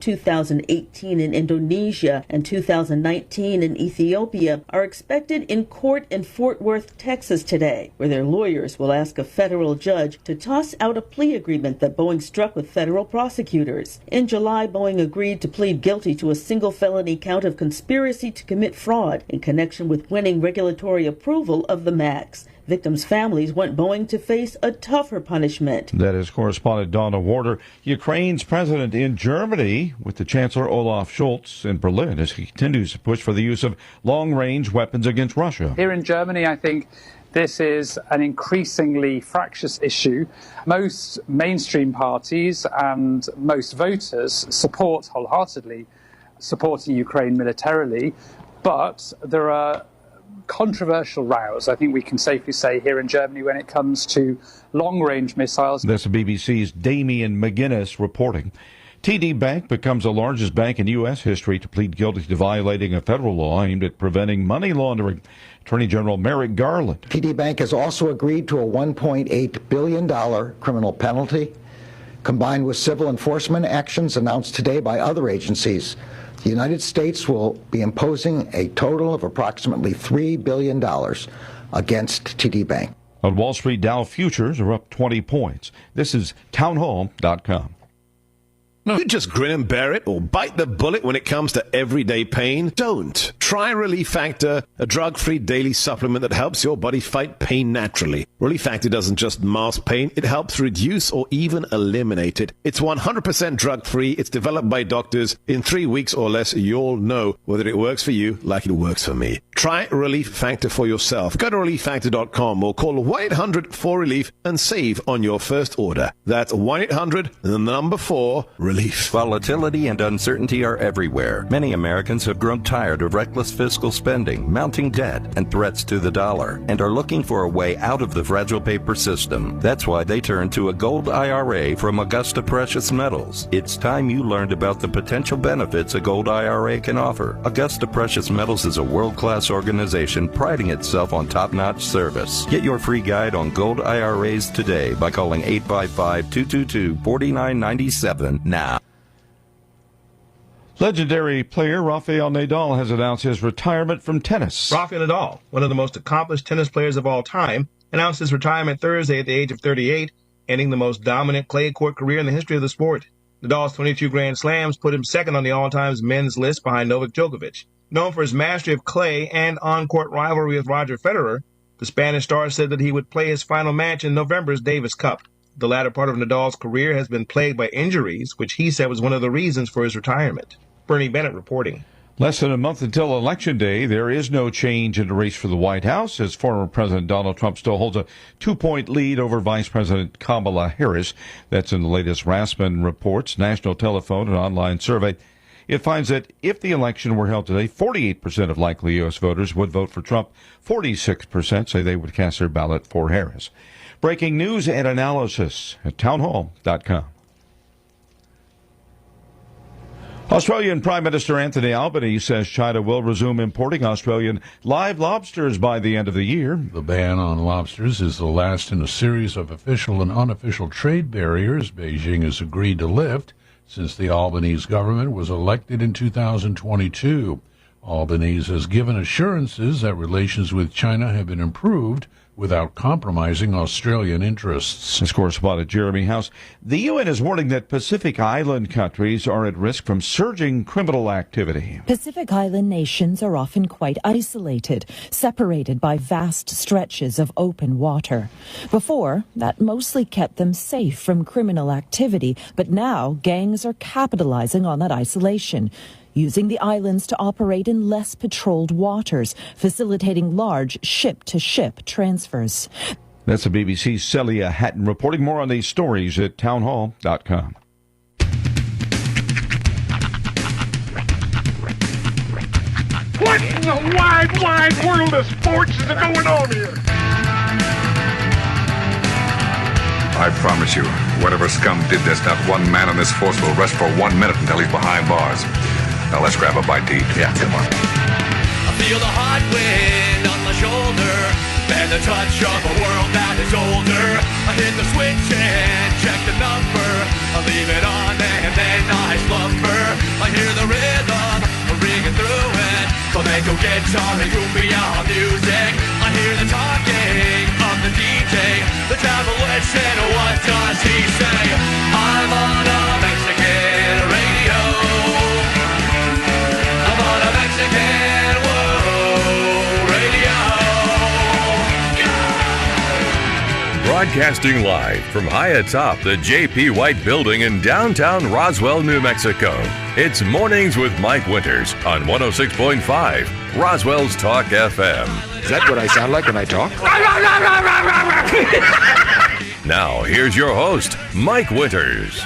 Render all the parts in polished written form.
2018 in Indonesia and 2019 in Ethiopia are expected in court in Fort Worth, Texas today, where their lawyers will ask a federal judge to toss out a plea agreement that Boeing struck with federal prosecutors. In July, Boeing agreed to plead guilty to a single felony count of conspiracy to commit fraud in connection with winning regulatory approval of the MAX. Victims' families want Boeing to face a tougher punishment. That is correspondent Donna Warder. Ukraine's president in Germany with the Chancellor Olaf Scholz in Berlin as he continues to push for the use of long-range weapons against Russia. Here in Germany, I think this is an increasingly fractious issue. Most mainstream parties and most voters support wholeheartedly supporting Ukraine militarily, but there are controversial rows, I think we can safely say, here in Germany when it comes to long-range missiles. That's the BBC's Damian McGuinness reporting. TD Bank becomes the largest bank in U.S. history to plead guilty to violating a federal law aimed at preventing money laundering. Attorney General Merrick Garland. TD Bank has also agreed to a $1.8 billion criminal penalty, combined with civil enforcement actions announced today by other agencies. The United States will be imposing a total of approximately $3 billion against TD Bank. On Wall Street, Dow futures are up 20 points. This is townhall.com. You just grin and bear it or bite the bullet when it comes to everyday pain? Don't. Try Relief Factor, a drug-free daily supplement that helps your body fight pain naturally. Relief Factor doesn't just mask pain, it helps reduce or even eliminate it. It's 100% drug-free, it's developed by doctors. In 3 weeks or less, you'll know whether it works for you like it works for me. Try Relief Factor for yourself. Go to relieffactor.com or call 1-800-4RELIEF and save on your first order. That's 1-800-4-RELIEF. Volatility and uncertainty are everywhere. Many Americans have grown tired of reckless fiscal spending, mounting debt, and threats to the dollar, and are looking for a way out of the fragile paper system. That's why they turn to a gold IRA from Augusta Precious Metals. It's time you learned about the potential benefits a gold IRA can offer. Augusta Precious Metals is a world-class organization priding itself on top-notch service. Get your free guide on gold IRAs today by calling 855-222-4997 now. Legendary player Rafael Nadal has announced his retirement from tennis. Rafael Nadal, one of the most accomplished tennis players of all time, announced his retirement Thursday at the age of 38, ending the most dominant clay court career in the history of the sport. Nadal's 22 Grand Slams put him second on the all-time men's list behind Novak Djokovic. Known for his mastery of clay and on-court rivalry with Roger Federer, the Spanish star said that he would play his final match in November's Davis Cup. The latter part of Nadal's career has been plagued by injuries, which he said was one of the reasons for his retirement. Bernie Bennett reporting. Less than a month until Election Day, there is no change in the race for the White House, as former President Donald Trump still holds a 2-point lead over Vice President Kamala Harris. That's in the latest Rasmussen Reports National Telephone and Online Survey. It finds that if the election were held today, 48% of likely U.S. voters would vote for Trump. 46% say they would cast their ballot for Harris. Breaking news and analysis at townhall.com. Australian Prime Minister Anthony Albanese says China will resume importing Australian live lobsters by the end of the year. The ban on lobsters is the last in a series of official and unofficial trade barriers Beijing has agreed to lift since the Albanese government was elected in 2022. Albanese has given assurances that relations with China have been improved without compromising Australian interests. As correspondent Jeremy House, the UN is warning that Pacific Island countries are at risk from surging criminal activity. Pacific Island nations are often quite isolated, separated by vast stretches of open water. Before, that mostly kept them safe from criminal activity, but now gangs are capitalizing on that isolation, using the islands to operate in less patrolled waters, facilitating large ship-to-ship transfers. That's the BBC's Celia Hatton reporting. More on these stories at townhall.com. What in the wide, wide world of sports is going on here? I promise you, whatever scum did this, not one man on this force will rest for 1 minute until he's behind bars. Now let's grab a bite to eat. Yeah, come on. I feel the hot wind on my shoulder. and the touch of a world that is older. I hit the switch and check the number. I leave it on and then I slumber. I hear the rhythm ringing through it. Flamenco guitar and cumbia music. I hear the talking of the DJ. The devil listen, what does he say? I'm on a Mexican radio. I'm on a Mexican radio. Broadcasting live from high atop the J.P. White Building in downtown Roswell, New Mexico. It's Mornings with Mike Winters on 106.5 Roswell's Talk FM. Is that what I sound like when I talk? Now, here's your host, Mike Winters.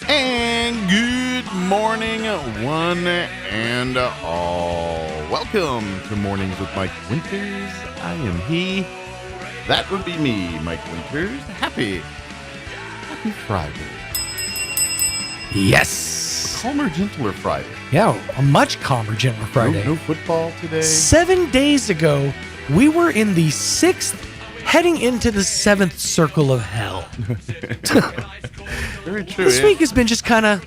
And good morning, one and all. Welcome to Mornings with Mike Winters. I am he. That would be me, Mike Winters. Happy Friday. Yes. A calmer, gentler Friday. Yeah, a much calmer, gentler Friday. No football today. 7 days ago, we were in the 6th, heading into the 7th circle of hell. Very true. This week has been just kind of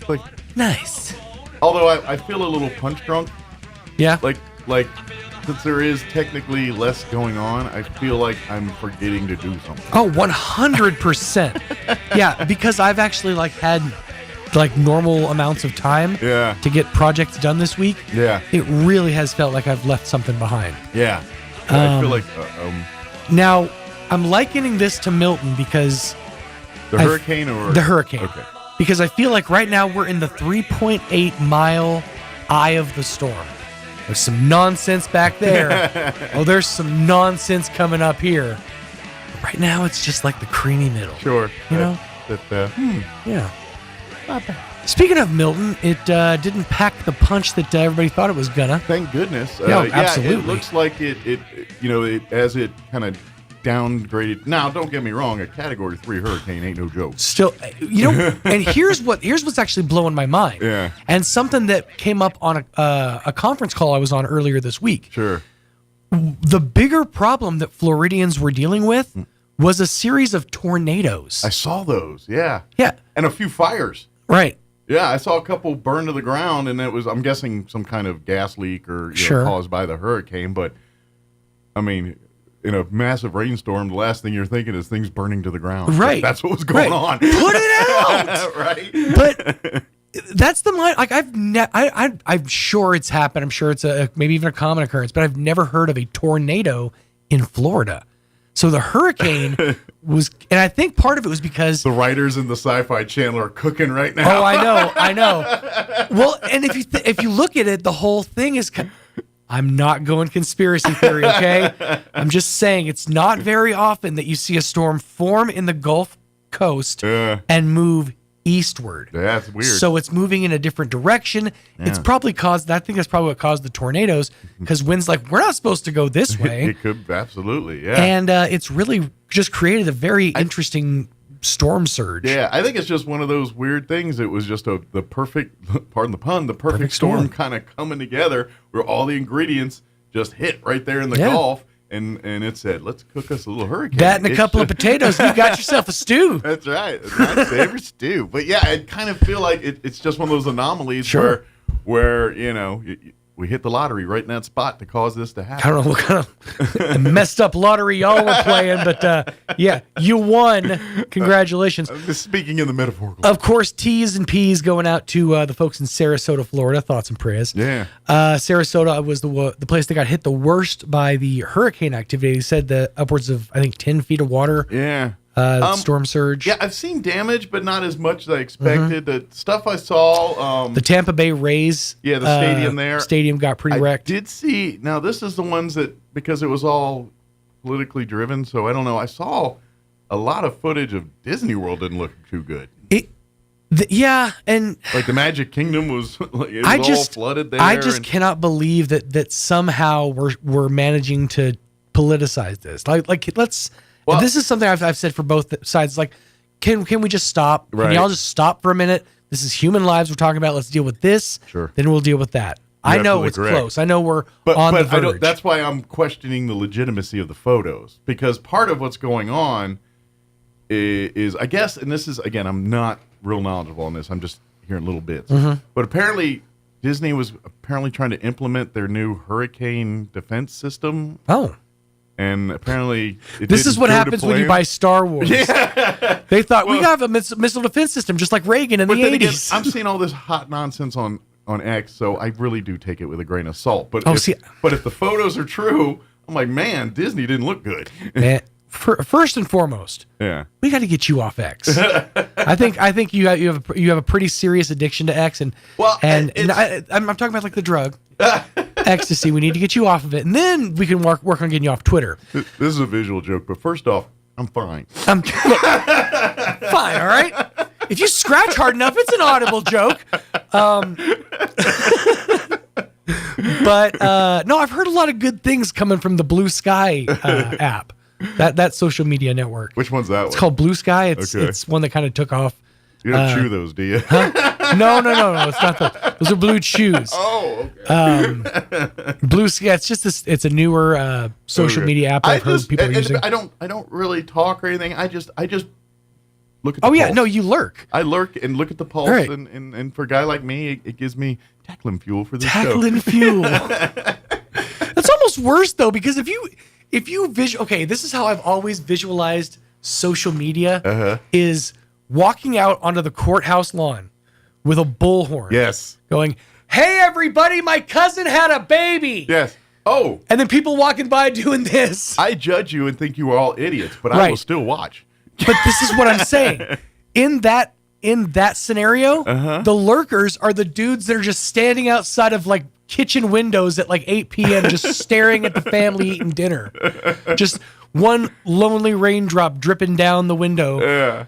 like nice. Although I feel a little punch drunk. Yeah. Like since there is technically less going on, I feel like I'm forgetting to do something. Oh, 100%. Yeah, because I've actually had normal amounts of time to get projects done this week. Yeah. It really has felt like I've left something behind. Yeah. I feel like now I'm likening this to Milton because the hurricane. Okay. Because I feel like right now we're in the 3.8 mile eye of the storm. There's some nonsense back there. Oh, there's some nonsense coming up here. Right now, it's just like the creamy middle. Sure. You know? Yeah. Not bad. Speaking of Milton, it didn't pack the punch that everybody thought it was gonna. Thank goodness. Absolutely. It looks like it as it kind of downgraded. Now, don't get me wrong, a Category 3 hurricane ain't no joke. Still, and here's what's actually blowing my mind. Yeah. And something that came up on a conference call I was on earlier this week. Sure. The bigger problem that Floridians were dealing with was a series of tornadoes. I saw those, yeah. Yeah. And a few fires. Right. Yeah, I saw a couple burn to the ground, and it was, I'm guessing, some kind of gas leak or caused by the hurricane. But, I mean, in a massive rainstorm, the last thing you're thinking is things burning to the ground. Right. That's what was going on. Put it out! Right. But that's the mind. Like, I'm sure it's happened. I'm sure it's maybe even a common occurrence, but I've never heard of a tornado in Florida. So the hurricane was, and I think part of it was because the writers in the Sci-Fi Channel are cooking right now. Oh, I know. Well, and if you look at it, the whole thing is. I'm not going conspiracy theory, okay? I'm just saying it's not very often that you see a storm form in the Gulf Coast and move eastward. Yeah, that's weird. So it's moving in a different direction. Yeah. It's probably caused, I think that's probably what caused the tornadoes, because wind's like, we're not supposed to go this way. It could, absolutely, yeah. And it's really just created a very interesting storm surge. Yeah, I think it's just one of those weird things. It was just the perfect, pardon the pun, the perfect storm kind of coming together where all the ingredients just hit right there in the Gulf, and it said, let's cook us a little hurricane. That and a couple of potatoes, you got yourself a stew. That's right. It's my favorite stew. But yeah, I kind of feel like it's just one of those anomalies where we hit the lottery right in that spot to cause this to happen. I don't know what kind of messed up lottery y'all were playing, but yeah, you won. Congratulations. Speaking in the metaphorical. Of course, T's and P's going out to the folks in Sarasota, Florida. Thoughts and prayers. Yeah. Sarasota was the place that got hit the worst by the hurricane activity. They said that upwards of, I think, 10 feet of water. Yeah. Storm surge. Yeah, I've seen damage, but not as much as I expected. The stuff I saw... the Tampa Bay Rays. Yeah, the stadium there. Stadium got pretty wrecked. I did see... Now, this is the ones that... Because it was all politically driven, so I don't know. I saw a lot of footage of Disney World didn't look too good. And... Like the Magic Kingdom was, all flooded there. I just cannot believe that somehow we're managing to politicize this. Like let's... Well, this is something I've said for both sides. Like, can we just stop? Right. Can y'all just stop for a minute? This is human lives we're talking about. Let's deal with this. Sure. Then we'll deal with that. I know it's close. I know we're on the verge. That's why I'm questioning the legitimacy of the photos, because part of what's going on is I guess, and this is, again, I'm not real knowledgeable on this. I'm just hearing little bits. But apparently Disney was trying to implement their new hurricane defense system. Oh. And apparently this is what happens when you buy Star Wars. Yeah. They thought, we have a missile defense system just like Reagan in the 80s. Again, I'm seeing all this hot nonsense on X, so I really do take it with a grain of salt. But if the photos are true, I'm like, man, Disney didn't look good. Man, first and foremost, we got to get you off X. I think you have a pretty serious addiction to X, and I'm talking about like the drug. Ecstasy. We need to get you off of it, and then we can work on getting you off Twitter. This is a visual joke, but first off, I'm fine. Fine, all right? If you scratch hard enough, it's an audible joke. But no, I've heard a lot of good things coming from the Blue Sky app, that social media network. Which one's that one? It's called Blue Sky. It's one that kind of took off. You don't chew those, do you? No. It's not those. Those are Blue Chews. Oh, okay. Blue Sky. It's just it's a newer social media app I've heard people using. I don't really talk or anything. I just look at the pulse. No, you lurk. I lurk and look at the pulse, right. and for a guy like me, it gives me tackling fuel for this show. Fuel. That's almost worse though, because if you this is how I've always visualized social media is walking out onto the courthouse lawn with a bullhorn. Yes. Going, hey, everybody, my cousin had a baby. Yes. Oh. And then people walking by doing this. I judge you and think you are all idiots, but I will still watch. But this is what I'm saying. In that scenario, the lurkers are the dudes that are just standing outside of like kitchen windows at like 8 p.m. just staring at the family eating dinner. Just one lonely raindrop dripping down the window. Yeah.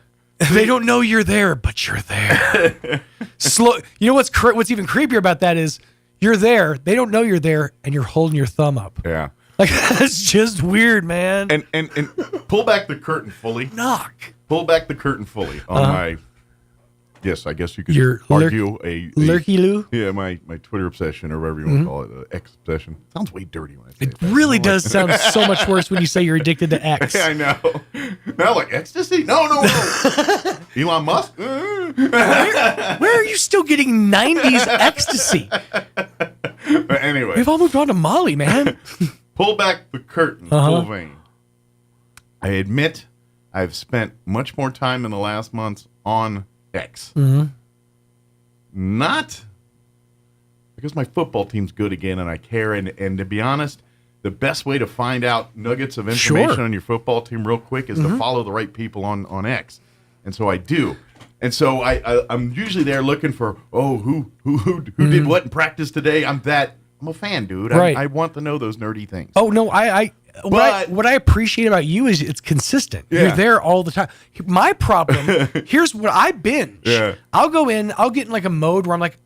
They don't know you're there, but you're there. Slow. You know what's even creepier about that is you're there. They don't know you're there, and you're holding your thumb up. Yeah. Like that's just weird, man. And pull back the curtain fully. Knock. Pull back the curtain fully on my. Yes, I guess you could argue a lurky-loo. Yeah, my Twitter obsession or whatever you want to call it, X obsession. Sounds way dirty when I say it. It really does sound so much worse when you say you're addicted to X. I know. Now like ecstasy? No. Elon Musk? Where are you still getting 90s ecstasy? But anyway. We've all moved on to Molly, man. Pull back the curtain, full vein. I admit I've spent much more time in the last months on X. Not because my football team's good again and I care, and to be honest, the best way to find out nuggets of information on your football team real quick is to follow the right people on X. And so I do. And so I'm usually there looking for, who did what in practice today? I'm a fan, dude. Right. I want to know those nerdy things. Oh no, what I appreciate about you is it's consistent. Yeah. You're there all the time. My problem, here's what I binge. Yeah. I'll go in, I'll get in like a mode where I'm like,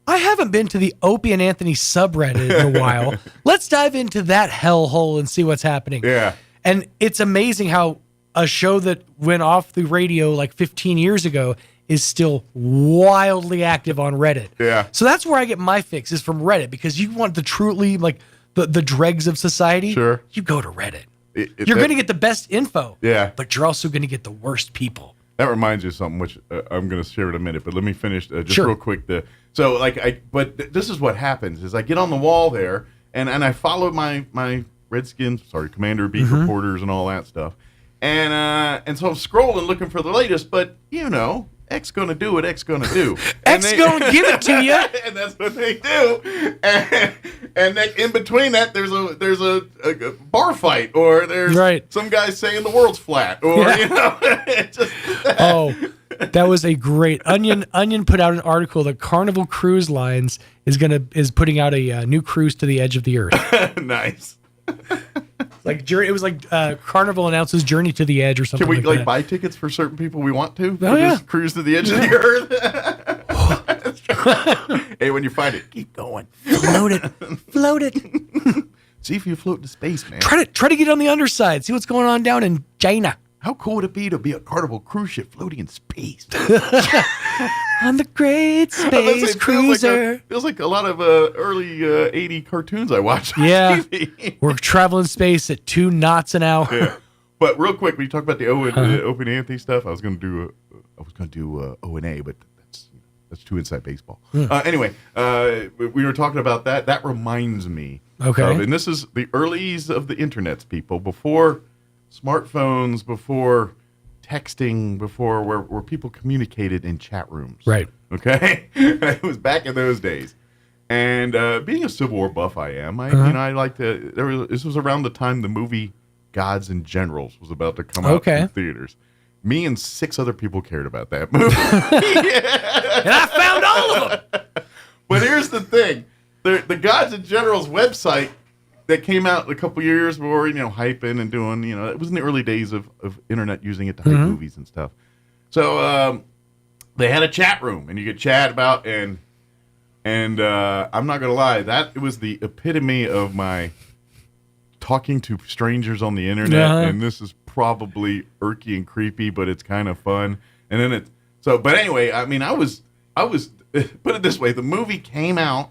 I haven't been to the Opie and Anthony subreddit in a while. Let's dive into that hellhole and see what's happening. Yeah. And it's amazing how a show that went off the radio like 15 years ago is still wildly active on Reddit. Yeah. So that's where I get my fix is from Reddit, because you want the truly like the dregs of society. Sure. You go to Reddit. You're going to get the best info. Yeah. But you're also going to get the worst people. That reminds you of something, which I'm going to share in a minute, but let me finish just real quick. This is what happens is I get on the wall there and I follow my Redskins, Commander beat reporters and all that stuff. And so I'm scrolling looking for the latest, but X gonna do what X gonna do. X gonna give it to you, and that's what they do. And then in between that, there's a bar fight, or there's some guy saying the world's flat, or that was a great Onion put out an article that Carnival Cruise Lines is putting out a new cruise to the edge of the earth. Nice. It was like Carnival announces Journey to the Edge or something. Can we that. buy tickets for certain people we want to? Just cruise to the edge of the earth. Hey, when you find it, keep going. Float it. See if you float to space, man. Try to get on the underside. See what's going on down in China. How cool would it be to be a Carnival cruise ship floating in space? On the great space cruiser. Feels like a lot of early 80 cartoons I watched on TV. We're traveling space at 2 knots an hour. Yeah. But real quick, when you talk about the Opie and Anthony stuff, I was going to do O&A, but that's too inside baseball. Anyway, we were talking about that. That reminds me. Okay. And this is the earlies of the internets, people. Before smartphones, before texting, before where people communicated in chat rooms. Right. Okay? It was back in those days. And being a Civil War buff I am, I like to... This was around the time the movie Gods and Generals was about to come out in theaters. Me and 6 other people cared about that movie. And I found all of them. But here's the thing. The Gods and Generals website that came out a couple years before, hyping and doing, it was in the early days of internet using it to hype movies and stuff. So they had a chat room, and you could chat about, and I'm not going to lie, it was the epitome of my talking to strangers on the internet, and this is probably irky and creepy, but it's kind of fun. And then but anyway, I mean, I was put it this way: the movie came out,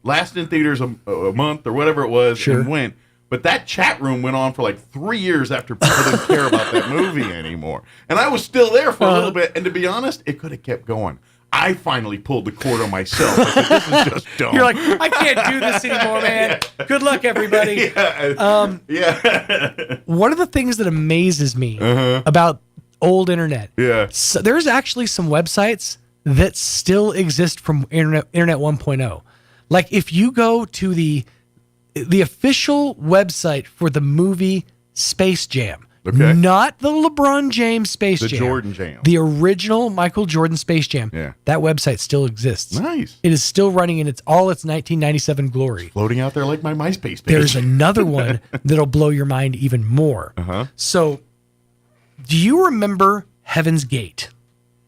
lasted in theaters a month or whatever it was, and went. But that chat room went on for like 3 years after people didn't care about that movie anymore. And I was still there for a little bit. And to be honest, it could have kept going. I finally pulled the cord on myself. I said, this is just dumb. You're like, I can't do this anymore, man. Yeah. Good luck, everybody. One of the things that amazes me about old internet, so there's actually some websites that still exist from Internet 1.0. Like if you go to the official website for the movie Space Jam, not the LeBron James Space Jam. The Jordan Jam. The original Michael Jordan Space Jam. Yeah. That website still exists. Nice. It is still running in its 1997 glory. It's floating out there like my MySpace page. There's another one that'll blow your mind even more. So, do you remember Heaven's Gate?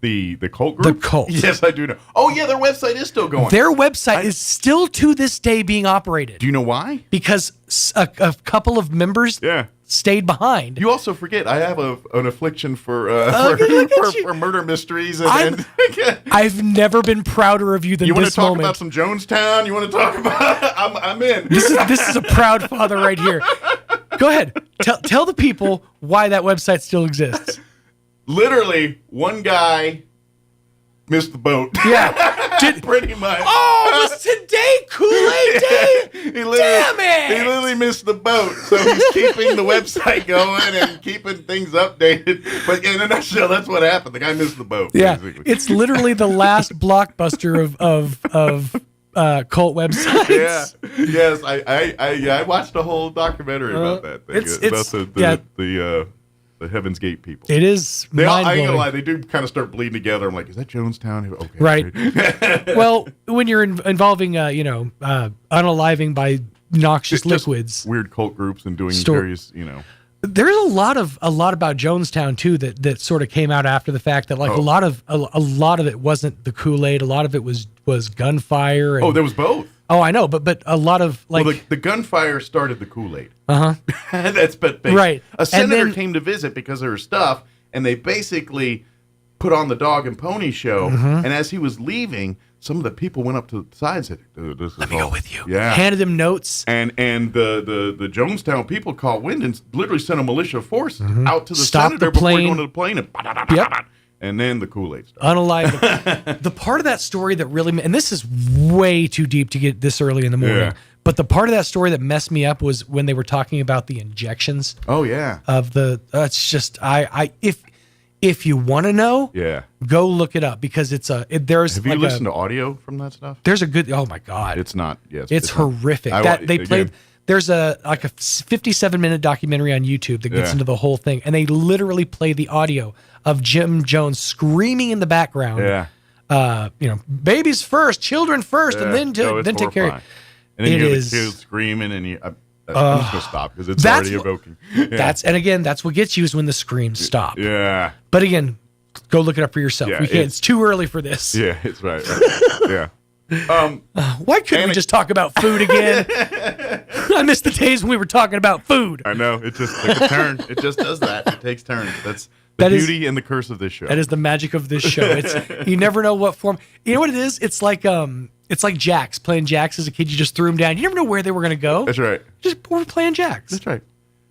The cult group? The cult. Yes, I do know. Oh, yeah, their website is still going. Their website is still to this day being operated. Do you know why? Because a couple of members stayed behind. You also forget, I have an affliction for murder mysteries. I've never been prouder of you than this moment. You want to talk about some Jonestown? You want to talk about... I'm in. This is a proud father right here. Go ahead. Tell the people why that website still exists. Literally, one guy missed the boat. Yeah. Pretty much. Oh, it was today Kool-Aid Day? Damn it! He literally missed the boat. So he's keeping the website going and keeping things updated. But in a nutshell, that's what happened. The guy missed the boat. Yeah. Basically. It's literally the last blockbuster of cult websites. Yeah. Yes, I watched a whole documentary about that thing. About the Heaven's Gate people. It is mind-blowing. I ain't gonna lie, they do kind of start bleeding together. I'm like, is that Jonestown? Okay. Right. Well, when you're involving, unaliving by noxious liquids. Weird cult groups and doing various, There's a lot about Jonestown too that sort of came out after the fact that a lot of it wasn't the Kool-Aid. A lot of it was gunfire. There was both. Oh, I know, but a lot of the gunfire started the Kool-Aid. That's right. A senator came to visit because of her stuff, and they basically put on the dog and pony show. And as he was leaving, some of the people went up to the side and said, "Let me go with you." Yeah, handed him notes. And the Jonestown people caught wind and literally sent a militia force out to the senator before going to the plane and. And then the Kool-Aid started. Unalive. The part of that story that really, and this is way too deep to get this early in the morning, but the part of that story that messed me up was when they were talking about the injections. Oh yeah. Of the, it's just, if you want to know, go look it up because there's. Have you listened to audio from that stuff? There's a good, oh my God. It's not, yes. It's horrific. They played. There's a 57-minute documentary on YouTube that gets into the whole thing, and they literally play the audio of Jim Jones screaming in the background. Babies first, children first, and then take care of it. And then you hear the kids screaming, and I'm just gonna stop because it's already evoking. That's what gets you is when the screams stop. Yeah. But again, go look it up for yourself. Yeah, it's too early for this. Yeah, it's right. Yeah. Why couldn't we just talk about food again? I miss the days when we were talking about food. I know, it just takes a turn. It just does that. It takes turns. The beauty and the curse of this show. That is the magic of this show. You never know what form. You know what it is? It's like jacks. Playing jacks as a kid, you just threw them down. You never know where they were going to go. That's right. We're playing jacks. That's right.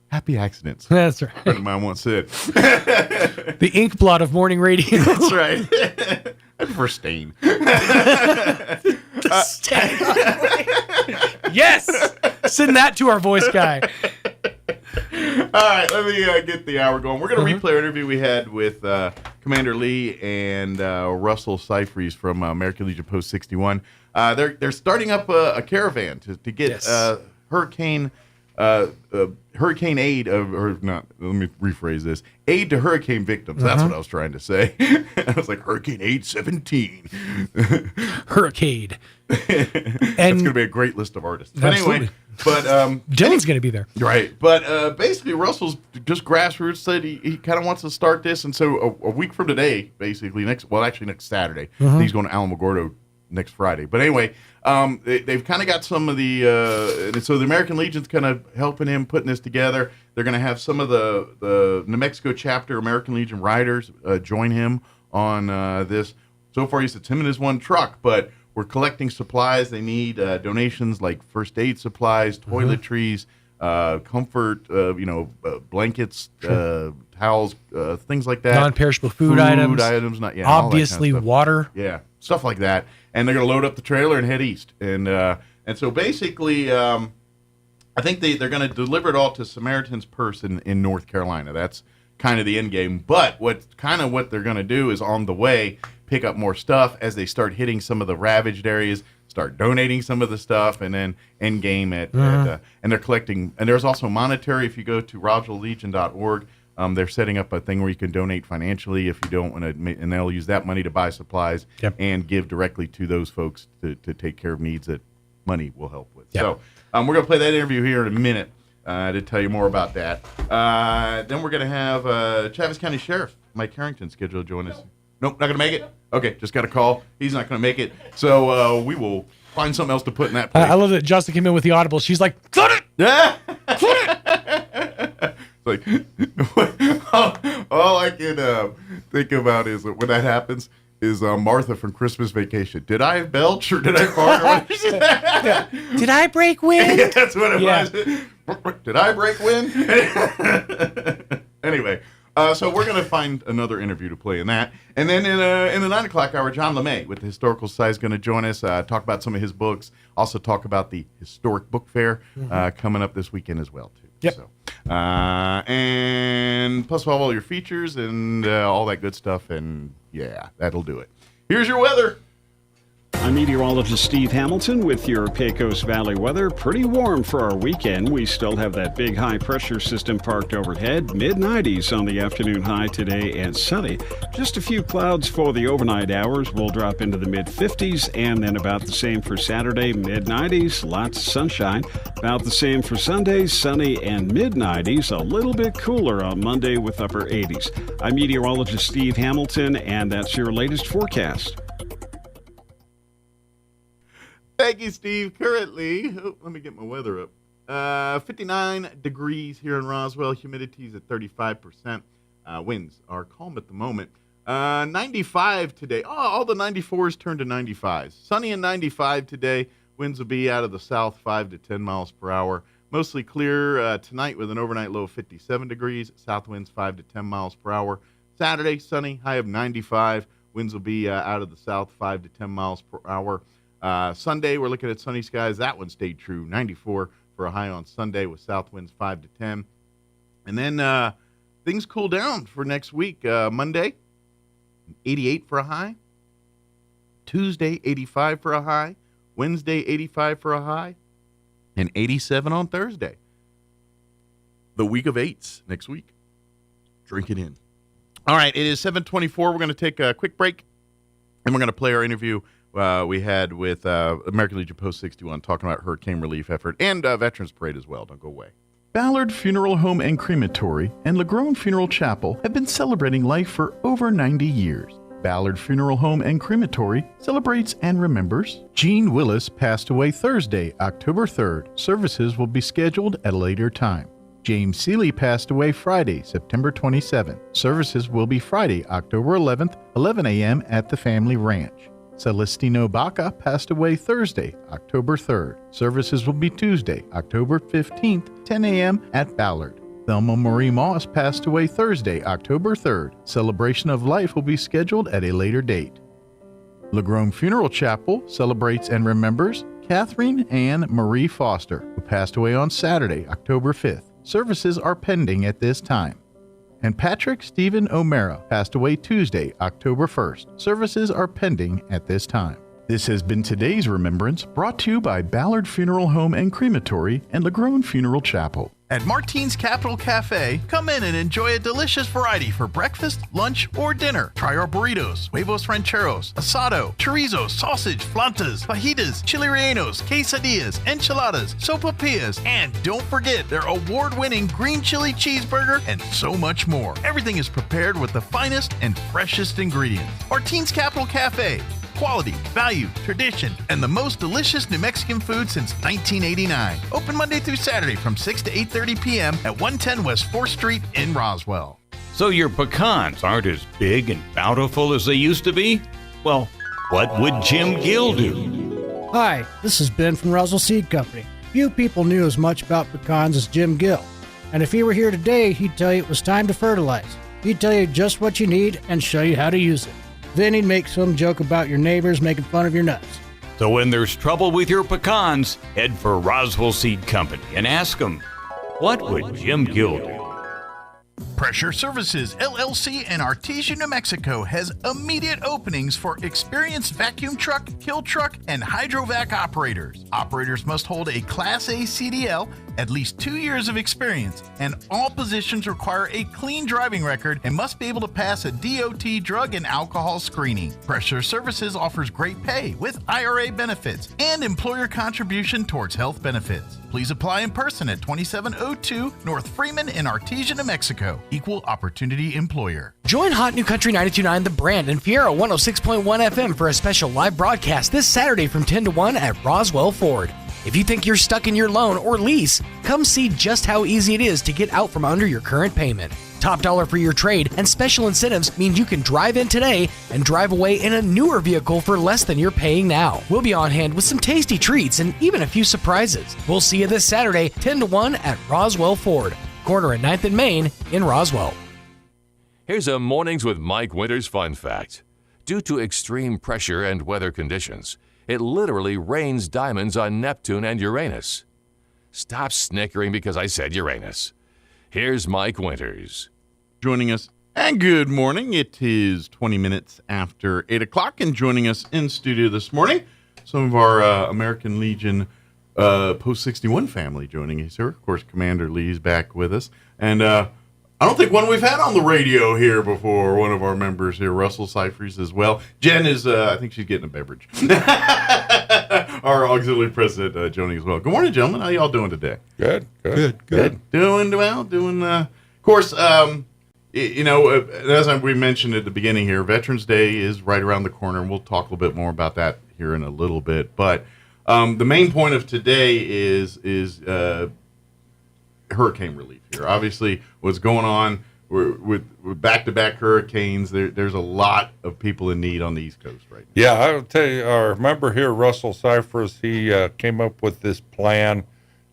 Happy accidents. That's right. A friend of mine once said. The ink blot of morning radio. That's right. I prefer stain. Stain. Yes. Send that to our voice guy. All right, let me get the hour going. We're going to replay our interview we had with Commander Lee and Russell Seifries from American Legion Post 61. They're starting up a caravan to get hurricane aid or not. Let me rephrase this: aid to hurricane victims. That's what I was trying to say. I was like Hurricane Aid 17. Hurricane. That's going to be a great list of artists. But anyway, Dylan's going to be there, right? But basically, Russell's just grassroots. Said he kind of wants to start this, and so a week from today, basically next Saturday, he's going to Alamogordo next Friday. But anyway, they've kind of got some of the so the American Legion's kind of helping him putting this together. They're going to have some of the New Mexico chapter American Legion riders join him on this. So far, he said him and his one truck, but we're collecting supplies. They need donations like first aid supplies, toiletries, comfort, blankets, towels, things like that. Non-perishable food items, all obviously that kind of stuff. water. Yeah, stuff like that. And they're going to load up the trailer and head east. And so basically, I think they're going to deliver it all to Samaritan's Purse in North Carolina. That's kind of the end game. But what they're going to do is on the way pick up more stuff as they start hitting some of the ravaged areas, start donating some of the stuff, and then end game and they're collecting. And there's also monetary. If you go to RoswellLegion.org, they're setting up a thing where you can donate financially if you don't want to, and they'll use that money to buy supplies and give directly to those folks to take care of needs that money will help with. Yep. So we're going to play that interview here in a minute to tell you more about that. Then we're going to have Travis County Sheriff Mike Harrington scheduled to join us. Nope, not going to make it? Okay, just got a call. He's not going to make it. So we will find something else to put in that place. I love that Justin came in with the audible. She's like, cut it! Yeah. Like, all I can think about is when that happens is Martha from Christmas Vacation. Did I belch or did I fart? Did I break wind? Yeah, that's what it was. Did I break wind? Anyway. So we're going to find another interview to play in that. And then in the 9 o'clock hour, John LeMay with the Historical Society is going to join us, talk about some of his books, also talk about the Historic Book Fair coming up this weekend as well, too. Yep. So, and plus all your features and all that good stuff. And, yeah, that'll do it. Here's your weather. I'm meteorologist Steve Hamilton with your Pecos Valley weather. Pretty warm for our weekend. We still have that big high-pressure system parked overhead. Mid-90s on the afternoon high today and sunny. Just a few clouds for the overnight hours. We'll drop into the mid-50s and then about the same for Saturday, mid-90s. Lots of sunshine. About the same for Sunday, sunny and mid-90s. A little bit cooler on Monday with upper 80s. I'm meteorologist Steve Hamilton, and that's your latest forecast. Thank you, Steve. Currently, let me get my weather up. 59 degrees here in Roswell. Humidity's at 35%. Winds are calm at the moment. 95 today. Oh, all the 94s turned to 95s. Sunny and 95 today. Winds will be out of the south 5 to 10 miles per hour. Mostly clear tonight with an overnight low of 57 degrees. South winds 5 to 10 miles per hour. Saturday, sunny, high of 95. Winds will be out of the south 5 to 10 miles per hour. Sunday, we're looking at sunny skies. That one stayed true. 94 for a high on Sunday with south winds 5 to 10. And then things cool down for next week. Monday, 88 for a high. Tuesday, 85 for a high. Wednesday, 85 for a high. And 87 on Thursday. The week of eights next week. Drink it in. All right, it is 7:24. We're going to take a quick break. And we're going to play our interview we had with American Legion Post 61 talking about hurricane relief effort and Veterans Parade as well. Don't go away. Ballard Funeral Home and Crematory and LaGrone Funeral Chapel have been celebrating life for over 90 years. Ballard Funeral Home and Crematory celebrates and remembers Gene Willis passed away Thursday, October 3rd. Services will be scheduled at a later time. James Seeley passed away Friday, September 27th. Services will be Friday, October 11th, 11 a.m. at the family ranch. Celestino Baca passed away Thursday, October 3rd. Services will be Tuesday, October 15th, 10 a.m. at Ballard. Thelma Marie Moss passed away Thursday, October 3rd. Celebration of life will be scheduled at a later date. LaGrone Funeral Chapel celebrates and remembers Catherine Ann Marie Foster, who passed away on Saturday, October 5th. Services are pending at this time. And Patrick Stephen O'Mara passed away Tuesday, October 1st. Services are pending at this time. This has been today's remembrance, brought to you by Ballard Funeral Home and Crematory and LaGrone Funeral Chapel. At Martine's Capital Cafe, come in and enjoy a delicious variety for breakfast, lunch, or dinner. Try our burritos, huevos rancheros, asado, chorizo, sausage, flantas, fajitas, chili rellenos, quesadillas, enchiladas, sopapillas, and don't forget their award-winning green chili cheeseburger and so much more. Everything is prepared with the finest and freshest ingredients. Martine's Capital Cafe. Quality, value, tradition, and the most delicious New Mexican food since 1989. Open Monday through Saturday from 6 to 8:30 p.m. at 110 West 4th Street in Roswell. So your pecans aren't as big and bountiful as they used to be? Well, what would Jim Gill do? Hi, this is Ben from Roswell Seed Company. Few people knew as much about pecans as Jim Gill. And if he were here today, he'd tell you it was time to fertilize. He'd tell you just what you need and show you how to use it. Then he'd make some joke about your neighbors making fun of your nuts. So when there's trouble with your pecans, head for Roswell Seed Company and ask them, what would Jim Gill do? Pressure Services, LLC in Artesia, New Mexico has immediate openings for experienced vacuum truck, kill truck, and hydrovac operators. Operators must hold a Class A CDL, at least 2 years of experience, and all positions require a clean driving record and must be able to pass a DOT drug and alcohol screening. Pressure Services offers great pay with IRA benefits and employer contribution towards health benefits. Please apply in person at 2702 North Freeman in Artesia, New Mexico. Equal Opportunity Employer. Join Hot New Country 92.9 The Brand and Fiera 106.1 FM for a special live broadcast this Saturday from 10 to 1 at Roswell Ford. If you think you're stuck in your loan or lease, come see just how easy it is to get out from under your current payment. Top dollar for your trade and special incentives mean you can drive in today and drive away in a newer vehicle for less than you're paying now. We'll be on hand with some tasty treats and even a few surprises. We'll see you this Saturday, 10 to 1 at Roswell Ford, corner at 9th and Main in Roswell. Here's a Mornings with Mike Winters fun fact. Due to extreme pressure and weather conditions, it literally rains diamonds on Neptune and Uranus. Stop snickering because I said Uranus. Here's Mike Winters. Joining us, and good morning. It is 20 minutes after 8 o'clock, and joining us in studio this morning, some of our American Legion Post 61 family joining us here. Of course, Commander Lee's back with us. And I don't think one we've had on the radio here before, one of our members here, Russell Cyphers as well. Jen is, I think she's getting a beverage. Our auxiliary president joining as well. Good morning, gentlemen. How y'all doing today? Good. Doing well. Of course, you know, as we mentioned at the beginning here, Veterans Day is right around the corner, and we'll talk a little bit more about that here in a little bit. But the main point of today is hurricane relief here. Obviously, what's going on with back-to-back hurricanes, there's a lot of people in need on the East Coast right now. Yeah, I'll tell you, our member here, Russell Cyphers, he came up with this plan.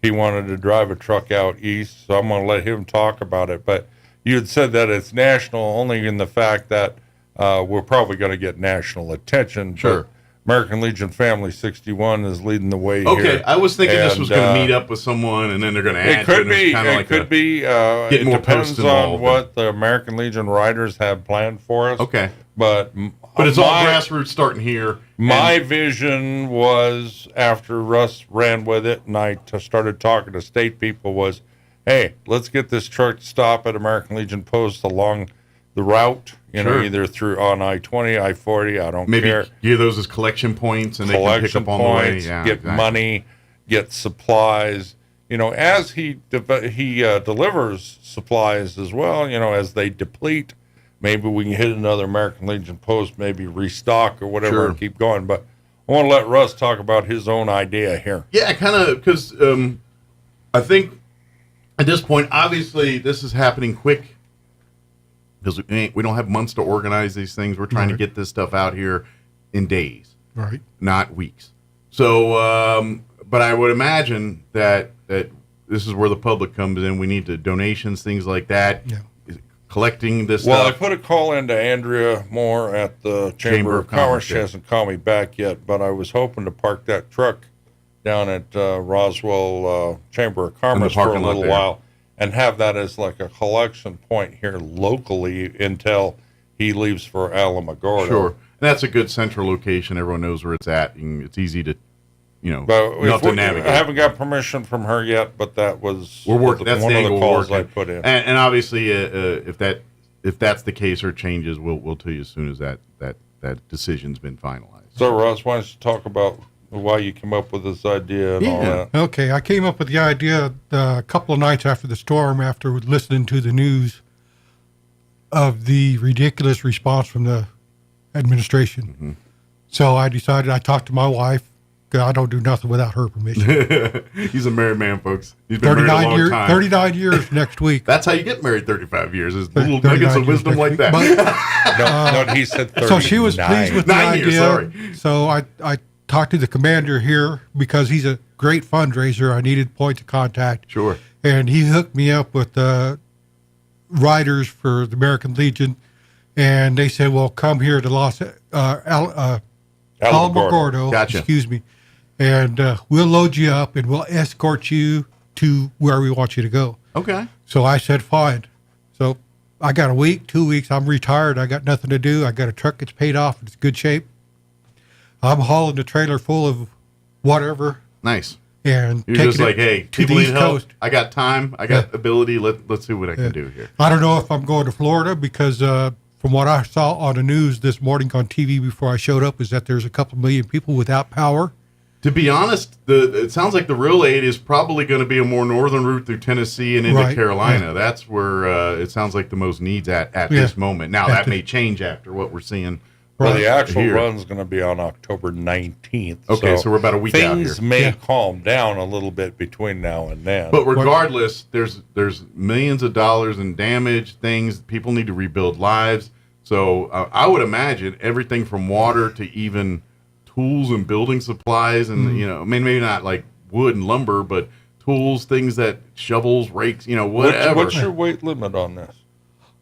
He wanted to drive a truck out east, so I'm going to let him talk about it. But you had said that it's national only in the fact that we're probably going to get national attention. Sure. But American Legion Family 61 is leading the way here. Okay, I was thinking this was going to meet up with someone, and then they're going to add it. Could be. Get more depends on what the American Legion riders have planned for us. Okay. But it's all grassroots starting here. My vision was, after Russ ran with it, and I started talking to state people, was, hey, let's get this truck to stop at American Legion Post along the route, know, either through on I-20, I-40, I don't care. Maybe give those as collection points, and they can pick up on the way. Yeah, get money, get supplies. You know, as he delivers supplies as well, you know, as they deplete, maybe we can hit another American Legion Post, maybe restock or whatever, and keep going. But I want to let Russ talk about his own idea here. Yeah, kind of, because I think At this point, obviously, this is happening quick because we don't have months to organize these things. We're trying to get this stuff out here in days, right? Not weeks. So, but I would imagine that this is where the public comes in. We need the donations, things like that. Yeah. Collecting this Well, stuff. I put a call into Andrea Moore at the Chamber of Commerce. She hasn't called me back yet, but I was hoping to park that truck down at Roswell Chamber of Commerce for a little while and have that as like a collection point here locally until he leaves for Alamogordo. Sure. And that's a good central location. Everyone knows where it's at, and it's easy to, But to navigate. I haven't got permission from her yet, but that was We're working. That's one the of the angle calls we're I working. put in. And obviously, if that's the case or changes, we'll tell you as soon as that decision's been finalized. So, Ross, why don't you talk about why you came up with this idea and all that? Okay, I came up with the idea a couple of nights after the storm, after listening to the news of the ridiculous response from the administration. Mm-hmm. So I decided, I talked to my wife, because I don't do nothing without her permission. He's a married man, folks. He's been married a long time. 39 years next week. That's how you get married 35 years, is little nuggets of wisdom like that. No, he said 39. So she was pleased with the 9 idea. years, sorry. So I talked to the commander here because he's a great fundraiser. I needed points of contact. Sure. And he hooked me up with riders for the American Legion. And they said, well, come here to Alamogordo. Gotcha. Excuse me. And we'll load you up and we'll escort you to where we want you to go. Okay. So I said, fine. So I got a week, 2 weeks. I'm retired. I got nothing to do. I got a truck that's paid off. It's good shape. I'm hauling the trailer full of whatever. Nice. And you're taking just like, hey, to the people need East help. Coast. I got time. I got ability. Let's see what I can do here. I don't know if I'm going to Florida because from what I saw on the news this morning on TV before I showed up is that there's a couple million people without power. To be honest, it sounds like the real aid is probably going to be a more northern route through Tennessee and into Carolina. Yeah. That's where it sounds like the most needs at this moment. Now, that may change after what we're seeing. Well, the actual run's going to be on October 19th. Okay, so we're about a week out here. Things may calm down a little bit between now and then. But regardless, there's millions of dollars in damage, things. People need to rebuild lives. So I would imagine everything from water to even tools and building supplies and, maybe not like wood and lumber, but tools, things that shovels, rakes, whatever. What's your weight limit on this?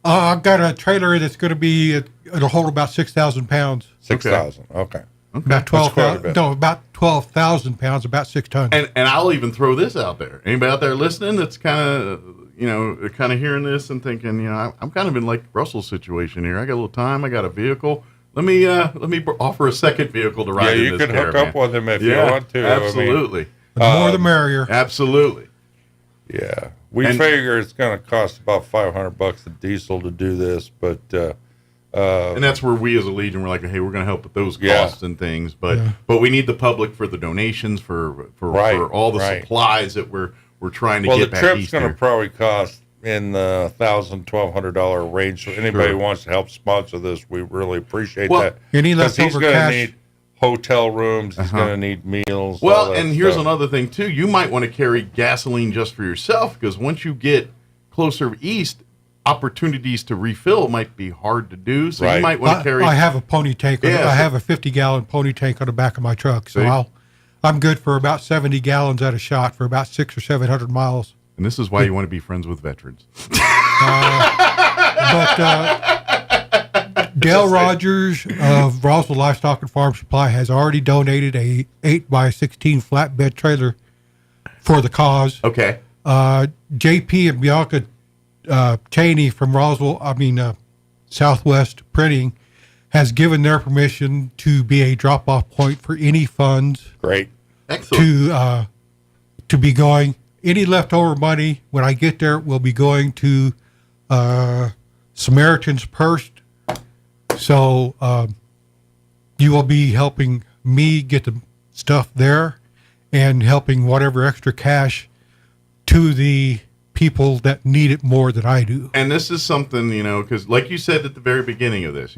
I've got a trailer that's going to be, it'll hold about 6,000 pounds. 6,000, okay. About 12,000, no, about 12,000 pounds, about 6 tons. And I'll even throw this out there. Anybody out there listening that's kind of, hearing this and thinking, I'm kind of in like Russell's situation here. I got a little time. I got a vehicle. Let me offer a second vehicle to ride in this you can caravan. hook up with him if you want to. Absolutely. The more the merrier. Absolutely. Yeah. We figure it's going to cost about $500 a diesel to do this, but and that's where we as a Legion were like, hey, we're going to help with those costs and things, but we need the public for the donations for all the supplies that we're trying to get back east. Well, the trip's going to probably cost in the $1,000-$1,200 range. So anybody who wants to help sponsor this, we really appreciate that. Any leftover he's going to cash? need hotel rooms. He's going to need meals. Well, and here's another thing too. You might want to carry gasoline just for yourself because once you get closer east, opportunities to refill might be hard to do. So you might want to carry. I have a pony tank. I have a 50-gallon pony tank on the back of my truck, so I'm good for about 70 gallons at a shot for about 600 or 700 miles. And this is why you want to be friends with veterans. Dale Rogers of Roswell Livestock and Farm Supply has already donated a 8x16 flatbed trailer for the cause. Okay. JP and Bianca Cheney from Southwest Printing has given their permission to be a drop-off point for any funds. Great. Excellent. To be going. Any leftover money, when I get there, will be going to Samaritan's Purse. So you will be helping me get the stuff there and helping whatever extra cash to the people that need it more than I do. And this is something, because like you said at the very beginning of this,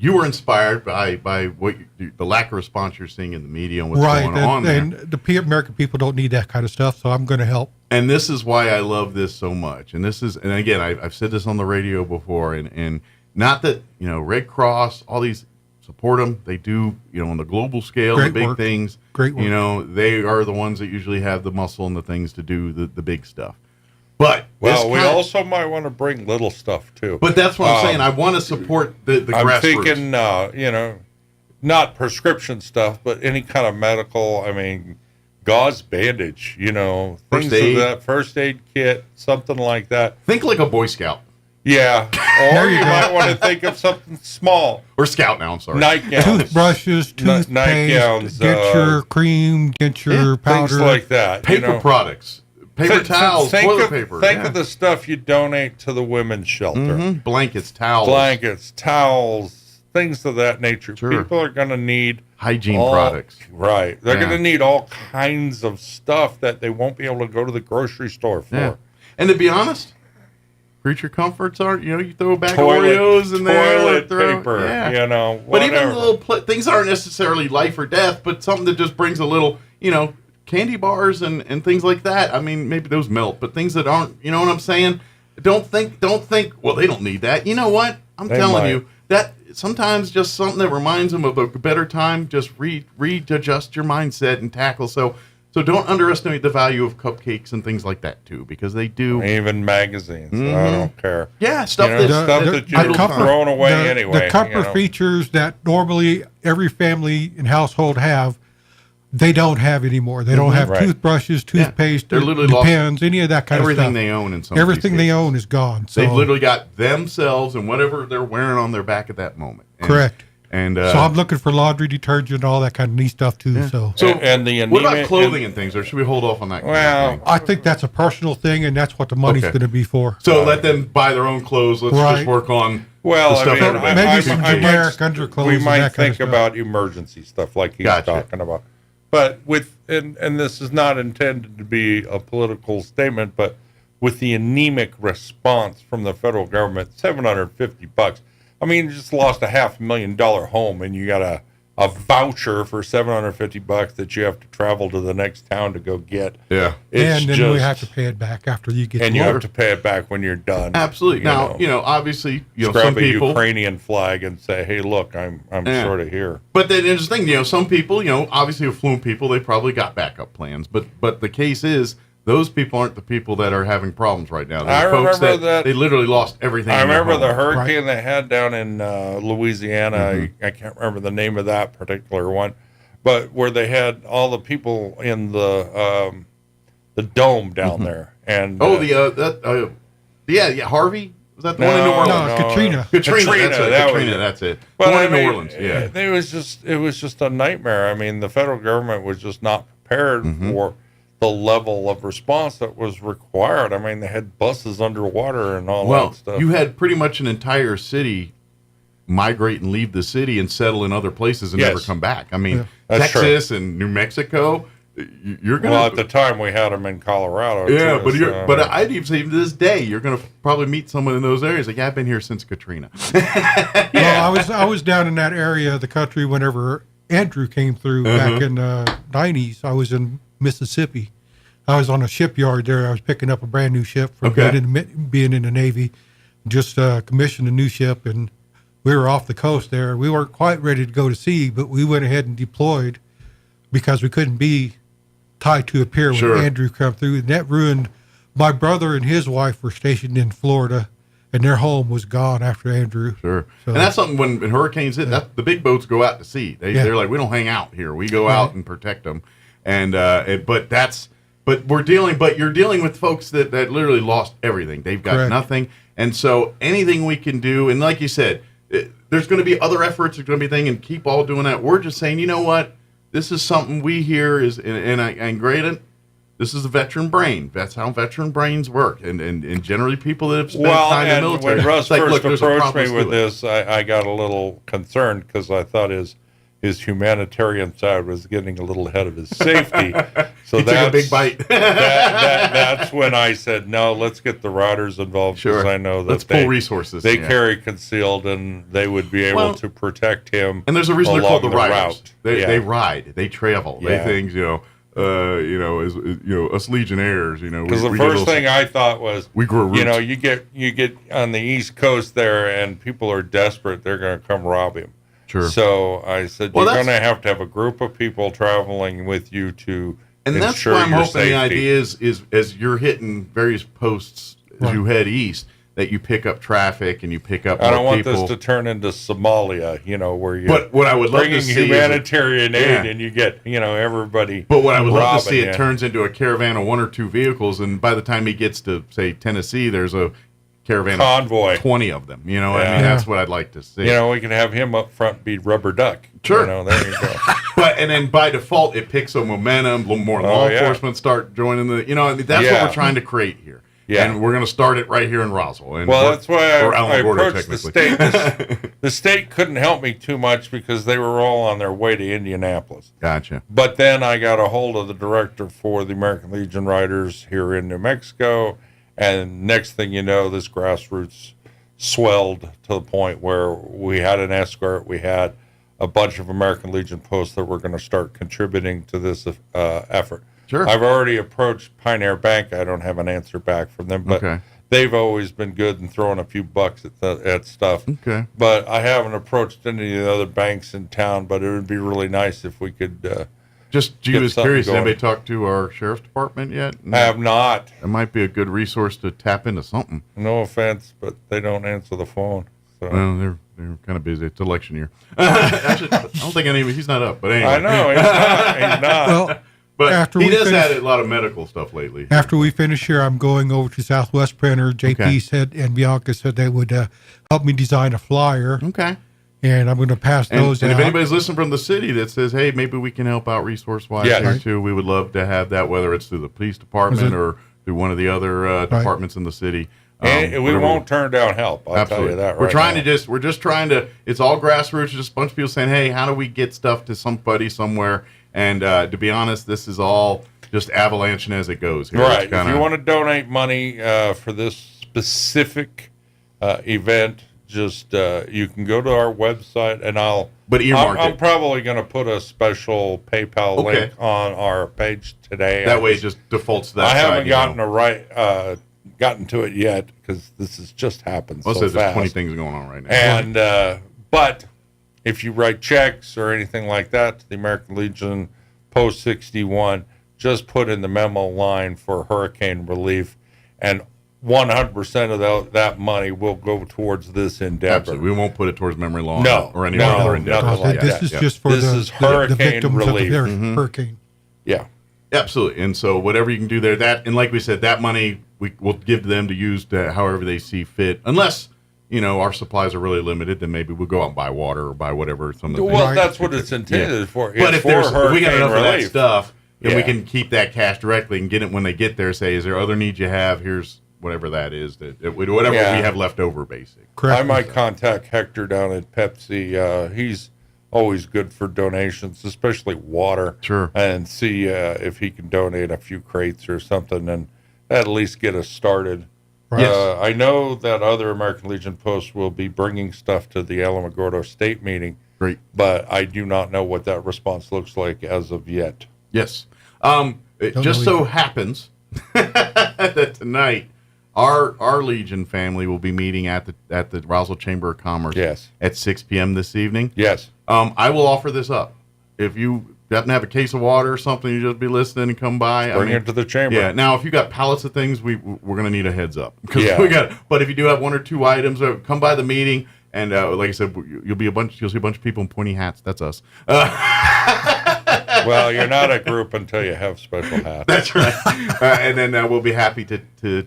you were inspired by what the lack of response you're seeing in the media and what's going on there. And the American people don't need that kind of stuff, so I'm going to help. And this is why I love this so much. And again, I've said this on the radio before, and not that, Red Cross, all these support them. They do, on the global scale, the big things. Great work. They are the ones that usually have the muscle and the things to do the big stuff. But we also might want to bring little stuff too. But that's what I'm saying. I want to support the grassroots. I'm thinking, not prescription stuff, but any kind of medical. I mean, gauze, bandage. Things of that, first aid kit, something like that. Think like a Boy Scout. Yeah, or you might want to think of something small. Or Scout now. I'm sorry. Nightgowns, toothbrushes, toothpaste, nightgowns, get your cream, get your powder, things like that. Paper products. Paper towels, toilet paper. Think of the stuff you donate to the women's shelter. Mm-hmm. Blankets, towels, things of that nature. Sure. People are going to need hygiene products. Right. They're going to need all kinds of stuff that they won't be able to go to the grocery store for. Yeah. And to be honest, creature comforts aren't, you throw a bag of Oreos in there. Toilet paper, whatever. But even little things aren't necessarily life or death, but something that just brings a little, candy bars and things like that. I mean, maybe those melt, but things that aren't, you know what I'm saying? Don't think, well, they don't need that. You know what? I'm telling you that sometimes just something that reminds them of a better time, just readjust your mindset and tackle. So don't underestimate the value of cupcakes and things like that too, because they do. Even magazines. I don't care. Yeah, stuff that you're throwing away anyway. The comfort features that normally every family and household have, they don't have anymore. They don't have toothbrushes, toothpaste, pens, any of that kind of stuff. Everything they own in some Everything they own is gone. So. They've literally got themselves and whatever they're wearing on their back at that moment. Correct. And so I'm looking for laundry detergent, all that kind of neat stuff too. Yeah. So and the what about clothing and things, or should we hold off on that? Well, I think that's a personal thing, and that's what the money's going to be for. So let them buy their own clothes. Let's just work on. Well, the stuff maybe some generic underclothes. We might and that think kind of about emergency stuff like he's talking about. But and this is not intended to be a political statement, but with the anemic response from the federal government, $750. I mean, you just lost a $500,000 home, and you got a voucher for $750 that you have to travel to the next town to go get. Yeah, and then we have to pay it back after you get. And you have to pay it back when you're done. Absolutely. Now, obviously, grab some people a Ukrainian flag and say, "Hey, look, I'm sort of here." But then there's the thing, some people, obviously affluent people, they probably got backup plans. But the case is, those people aren't the people that are having problems right now. They're folks that they literally lost everything. I remember the hurricane they had down in Louisiana. Mm-hmm. I can't remember the name of that particular one, but where they had all the people in the dome down there. And Harvey, was that the one in New Orleans? No, Katrina. Katrina, that's it. But the one in New Orleans. Yeah, it was just a nightmare. I mean, the federal government was just not prepared for the level of response that was required. I mean, they had buses underwater and all that stuff. You had pretty much an entire city migrate and leave the city and settle in other places and never come back. I mean, Texas and New Mexico, you're going to... Well, at the time, we had them in Colorado. Yeah, too, but I'd even say to this day, you're going to probably meet someone in those areas. Like, I've been here since Katrina. Well, I was down in that area of the country whenever Andrew came through back in the 90s. I was in Mississippi. I was on a shipyard there. I was picking up a brand new ship from being in the Navy. Just commissioned a new ship, and we were off the coast there. We weren't quite ready to go to sea, but we went ahead and deployed because we couldn't be tied to a pier when Andrew come through. And that ruined. My brother and his wife were stationed in Florida, and their home was gone after Andrew. Sure. So, and that's something when hurricanes hit, the big boats go out to sea. They're like, we don't hang out here. We go out and protect them. And you're dealing with folks that literally lost everything. They've got nothing. And so anything we can do, and like you said, there's going to be other efforts, there's going to be things, and keep all doing that. We're just saying, you know what? This is something we hear is, and granted, this is a veteran brain. That's how veteran brains work. And generally people that have spent time in the military. When Russ first approached me with this, I got a little concerned because I thought his his humanitarian side was getting a little ahead of his safety. So he took a big bite. That's when I said, no, let's get the riders involved, because I know that let's pull resources. They carry concealed, and they would be able to protect him. And there's a reason they're called the riders. route. They ride, they travel, they things, us Legionnaires, Because the first thing I thought was, we grow roots. you get on the East Coast there, and people are desperate. They're going to come rob him. Sure. So I said, you're going to have a group of people traveling with you to ensure why I'm your hoping safety. the idea is as you're hitting various posts as you head east, that you pick up traffic and you pick up. I don't more want people. this to turn into Somalia, where you're But what I would love to bringing see humanitarian aid and you get, everybody. But what I would love to see, robbing it turns into a caravan of 1 or 2 vehicles, and by the time he gets to, say, Tennessee, there's a caravan convoy, of 20 of them. That's what I'd like to see. We can have him up front be Rubber Duck. Sure. There you go. And then by default, it picks up momentum. More law enforcement start joining the. That's what we're trying to create here. Yeah. And we're going to start it right here in Roswell. And that's why I Gordo, approached the state. The state couldn't help me too much because they were all on their way to Indianapolis. Gotcha. But then I got a hold of the director for the American Legion Riders here in New Mexico, and next thing you know, this grassroots swelled to the point where we had an escort, we had a bunch of American Legion posts that were going to start contributing to this effort. Sure. I've already approached Pioneer Bank. I don't have an answer back from them, but they've always been good in throwing a few bucks at stuff. Okay. But I haven't approached any of the other banks in town, but it would be really nice if we could just curious, has anybody talked to our sheriff's department yet? I have not. It might be a good resource to tap into something. No offense, but they don't answer the phone. So. Well, they're kind of busy. It's election year. Actually, I don't think he's not up, but anyway. I know, he's not. Well, but he does have a lot of medical stuff lately. After we finish here, I'm going over to Southwest Printer. JP said, and Bianca said they would help me design a flyer. Okay. And I'm going to pass those out. And if anybody's listening from the city that says, hey, maybe we can help out resource-wise here too, we would love to have that, whether it's through the police department or through one of the other departments in the city. And we won't turn down help. I'll tell you that. We're just trying to. It's all grassroots. Just a bunch of people saying, "Hey, how do we get stuff to somebody somewhere?" And to be honest, this is all just avalanching as it goes. Here. Right. If you want to donate money for this specific event, just you can go to our website, and I'm probably going to put a special PayPal link on our page today. That way, it just defaults to that. I haven't gotten to it yet because this has just happened so fast. There's 20 things going on right now. And but if you write checks or anything like that to the American Legion Post 61, just put in the memo line for hurricane relief, and 100% of that money will go towards this endeavor. Absolutely. We won't put it towards memory law or any other endeavor. This is just for the hurricane relief. Of the hurricane. Yeah. Absolutely. And so whatever you can do there, and like we said, that money we'll give to them to use however they see fit. Unless, our supplies are really limited, then maybe we'll go out and buy water or buy whatever. That's what it's intended for. But if we got enough of that stuff, and we can keep that cash directly and get it when they get there, say, is there other needs you have? Here's whatever that is, whatever we have left over, basically. I might contact Hector down at Pepsi. He's always good for donations, especially water. Sure. And see if he can donate a few crates or something and at least get us started. Right. Yes. I know that other American Legion posts will be bringing stuff to the Alamogordo State meeting. Great. But I do not know what that response looks like as of yet. Yes. It just so happens that tonight our Legion family will be meeting at the Roswell Chamber of Commerce at 6 p.m. this evening. Yes. I will offer this up. If you happen to have a case of water or something, you just be listening and come by. Bring it to the chamber. Yeah. Now, if you got pallets of things, we're going to need a heads up. But if you do have 1 or 2 items, come by the meeting. And like I said, you'll see a bunch of people in pointy hats. That's us. Well, you're not a group until you have special hats. That's right. And then we'll be happy to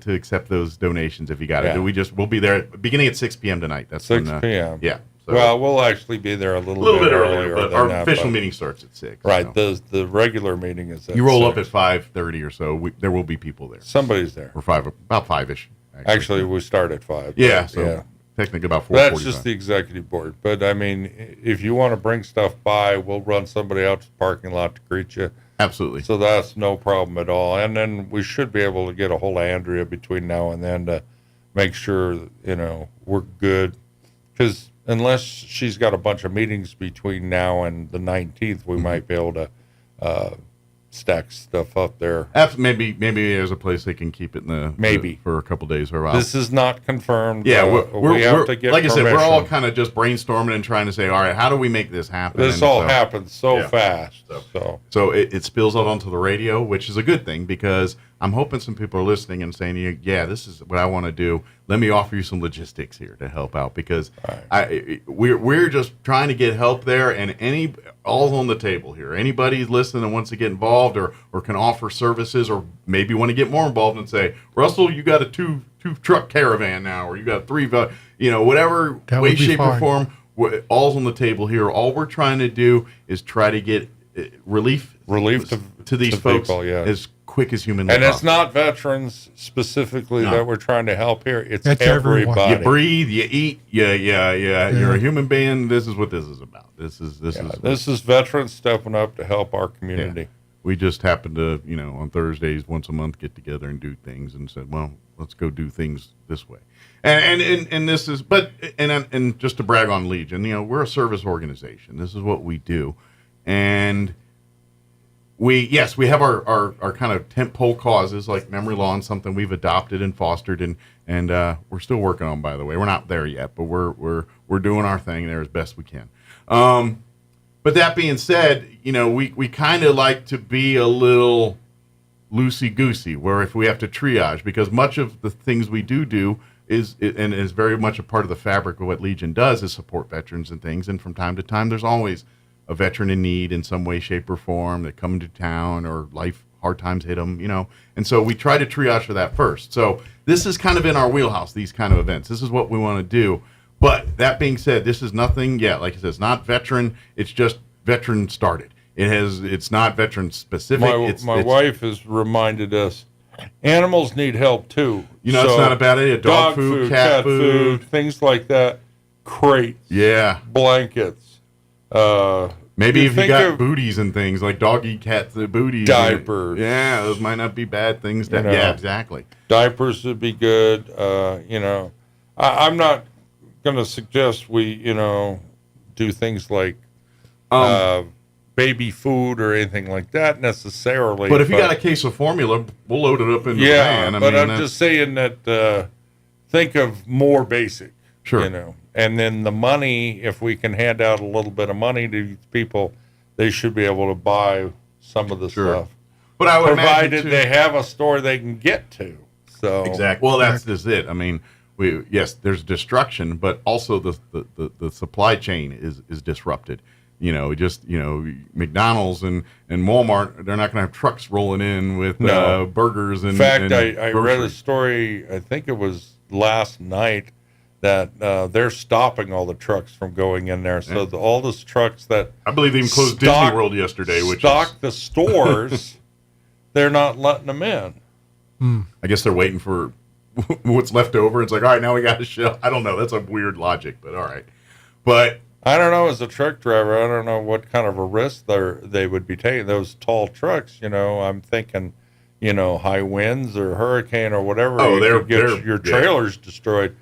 accept those donations if you got it. We'll be there beginning at 6 p.m. tonight. That's 6 p.m. Yeah. So, well, we'll actually be there a little bit earlier. But our official meeting starts at 6. Right. So. The regular meeting is at You roll 6. up at 5:30 or so. There will be people there. Somebody's there. Or about 5-ish. Actually, we start at 5. Yeah. So technically about 4:45. That's just the executive board. But, I mean, if you want to bring stuff by, we'll run somebody out to the parking lot to greet you. Absolutely. So that's no problem at all. And then we should be able to get a hold of Andrea between now and then to make sure, we're good. Because unless she's got a bunch of meetings between now and the 19th, we might be able to stack stuff up there. Maybe there's a place they can keep it for a couple days or a while. This is not confirmed. Yeah, we have to get like permission. I said, we're all kind of just brainstorming and trying to say, all right, how do we make this happen? This all happens so fast. So it spills out onto the radio, which is a good thing because I'm hoping some people are listening and saying, yeah, this is what I want to do. Let me offer you some logistics here to help out because we're just trying to get help there, and all's on the table here. Anybody listening and wants to get involved or can offer services or maybe want to get more involved and say, Russell, you got a two truck caravan now, or you got 3, whatever way, shape, or form. All's on the table here. All we're trying to do is try to get relief to these folks as quick as humanly possible. And it's not veterans specifically that we're trying to help here. It's everybody. You breathe, you eat, you're a human being. This is what this is about. This is veterans stepping up to help our community. Yeah. We just happen to, on Thursdays once a month get together and do things and said, well, let's go do things this way. And this is, and just to brag on Legion, we're a service organization. This is what we do. And we have our kind of tentpole causes like memory law and something we've adopted and fostered and we're still working on, by the way. We're not there yet, but we're doing our thing there as best we can. But that being said, we kind of like to be a little loosey-goosey, where if we have to triage, because much of the things we do is very much a part of the fabric of what Legion does is support veterans and things. And from time to time, there's always a veteran in need in some way, shape, or form that come to town or hard times hit them, And so we try to triage for that first. So this is kind of in our wheelhouse, these kind of events. This is what we want to do. But that being said, this is nothing, like I said, it's not veteran. It's just veteran started. It's not veteran specific. My wife has reminded us, animals need help too. It's not a bad idea. Dog food, cat food, things like that. Crates. Yeah. Blankets. Maybe if you got booties and things like doggy, cat booties. Diapers. Those might not be bad things. Yeah, exactly. Diapers would be good. I'm not going to suggest we, do things like baby food or anything like that necessarily. But if you got a case of formula, we'll load it up in the van. I'm just saying that think of more basic. Sure. And then the money, if we can hand out a little bit of money to people, they should be able to buy some of the stuff. But I would provided they have a store they can get to. So exactly. Well, that's just it. I mean, there's destruction, but also the supply chain is disrupted. McDonald's and Walmart, they're not going to have trucks rolling in with burgers. In fact, I read a story, I think it was last night, that they're stopping all the trucks from going in there. So all those trucks that I believe they even closed Disney World yesterday, which stock the stores, they're not letting them in. I guess they're waiting for what's left over. It's like, all right, now we got to shell. I don't know. That's a weird logic, but all right. But I don't know. As a truck driver, I don't know what kind of a risk they would be taking. Those tall trucks, I'm thinking, high winds or hurricane or whatever. Oh, your trailers destroyed.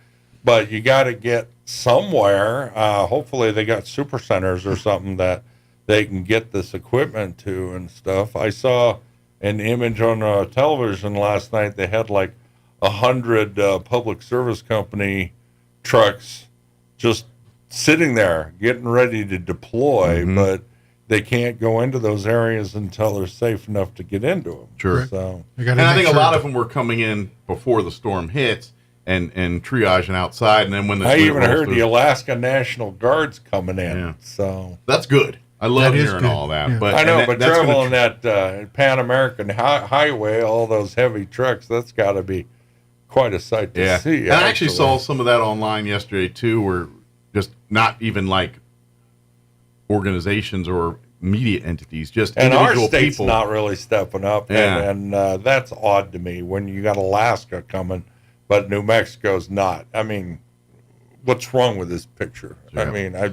But you got to get somewhere. Hopefully they got super centers or something that they can get this equipment to and stuff. I saw an image on television last night. They had like 100 public service company trucks just sitting there getting ready to deploy, but they can't go into those areas until they're safe enough to get into them. Sure. So, and I think a lot of them were coming in before the storm hits. And triaging outside, and then when I even heard the Alaska National Guard's coming in. Yeah. So that's good. I love hearing all that. Yeah. But I know, but traveling that Pan American highway, all those heavy trucks, that's got to be quite a sight to see. And I actually saw some of that online yesterday too, where just not even like organizations or media entities, just and individual our state's people not really stepping up, and that's odd to me when you got Alaska coming. But New Mexico's not. I mean, what's wrong with this picture? Yeah. I mean, I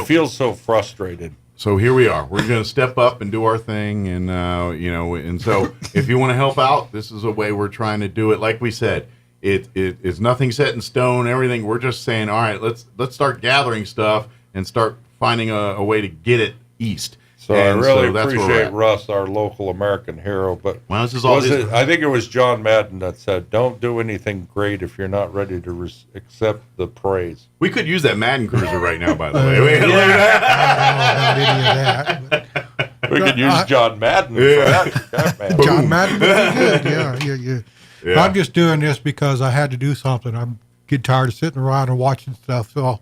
feel so frustrated. So here we are. We're going to step up and do our thing, and and so if you want to help out, this is a way we're trying to do it. Like we said, it is nothing set in stone. Everything. We're just saying, all right, let's start gathering stuff and start finding a way to get it east. So I really appreciate Russ, our local American hero. But this is all I think it was John Madden that said, "Don't do anything great if you're not ready to accept the praise." We could use that Madden cruiser right now, by the way. We could use John Madden for that man. John Madden would be good. Yeah. I'm just doing this because I had to do something. I'm getting tired of sitting around and watching stuff, so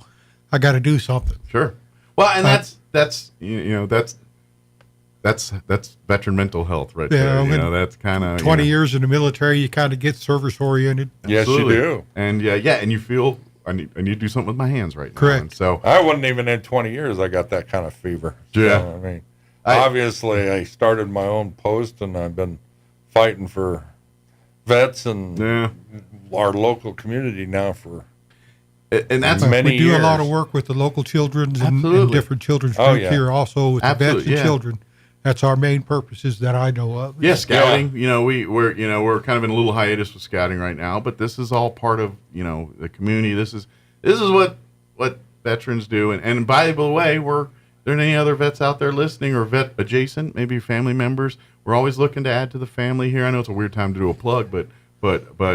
I got to do something. Sure. Well, and that's veteran mental health right there. That's kind of 20 years in the military. You kind of get service oriented. Yes, you do. And and you feel I need to do something with my hands right now. Correct. And so I wasn't even in 20 years. I got that kind of fever. Yeah. So, I mean, obviously, I started my own post, and I've been fighting for vets and our local community now for. And that's we do years. A lot of work with the local children and different children's groups here, also with the vets and children. That's our main purposes that I know of. Yeah, scouting. Yeah. We're kind of in a little hiatus with scouting right now, but this is all part of the community. This is what veterans do. And by the way, there any other vets out there listening or vet adjacent, maybe family members? We're always looking to add to the family here. I know it's a weird time to do a plug, but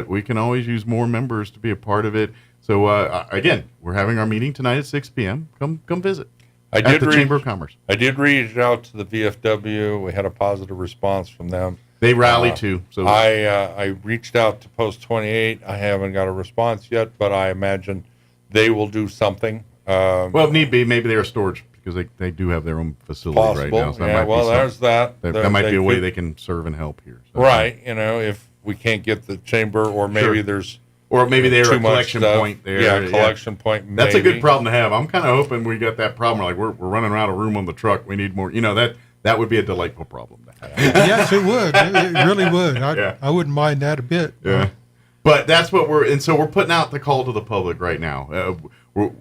we can always use more members to be a part of it. So again, we're having our meeting tonight at 6 p.m. Come visit. At the Chamber of Commerce. I did reach out to the VFW. We had a positive response from them. They rallied too. So I reached out to Post 28. I haven't got a response yet, but I imagine they will do something. Well, if need be, maybe they're storage because they do have their own facility right now. So there's that. That might be a way they can serve and help here. So. Right. If we can't get the chamber, or maybe there's. Or maybe they're a collection point there. Yeah, collection point. Maybe. That's a good problem to have. I'm kind of hoping we got that problem. Like we're running out of room on the truck. We need more. That would be a delightful problem to have. Yes, it would. It really would. I wouldn't mind that a bit. Yeah. But that's what we're putting out the call to the public right now.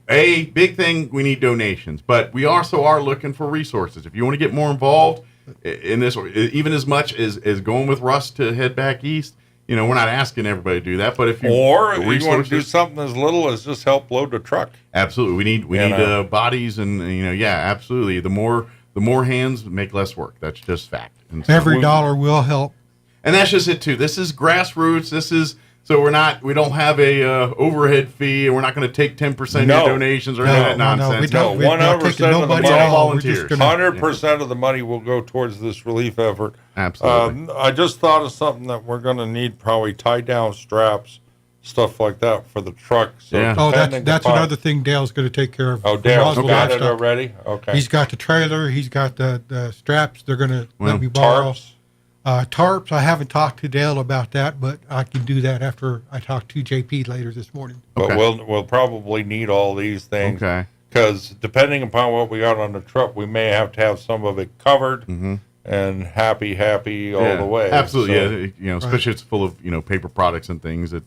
A big thing, we need donations, but we also are looking for resources. If you want to get more involved in this, even as much as going with Russ to head back east. We're not asking everybody to do that, but if you you want to do something as little as just help load the truck. Absolutely, we need bodies, and absolutely. The more hands make less work. That's just fact. And so every dollar will help, and that's just it too. This is grassroots. This is so we don't have a overhead fee, and we're not going to take 10% of your donations or any of that nonsense. No, 100% of the money, volunteers. 100% of the money will go towards this relief effort. Absolutely. I just thought of something that we're going to need, probably tie down straps, stuff like that for the truck. So that's another thing Dale's going to take care of. Oh, Dale's got it already? Okay. He's got the trailer. He's got the straps. They're going to let me borrow. Tarps, I haven't talked to Dale about that, but I can do that after I talk to JP later this morning. But we'll probably need all these things. Okay. Because depending upon what we got on the truck, we may have to have some of it covered and happy all the way. Absolutely, so, especially it's full of paper products and things that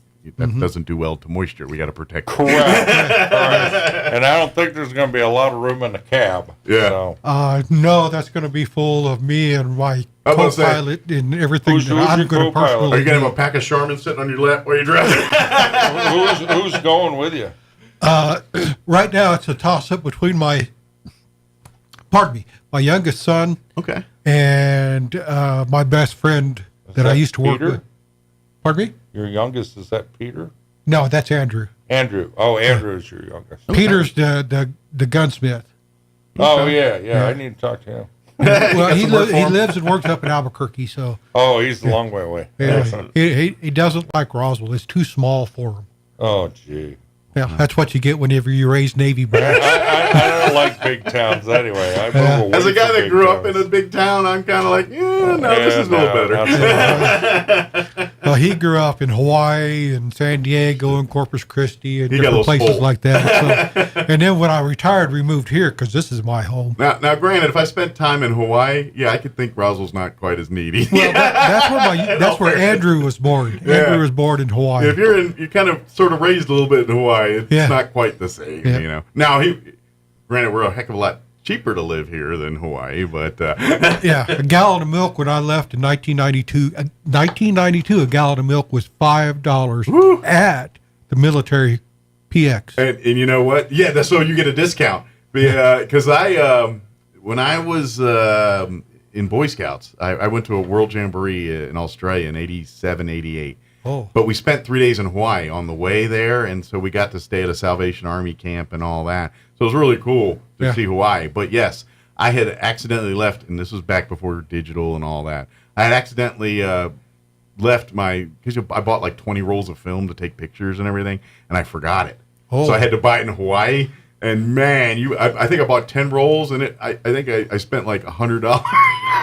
doesn't do well to moisture. We got to protect it. Correct. And I don't think there's going to be a lot of room in the cab. Yeah. So. No, that's going to be full of me and my co-pilot and everything that I'm going to personally. Are you going to have a pack of Charmin sitting on your lap while you're driving? Who's going with you? Right now, it's a toss-up between my youngest son, and my best friend that I used to work with. Pardon me? Your youngest, is that Peter? No, that's Andrew. Andrew. Oh, Andrew is your youngest. Peter's the gunsmith. Oh, yeah. I need to talk to him. Well, he lives and works up in Albuquerque, so. Oh, he's a long way away. Yeah, he doesn't like Roswell. It's too small for him. Oh, gee. Yeah, that's what you get whenever you raise Navy boys. I don't like big towns anyway. As a guy that grew up in a big town, I'm kind of like, this is a little better. He grew up in Hawaii and San Diego and Corpus Christi and different places spoiled. like that. So, and then when I retired, we moved here because this is my home. Now, granted, if I spent time in Hawaii, I could think Roswell's not quite as needy. Well, that's where Andrew was born. Yeah. Andrew was born in Hawaii. If you're kind of sort of raised a little bit in Hawaii, it's not quite the same, Yeah. you know. Now, granted, we're a heck of a lot cheaper to live here than Hawaii, but Yeah, a gallon of milk when I left in 1992, a gallon of milk was $5 at the military PX. And you know what? Yeah, so you get a discount. Because when I was in Boy Scouts, I went to a World Jamboree in Australia in 87, 88. Oh. But we spent 3 days in Hawaii on the way there, and so we got to stay at a Salvation Army camp and all that. So it was really cool to see Hawaii. But yes, I had accidentally left, and this was back before digital and all that. I had accidentally left because I bought like 20 rolls of film to take pictures and everything, and I forgot it. Oh. So I had to buy it in Hawaii. And man, I think I bought 10 rolls, and I think I spent like $100.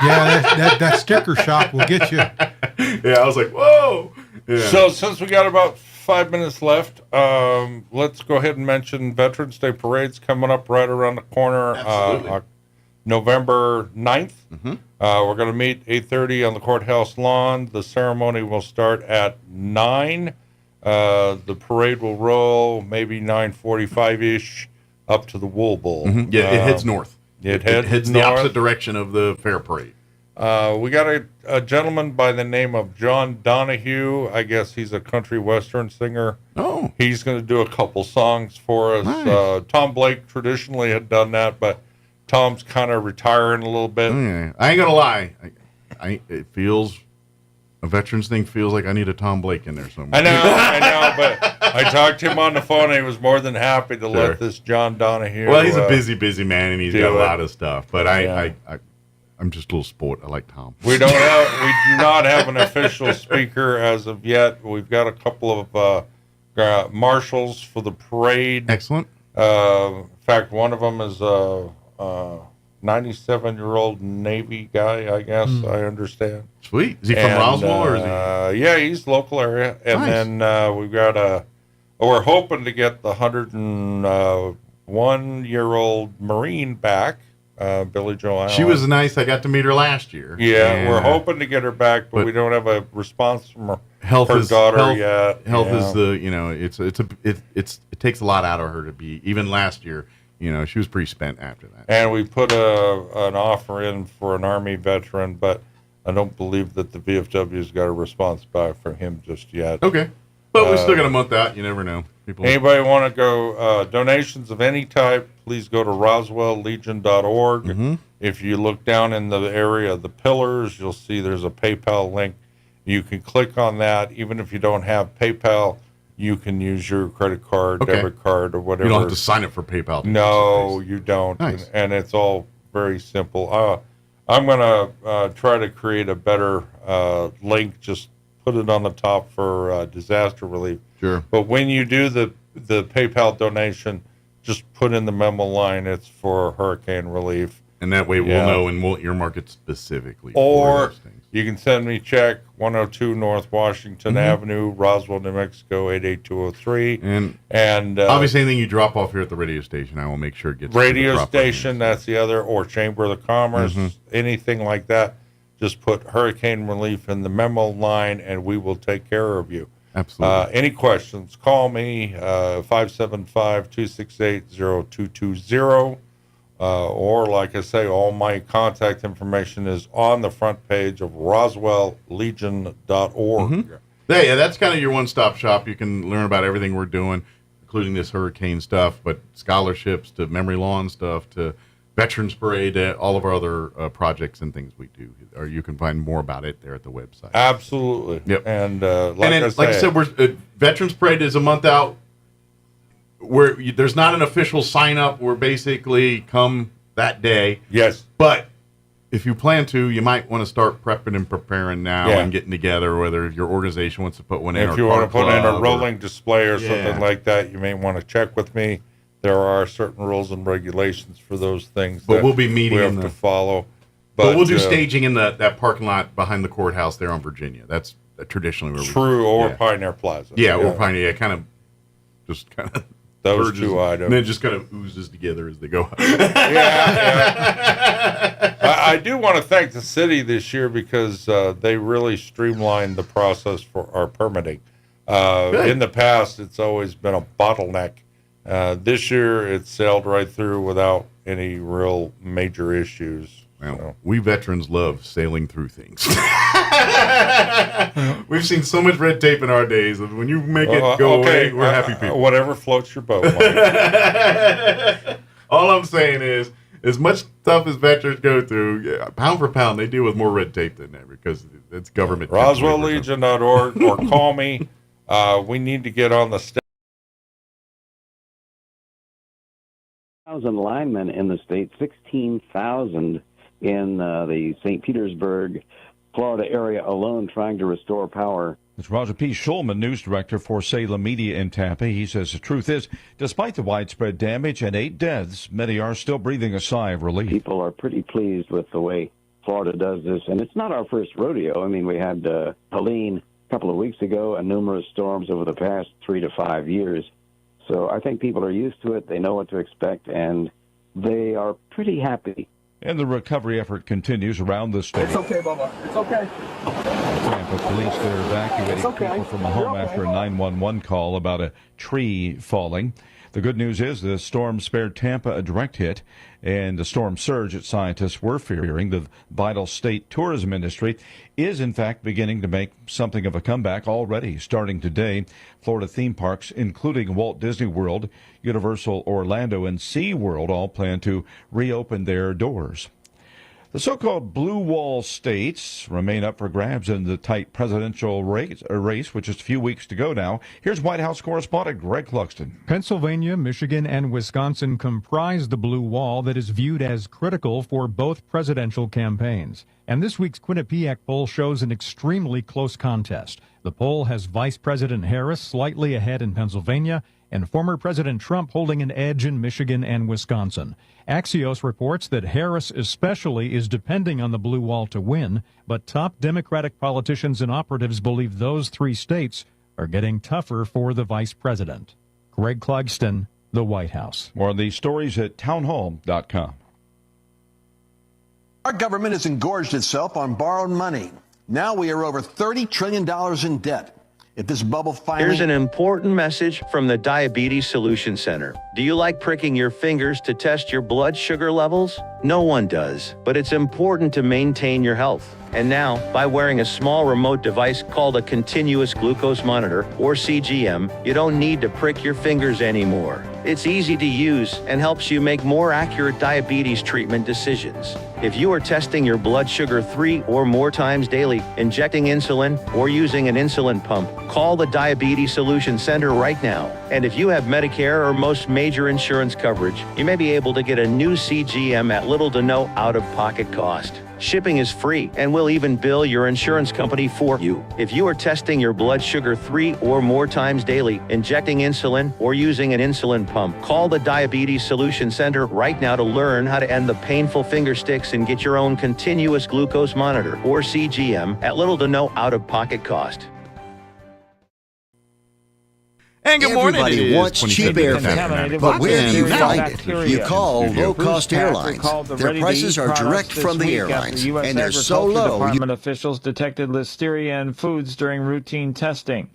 Yeah, that sticker shop will get you. Yeah, I was like, whoa. Yeah. So since we got about 5 minutes left, let's go ahead and mention Veterans Day Parade's coming up right around the corner. Absolutely. November 9th. Mm-hmm. We're going to meet 8:30 on the courthouse lawn. The ceremony will start at 9. The parade will roll maybe 9:45-ish up to the Wool Bowl. Mm-hmm. Yeah, it heads north. It heads the north. opposite direction of the fair parade. We got a gentleman by the name of John Donahue. I guess he's a country western singer. Oh. He's going to do a couple songs for us. Nice. Tom Blake traditionally had done that, but Tom's kind of retiring a little bit. Yeah. I ain't going to lie. A veterans thing feels like I need a Tom Blake in there somewhere. I know, but I talked to him on the phone, and he was more than happy to let this John Donahue. Well, he's a busy man, and he's got a it. lot of stuff. But I'm just a little sport. I like Tom. We do not have an official speaker as of yet. We've got a couple of marshals for the parade. Excellent. In fact, one of them is a 97-year-old Navy guy, I guess. I understand. Sweet. Is he from Roswell, or is he? Yeah, he's local area. And then we've got we're hoping to get the 101-year-old Marine back, Billy Jo Allen. She was nice. I got to meet her last year. Yeah, we're hoping to get her back, but we don't have a response from her daughter yet. Health is it takes a lot out of her to be, even last year. She was pretty spent after that. And we put an offer in for an Army veteran, but I don't believe that the VFW's got a response back from him just yet. Okay. But we still got a month out. You never know. Anybody want to go donations of any type, please go to roswelllegion.org. Mm-hmm. If you look down in the area of the pillars, you'll see there's a PayPal link. You can click on that. Even if you don't have PayPal, you can use your credit card, debit card, or whatever. You don't have to sign up for PayPal. No, you don't. Nice. And it's all very simple. I'm going to try to create a better link, just put it on the top for disaster relief. Sure. But when you do the PayPal donation, just put in the memo line, it's for hurricane relief. And that way we'll know, and we'll earmark it specifically. Or you can send me a check, 102 North Washington Avenue, Roswell, New Mexico, 88203. And obviously anything you drop off here at the radio station, I will make sure it gets radio station, that's the other, or Chamber of the Commerce, anything like that. Just put hurricane relief in the memo line, and we will take care of you. Absolutely. Any questions, call me, 575-268-0220. Or, like I say, all my contact information is on the front page of roswelllegion.org. Yeah, that's kind of your one-stop shop. You can learn about everything we're doing, including this hurricane stuff, but scholarships to memory lawn stuff to Veterans Parade, all of our other projects and things we do. Or you can find more about it there at the website. Absolutely. Yep. And like I said, Veterans Parade is a month out. There's not an official sign-up. We're basically come that day. Yes. But if you plan to, you might want to start prepping and preparing now and getting together, whether your organization wants to put one in. If you want to put in a rolling display or something like that, you may want to check with me. There are certain rules and regulations for those things. But we'll be meeting we have to follow. But we'll do staging in that parking lot behind the courthouse there on Virginia. That's traditionally where True or Pioneer Plaza. Or Pioneer. Kind of those merges, two items. and then just kind of oozes together as they go. I do want to thank the city this year because they really streamlined the process for our permitting. In the past, it's always been a bottleneck. This year, it sailed right through without any real major issues. Well, we veterans love sailing through things. We've seen so much red tape in our days. When you make it go away, we're happy people. Whatever floats your boat, Mike. All I'm saying is, as much stuff as veterans go through, pound for pound, they deal with more red tape than ever because it's government. RoswellLegion.org or call me. We need to get on the step. 1,000 linemen in the state, 16,000 in the St. Petersburg, Florida area alone trying to restore power. It's Roger P. Schulman, news director for Salem Media in Tampa. He says the truth is, despite the widespread damage and 8 deaths, many are still breathing a sigh of relief. People are pretty pleased with the way Florida does this, and it's not our first rodeo. I mean, we had Helene a couple of weeks ago and numerous storms over the past 3 to 5 years. So I think people are used to it. They know what to expect, and they are pretty happy. And the recovery effort continues around the state. It's okay, Bubba. It's okay. Tampa police, they're evacuating people from a home after a 911 call about a tree falling. The good news is the storm spared Tampa a direct hit, and the storm surge that scientists were fearing, the vital state tourism industry, is in fact beginning to make something of a comeback already. Starting today, Florida theme parks, including Walt Disney World, Universal Orlando, and SeaWorld, all plan to reopen their doors. The so-called blue wall states remain up for grabs in the tight presidential race, which is a few weeks to go now. Here's White House correspondent Greg Clugston. Pennsylvania, Michigan, and Wisconsin comprise the blue wall that is viewed as critical for both presidential campaigns. And this week's Quinnipiac poll shows an extremely close contest. The poll has Vice President Harris slightly ahead in Pennsylvania and former President Trump holding an edge in Michigan and Wisconsin. Axios reports that Harris especially is depending on the blue wall to win, but top Democratic politicians and operatives believe those 3 states are getting tougher for the vice president. Greg Clugston, the White House. More on these stories at townhall.com. Our government has engorged itself on borrowed money. Now we are over $30 trillion in debt. If this bubble finally... Here's an important message from the Diabetes Solution Center. Do you like pricking your fingers to test your blood sugar levels? No one does, but it's important to maintain your health. And now, by wearing a small remote device called a continuous glucose monitor, or CGM, you don't need to prick your fingers anymore. It's easy to use and helps you make more accurate diabetes treatment decisions. If you are testing your blood sugar 3 or more times daily, injecting insulin, or using an insulin pump, call the Diabetes Solution Center right now. And if you have Medicare or most major insurance coverage, you may be able to get a new CGM at little to no out-of-pocket cost. Shipping is free, and we'll even bill your insurance company for you. If you are testing your blood sugar 3 or more times daily, injecting insulin, or using an insulin pump, call the Diabetes Solution Center right now to learn how to end the painful finger sticks and get your own continuous glucose monitor, or CGM, at little to no out-of-pocket cost. And good morning. Everybody wants cheap airfare, but where do you find it? You call low-cost airlines. Their prices are direct from the airlines, and they're so low. Department officials detected listeria in foods during routine testing.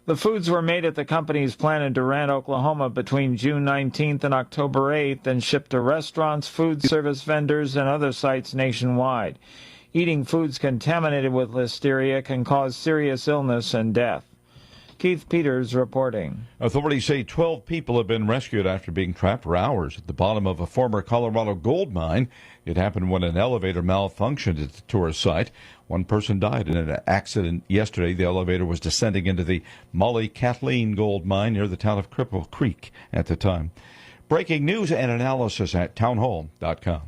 The foods were made at the company's plant in Durant, Oklahoma between June 19th and October 8th and shipped to restaurants, food service vendors, and other sites nationwide. Eating foods contaminated with listeria can cause serious illness and death. Keith Peters reporting. Authorities say 12 people have been rescued after being trapped for hours at the bottom of a former Colorado gold mine. It happened when an elevator malfunctioned at the tourist site. One person died in an accident yesterday. The elevator was descending into the Molly Kathleen gold mine near the town of Cripple Creek at the time. Breaking news and analysis at townhall.com.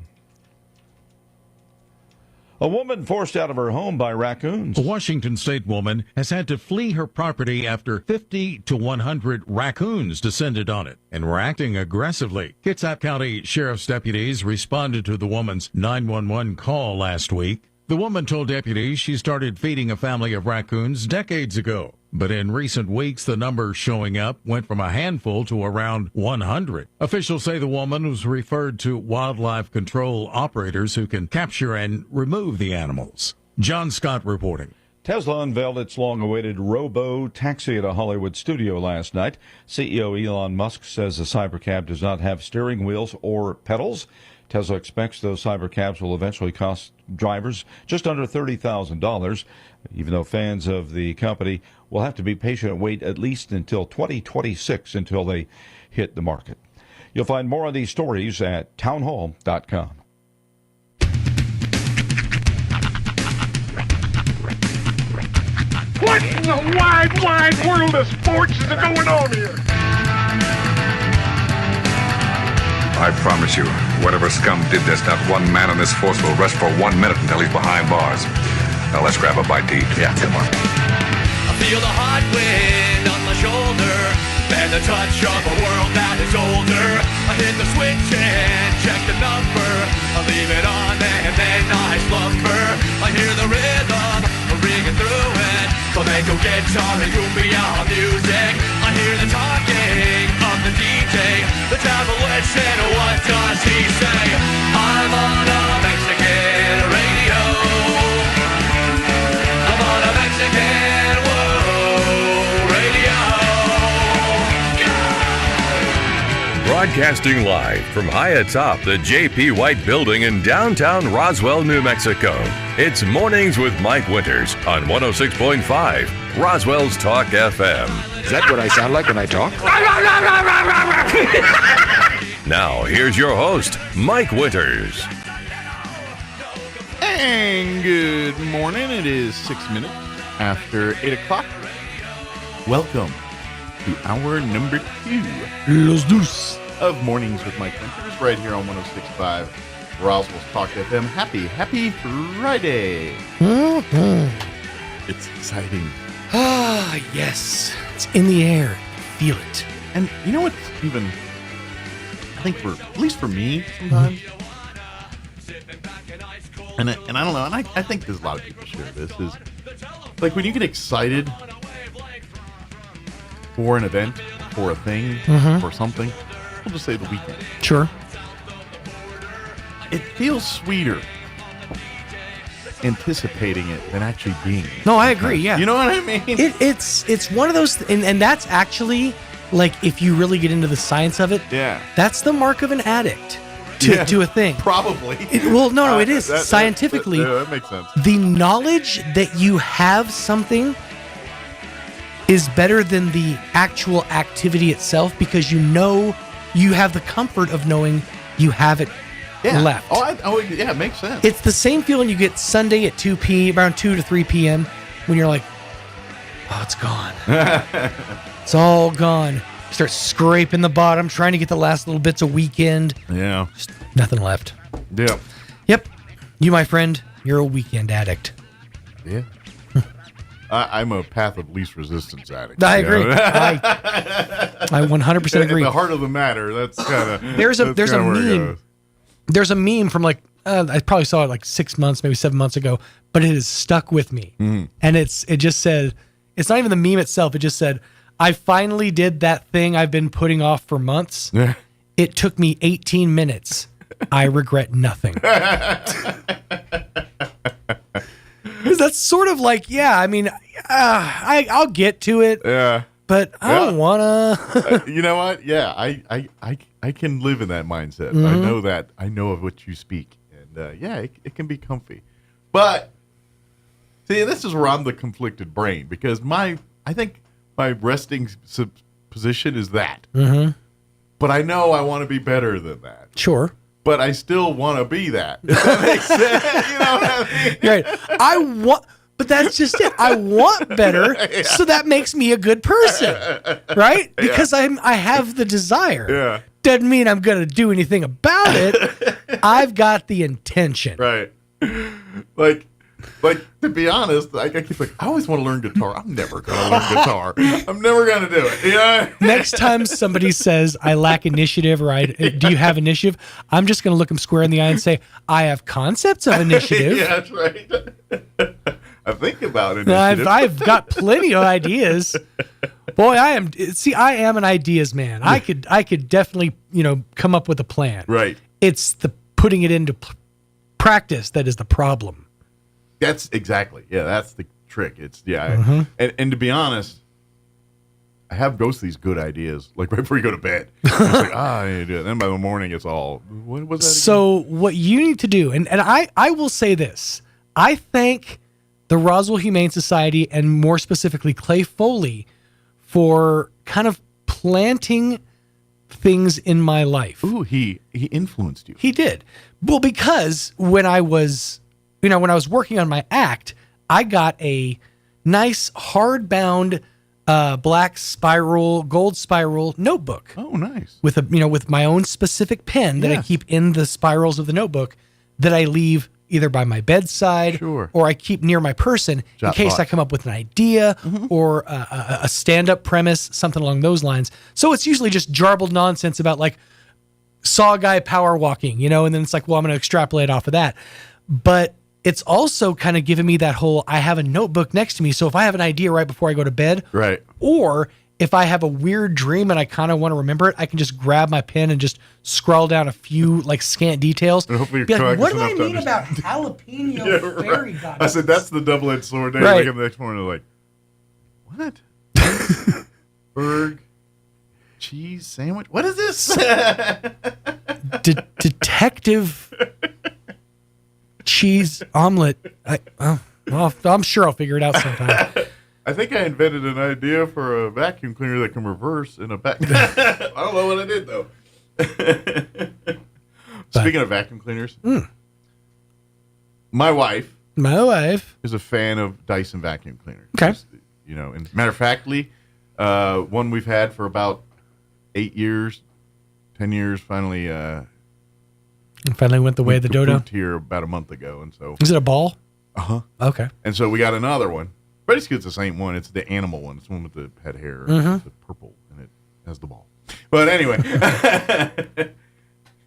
A woman forced out of her home by raccoons. A Washington State woman has had to flee her property after 50 to 100 raccoons descended on it and were acting aggressively. Kitsap County Sheriff's deputies responded to the woman's 911 call last week. The woman told deputies she started feeding a family of raccoons decades ago. But in recent weeks, the number showing up went from a handful to around 100. Officials say the woman was referred to wildlife control operators who can capture and remove the animals. John Scott reporting. Tesla unveiled its long-awaited robo-taxi at a Hollywood studio last night. CEO Elon Musk says the Cybercab does not have steering wheels or pedals. Tesla expects those Cybercabs will eventually cost drivers just under $30,000, even though fans of the company will have to be patient and wait at least until 2026 until they hit the market. You'll find more of these stories at townhall.com. What in the wide world of sports is going on here? I promise you, whatever scum did this, not one man in this force will rest for 1 minute until he's behind bars. Now let's grab a bite to eat. Yeah, come on. I feel the hot wind on my shoulder and the touch of a world that is older. I hit the switch and check the number. I leave it on and then I slumber. I hear the rhythm ringing through it. Flamenco guitar and cumbia music. I hear the talking of the DJ. The tabloid said, what does he say? I'm on a Mexican radio. I'm on a Mexican radio. Broadcasting live from high atop the J.P. White Building in downtown Roswell, New Mexico. It's Mornings with Mike Winters on 106.5 Roswell's Talk FM. Is that what I sound like when I talk? Now, here's your host, Mike Winters. And good morning. It is 6 minutes after 8 o'clock. Welcome to hour number 2. Los dos. Of Mornings with Mike Winters, right here on 106.5 Roswell's Talk FM. Happy Friday. It's exciting. Ah, yes. It's in the air. Feel it. And you know what's even, I think at least for me sometimes, and I don't know, and I think there's a lot of people share this, is like when you get excited for an event, for a thing, for something, we'll just say the weekend. Sure. It feels sweeter anticipating it than actually being it. No, I agree. Yeah. You know what I mean? It's one of those, and that's actually, like, if you really get into the science of it, that's the mark of an addict to a thing. Probably. It is. Scientifically, that makes sense. The knowledge that you have something is better than the actual activity itself, because you know you have the comfort of knowing you have it left. Yeah, it makes sense. It's the same feeling you get Sunday at around 2 to 3 p.m. when you're like, oh, it's gone. It's all gone. Start scraping the bottom, trying to get the last little bits of weekend. Yeah. Just nothing left. Yeah. Yep. You, my friend, you're a weekend addict. Yeah. I'm a path of least resistance addict. I agree. I 100% agree. In the heart of the matter, that's kind of there's a meme. There's a meme from I probably saw it like 6 months, maybe 7 months ago, but it has stuck with me. And it just said, it's not even the meme itself. It just said, I finally did that thing I've been putting off for months. It took me 18 minutes. I regret nothing. Because that's sort of like, I'll get to it. Yeah. But I don't want to. You know what? Yeah, I can live in that mindset. I know that. I know of what you speak. And it can be comfy. But, see, this is where I'm the conflicted brain. Because I think my resting position is that. But I know I want to be better than that. Sure. But I still want to be that. If that makes sense. You know what I mean? Right. But that's just it. I want better, so that makes me a good person, right? Because I have the desire. Yeah. Doesn't mean I'm going to do anything about it. I've got the intention. Right. Like, Like, to be honest, I keep like, I always want to learn guitar. I'm never going to learn guitar. I'm never going to do it. Yeah. Next time somebody says I lack initiative or do you have initiative? I'm just going to look them square in the eye and say, I have concepts of initiative. Yeah, that's right. I think about initiative. I've got plenty of ideas. Boy, I am an ideas man. I could definitely, come up with a plan. Right. It's the putting it into practice that is the problem. That's exactly. Yeah, that's the trick. And to be honest, I have most of these good ideas, like right before you go to bed. It's like, I need to do it. Then by the morning, it's all, what was that again? So what you need to do, and I will say this, I thank the Roswell Humane Society and more specifically Clay Foley for kind of planting things in my life. Ooh, he influenced you. He did. Well, because when I was working on my act, I got a nice hardbound black gold spiral notebook. Oh, nice. With my own specific pen that I keep in the spirals of the notebook that I leave either by my bedside or I keep near my person in case I come up with an idea or a stand-up premise, something along those lines. So it's usually just jarbled nonsense about like saw guy power walking, and then it's like, well, I'm going to extrapolate off of that. But it's also kind of given me that whole, I have a notebook next to me. So if I have an idea right before I go to bed, right, or if I have a weird dream and I kind of want to remember it, I can just grab my pen and just scroll down a few like scant details. And hopefully be like, what do I enough to mean about jalapeno Yeah, fairy right. goddess? I said, that's the double-edged sword. Then Right. Like, the next morning, they're like, what? Berg cheese sandwich? What is this? Detective cheese omelet. I'm sure I'll figure it out sometime. I think I invented an idea for a vacuum cleaner that can reverse in a back. I don't know what I did, though. Speaking of vacuum cleaners, my wife is a fan of Dyson vacuum cleaners. Okay. And matter of factly, one we've had for about 8 years, 10 years, finally went the way of the dodo. Here about a month ago, and so is it a ball? Okay. And so we got another one. Basically, it's the same one. It's the animal one. It's the one with the head hair. It's the purple, and it has the ball. But anyway,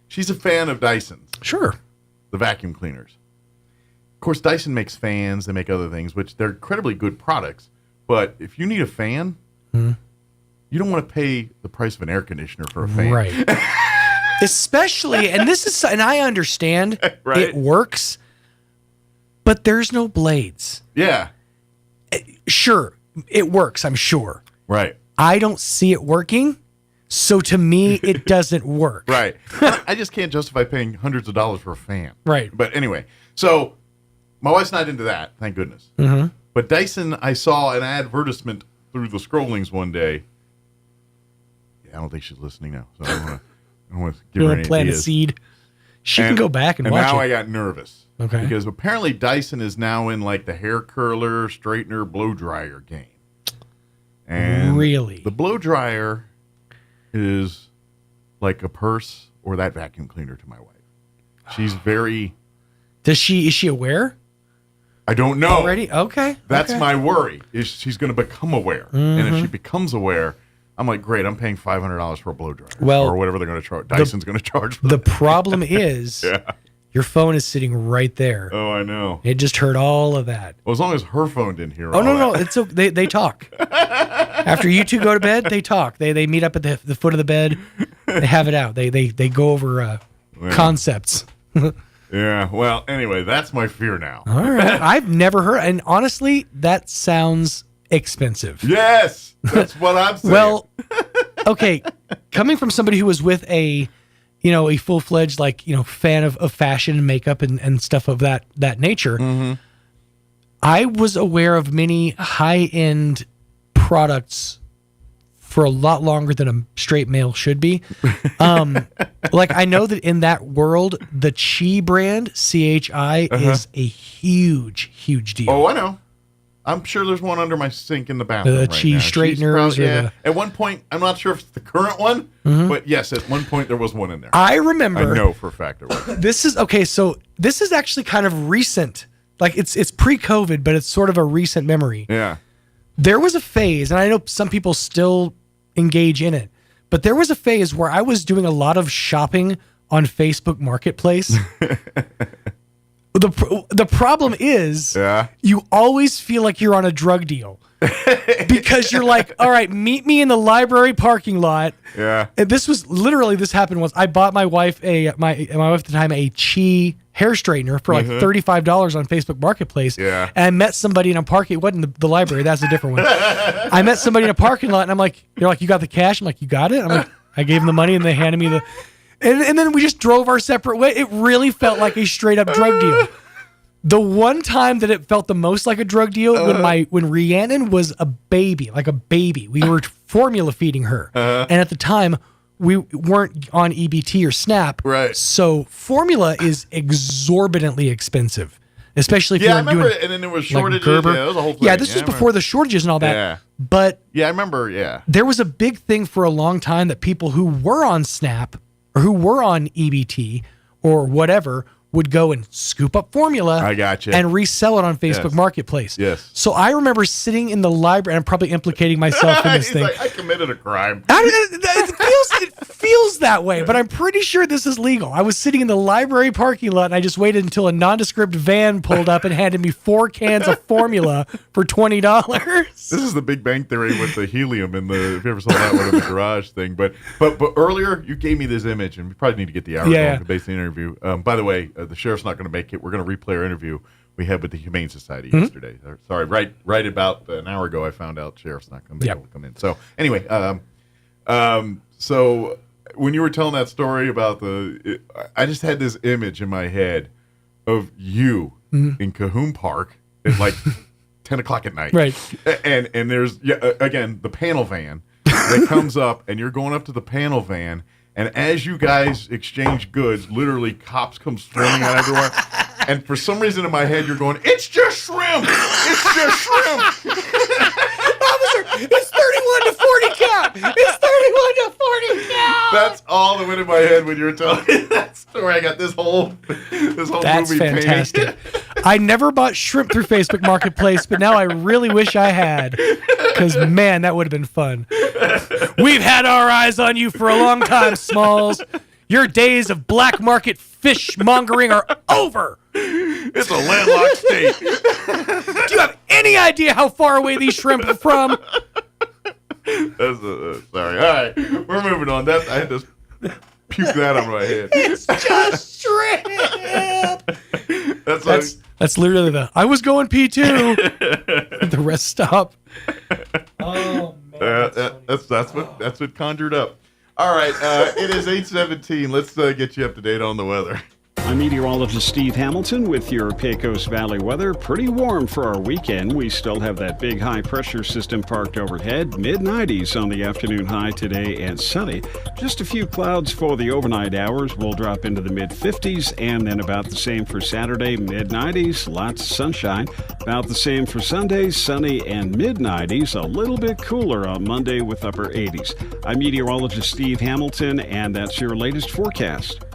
she's a fan of Dyson's. Sure. The vacuum cleaners. Of course, Dyson makes fans. They make other things, which they're incredibly good products. But if you need a fan, you don't want to pay the price of an air conditioner for a fan. Right. Especially, and I understand it works, but there's no blades. Yeah. Sure, it works, I'm sure. Right. I don't see it working, so to me, it doesn't work. Right. I just can't justify paying hundreds of dollars for a fan. Right. But anyway, so my wife's not into that, thank goodness. But Dyson, I saw an advertisement through the scrollings one day. Yeah, I don't think she's listening now, so I don't want to give her any plant ideas. a seed. She can go back and watch now it. I got nervous. Okay. Because apparently Dyson is now in like the hair curler, straightener, blow dryer game. And really? The blow dryer is like a purse or that vacuum cleaner to my wife. She's very... Is she aware? I don't know. Already? Okay. That's okay. my worry, is she's going to become aware. And if she becomes aware, I'm like, great, I'm paying $500 for a blow dryer. Well, or whatever they're going to charge. Dyson's going to charge for the that. problem is your phone is sitting right there. Oh, I know. It just heard all of that. Well, as long as her phone didn't hear Oh, all no, that. it's they talk. After you two go to bed, they talk. They meet up at the foot of the bed. They have it out. They go over concepts. Yeah, well, anyway, that's my fear now. All right. I've never heard, and honestly, that sounds expensive. Yes, that's what I'm saying. Well, okay, coming from somebody who was with a full-fledged, fan of fashion and makeup and stuff of that nature, I was aware of many high-end products for a lot longer than a straight male should be. I know that in that world, the Chi brand, CHI, is a huge, huge deal. Oh, I know. I'm sure there's one under my sink in the bathroom The right Chi now. straighteners. At one point, I'm not sure if it's the current one, but yes, at one point there was one in there. I remember. I know for a fact there was. This is okay. So this is actually kind of recent like it's pre-COVID, but it's sort of a recent memory. Yeah. There was a phase, and I know some people still engage in it, but there was a phase where I was doing a lot of shopping on Facebook Marketplace. The problem is you always feel like you're on a drug deal because you're like, all right, meet me in the library parking lot. Yeah. And this happened once. I bought my wife my wife at the time a Chi hair straightener for like $35 on Facebook Marketplace. Yeah. And I met somebody in a parking, it wasn't the library, that's a different one. I met somebody in a parking lot and I'm like, they're like, you got the cash? I'm like, you got it? I'm like, I gave them the money and they handed me and then we just drove our separate way. It really felt like a straight up drug deal. The one time that it felt the most like a drug deal when Rhiannon was a baby. We were formula feeding her. And at the time we weren't on EBT or SNAP. Right. So formula is exorbitantly expensive. Especially if you're doing, and then there was shortages. Gerber. Yeah, that was a whole thing. Yeah, this was before the shortages and all that. Yeah. But yeah, I remember, yeah. There was a big thing for a long time that people who were on SNAP or who were on EBT or whatever would go and scoop up formula and resell it on Facebook Marketplace. Yes. So I remember sitting in the library, and I'm probably implicating myself in this thing. Like, I committed a crime. It feels that way, but I'm pretty sure this is legal. I was sitting in the library parking lot, and I just waited until a nondescript van pulled up and handed me 4 cans of formula for $20. This is the Big Bang Theory with the helium in the, if you ever saw that one in the garage thing. But earlier, you gave me this image, and we probably need to get the hour going based on the interview. By the way, the sheriff's not going to make it. We're going to replay our interview we had with the Humane Society yesterday. Sorry, right about an hour ago, I found out sheriff's not going to be able to come in. So anyway, so when you were telling that story about I just had this image in my head of you in Cahoon Park at like 10 o'clock at night. Right. And there's, again, the panel van that comes up, and you're going up to the panel van, and as you guys exchange goods, literally cops come swarming out everywhere. And for some reason in my head, you're going, it's just shrimp! It's just shrimp! Officer, it's 31 to 40 count! It's 31 to 40 count! That's all that went in my head when you were telling me that story. I got this whole That's movie fantastic. I never bought shrimp through Facebook Marketplace, but now I really wish I had. Because, man, that would have been fun. We've had our eyes on you for a long time, Smalls. Your days of black market fishmongering are over. It's a landlocked state. Do you have any idea how far away these shrimp are from? Sorry. All right, we're moving on. I had to puke that out of my head. It's just shrimp. That's literally I was going P2. The rest stop. Oh man. That's what conjured up. All right, it is 8:17. Let's get you up to date on the weather. I'm meteorologist Steve Hamilton with your Pecos Valley weather. Pretty warm for our weekend. We still have that big high pressure system parked overhead. Mid-90s on the afternoon high today and sunny. Just a few clouds for the overnight hours. We'll drop into the mid-50s and then about the same for Saturday. Mid-90s, lots of sunshine. About the same for Sunday, sunny and mid-90s. A little bit cooler on Monday with upper 80s. I'm meteorologist Steve Hamilton, and that's your latest forecast.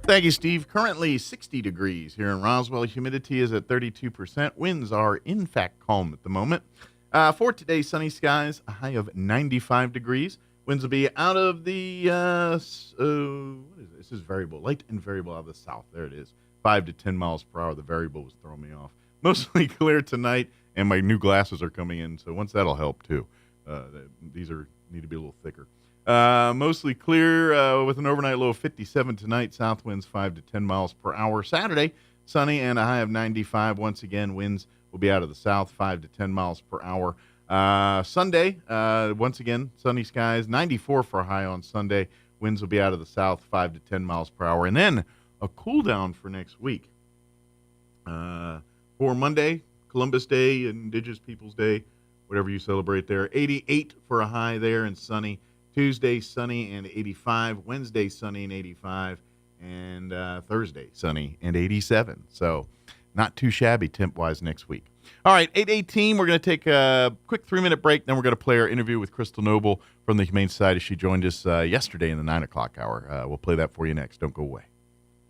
Thank you, Steve. Currently 60 degrees here in Roswell. Humidity is at 32%. Winds are, in fact, calm at the moment. For today, sunny skies, a high of 95 degrees. Winds will be out of the, what is it? This is variable, light and variable out of the south. There it is. 5 to 10 miles per hour. The variable was throwing me off. Mostly clear tonight, and my new glasses are coming in, so once that'll help, too. These need to be a little thicker. Mostly clear with an overnight low of 57 tonight. South winds 5 to 10 miles per hour. Saturday, sunny and a high of 95. Once again, winds will be out of the south 5 to 10 miles per hour. Sunday, once again, sunny skies. 94 for a high on Sunday. Winds will be out of the south 5 to 10 miles per hour. And then a cool down for next week. For Monday, Columbus Day, Indigenous Peoples Day, whatever you celebrate there. 88 for a high there and sunny. Tuesday, sunny and 85. Wednesday, sunny and 85. And Thursday, sunny and 87. So not too shabby temp-wise next week. All right, 8:18. We're going to take a quick 3-minute break. Then we're going to play our interview with Crystal Noble from the Humane Society. She joined us yesterday in the 9 o'clock hour. We'll play that for you next. Don't go away.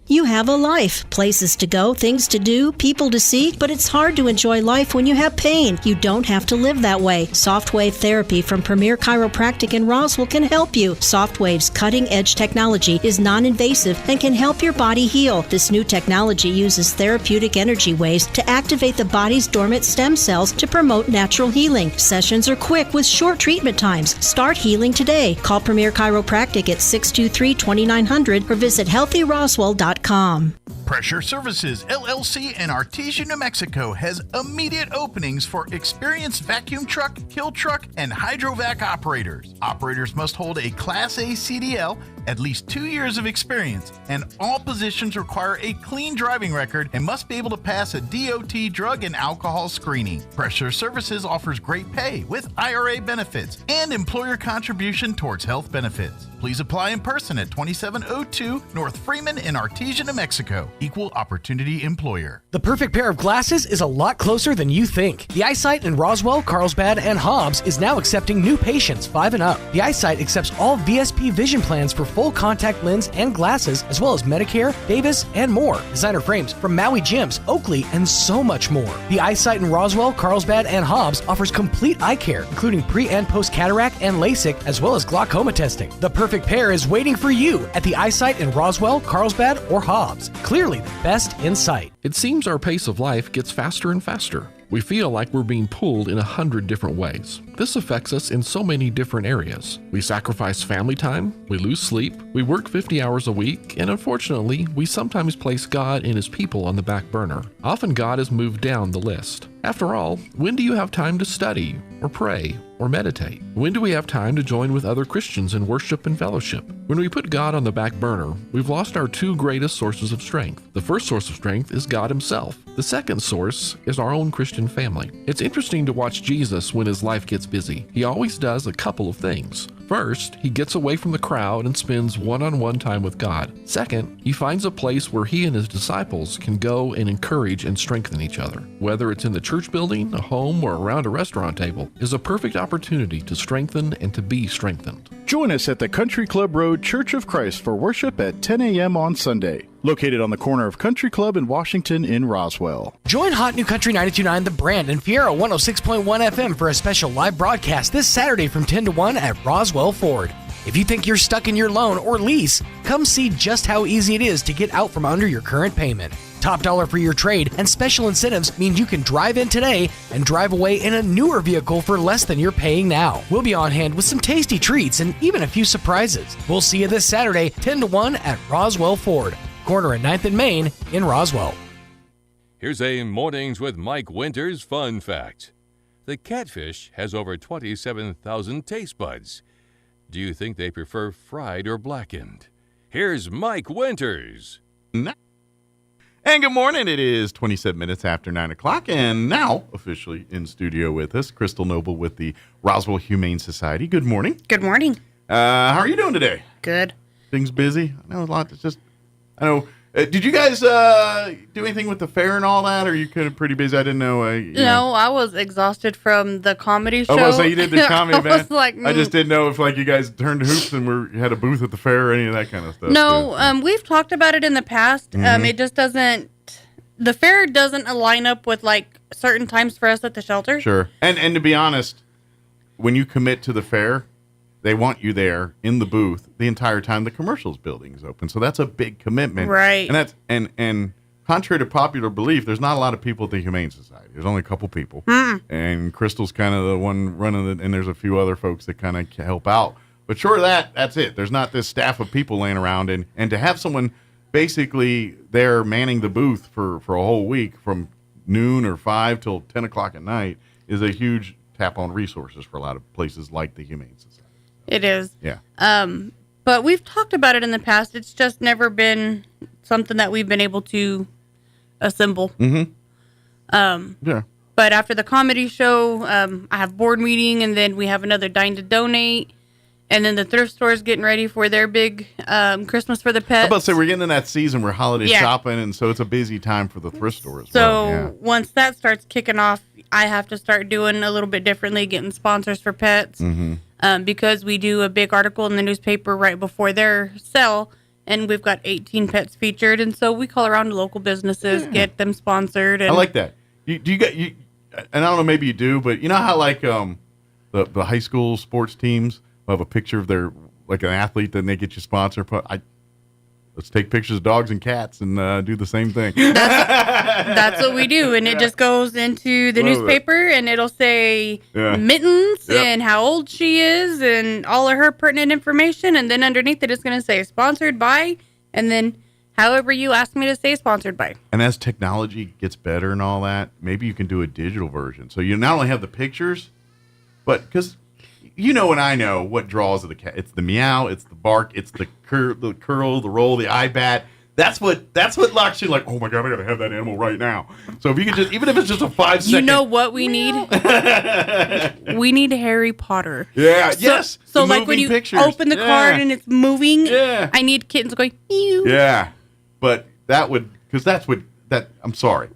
You have a life, places to go, things to do, people to see, but it's hard to enjoy life when you have pain. You don't have to live that way. Softwave therapy from Premier Chiropractic in Roswell can help you. Softwave's cutting-edge technology is non-invasive and can help your body heal. This new technology uses therapeutic energy waves to activate the body's dormant stem cells to promote natural healing. Sessions are quick with short treatment times. Start healing today. Call Premier Chiropractic at 623-2900 or visit healthyroswell.com. Pressure Services, LLC in Artesia, New Mexico has immediate openings for experienced vacuum truck, kill truck, and hydrovac operators. Operators must hold a Class A CDL, at least 2 years of experience, and all positions require a clean driving record and must be able to pass a DOT drug and alcohol screening. Pressure Services offers great pay with IRA benefits and employer contribution towards health benefits. Please apply in person at 2702 North Freeman in Artesia, New Mexico. Equal opportunity employer. The perfect pair of glasses is a lot closer than you think. The Eyesight in Roswell, Carlsbad, and Hobbs is now accepting new patients 5 and up. The Eyesight accepts all VSP vision plans for full contact lens and glasses, as well as Medicare, Davis, and more. Designer frames from Maui Gyms, Oakley, and so much more. The Eyesight in Roswell, Carlsbad, and Hobbs offers complete eye care, including pre- and post-cataract and LASIK, as well as glaucoma testing. The perfect pair is waiting for you at the Eyesight in Roswell, Carlsbad, or Hobbs. Clearly the best in sight. It seems our pace of life gets faster and faster. We feel like we're being pulled in 100 different ways. This affects us in so many different areas. We sacrifice family time, we lose sleep, we work 50 hours a week, and unfortunately, we sometimes place God and His people on the back burner. Often God is moved down the list. After all, when do you have time to study, or pray, or meditate? When do we have time to join with other Christians in worship and fellowship? When we put God on the back burner, we've lost our 2 greatest sources of strength. The first source of strength is God Himself. The second source is our own Christian family. It's interesting to watch Jesus when His life gets busy. He always does a couple of things. First, He gets away from the crowd and spends one-on-one time with God. Second, He finds a place where He and His disciples can go and encourage and strengthen each other. Whether it's in the church building, a home, or around a restaurant table, is a perfect opportunity to strengthen and to be strengthened. Join us at the Country Club Road Church of Christ for worship at 10 a.m. on Sunday. Located on the corner of Country Club and Washington in Roswell. Join Hot New Country 92.9 The Brand and Fiero 106.1 FM for a special live broadcast this Saturday from 10 to 1 at Roswell Ford. If you think you're stuck in your loan or lease, come see just how easy it is to get out from under your current payment. Top dollar for your trade and special incentives mean you can drive in today and drive away in a newer vehicle for less than you're paying now. We'll be on hand with some tasty treats and even a few surprises. We'll see you this Saturday, 10 to 1 at Roswell Ford, corner at 9th and Main in Roswell. Here's a Mornings with Mike Winters fun fact. The catfish has over 27,000 taste buds. Do you think they prefer fried or blackened? Here's Mike Winters. And good morning. It is 27 minutes after 9 o'clock, and now officially in studio with us, Crystal Noble with the Roswell Humane Society. Good morning. Good morning. How are you doing today? Good. Things busy? I know a lot. It's just, I know. Did you guys do anything with the fair and all that, or are you kind of pretty busy? I didn't know. No, I was exhausted from the comedy show. Oh, so you did the comedy, man. I was like, I just didn't know if you guys turned hoops and had a booth at the fair or any of that kind of stuff. No, we've talked about it in the past. Mm-hmm. It just doesn't. The fair doesn't align up with certain times for us at the shelter. Sure, and to be honest, when you commit to the fair, they want you there in the booth the entire time the commercials building is open. So that's a big commitment. Right. And that's and contrary to popular belief, there's not a lot of people at the Humane Society. There's only a couple people. Mm. And Crystal's kind of the one running it, and there's a few other folks that kind of help out. But short of that, that's it. There's not this staff of people laying around. And to have someone basically there manning the booth for a whole week from noon or 5 till 10 o'clock at night is a huge tap on resources for a lot of places like the Humane Society. It is. Yeah. But we've talked about it in the past. It's just never been something that we've been able to assemble. Mm-hmm. Yeah. But after the comedy show, I have board meeting, and then we have another Dine to Donate, and then the thrift store is getting ready for their big Christmas for the Pets. I was about to say, we're getting in that season where holiday shopping, and so it's a busy time for the thrift store as well. So yeah. Once that starts kicking off, I have to start doing a little bit differently, getting sponsors for pets. Mm-hmm. Because we do a big article in the newspaper right before their sale, and we've got 18 pets featured. And so we call around to local businesses, get them sponsored. And I like that. Do you get you? And I don't know, maybe you do, but you know how like the high school sports teams have a picture of their like an athlete, then they get you sponsored. Let's take pictures of dogs and cats and do the same thing. That's what we do, and it just goes into the newspaper, and it'll say Mittens and how old she is and all of her pertinent information, and then underneath it it's going to say sponsored by, and then however you ask me to say sponsored by. And as technology gets better and all that, maybe you can do a digital version. So you not only have the pictures, but because you know and I know what draws of the cat. It's the meow, it's the bark, it's the curl, the roll, the eye bat. That's what locks you like, oh my God, I gotta have that animal right now. So if you could just, even if it's just a 5-second. You know what we need? We need Harry Potter. Yeah, yes. So like when you open the card and it's moving, I need kittens going, meow. Yeah, but I'm sorry.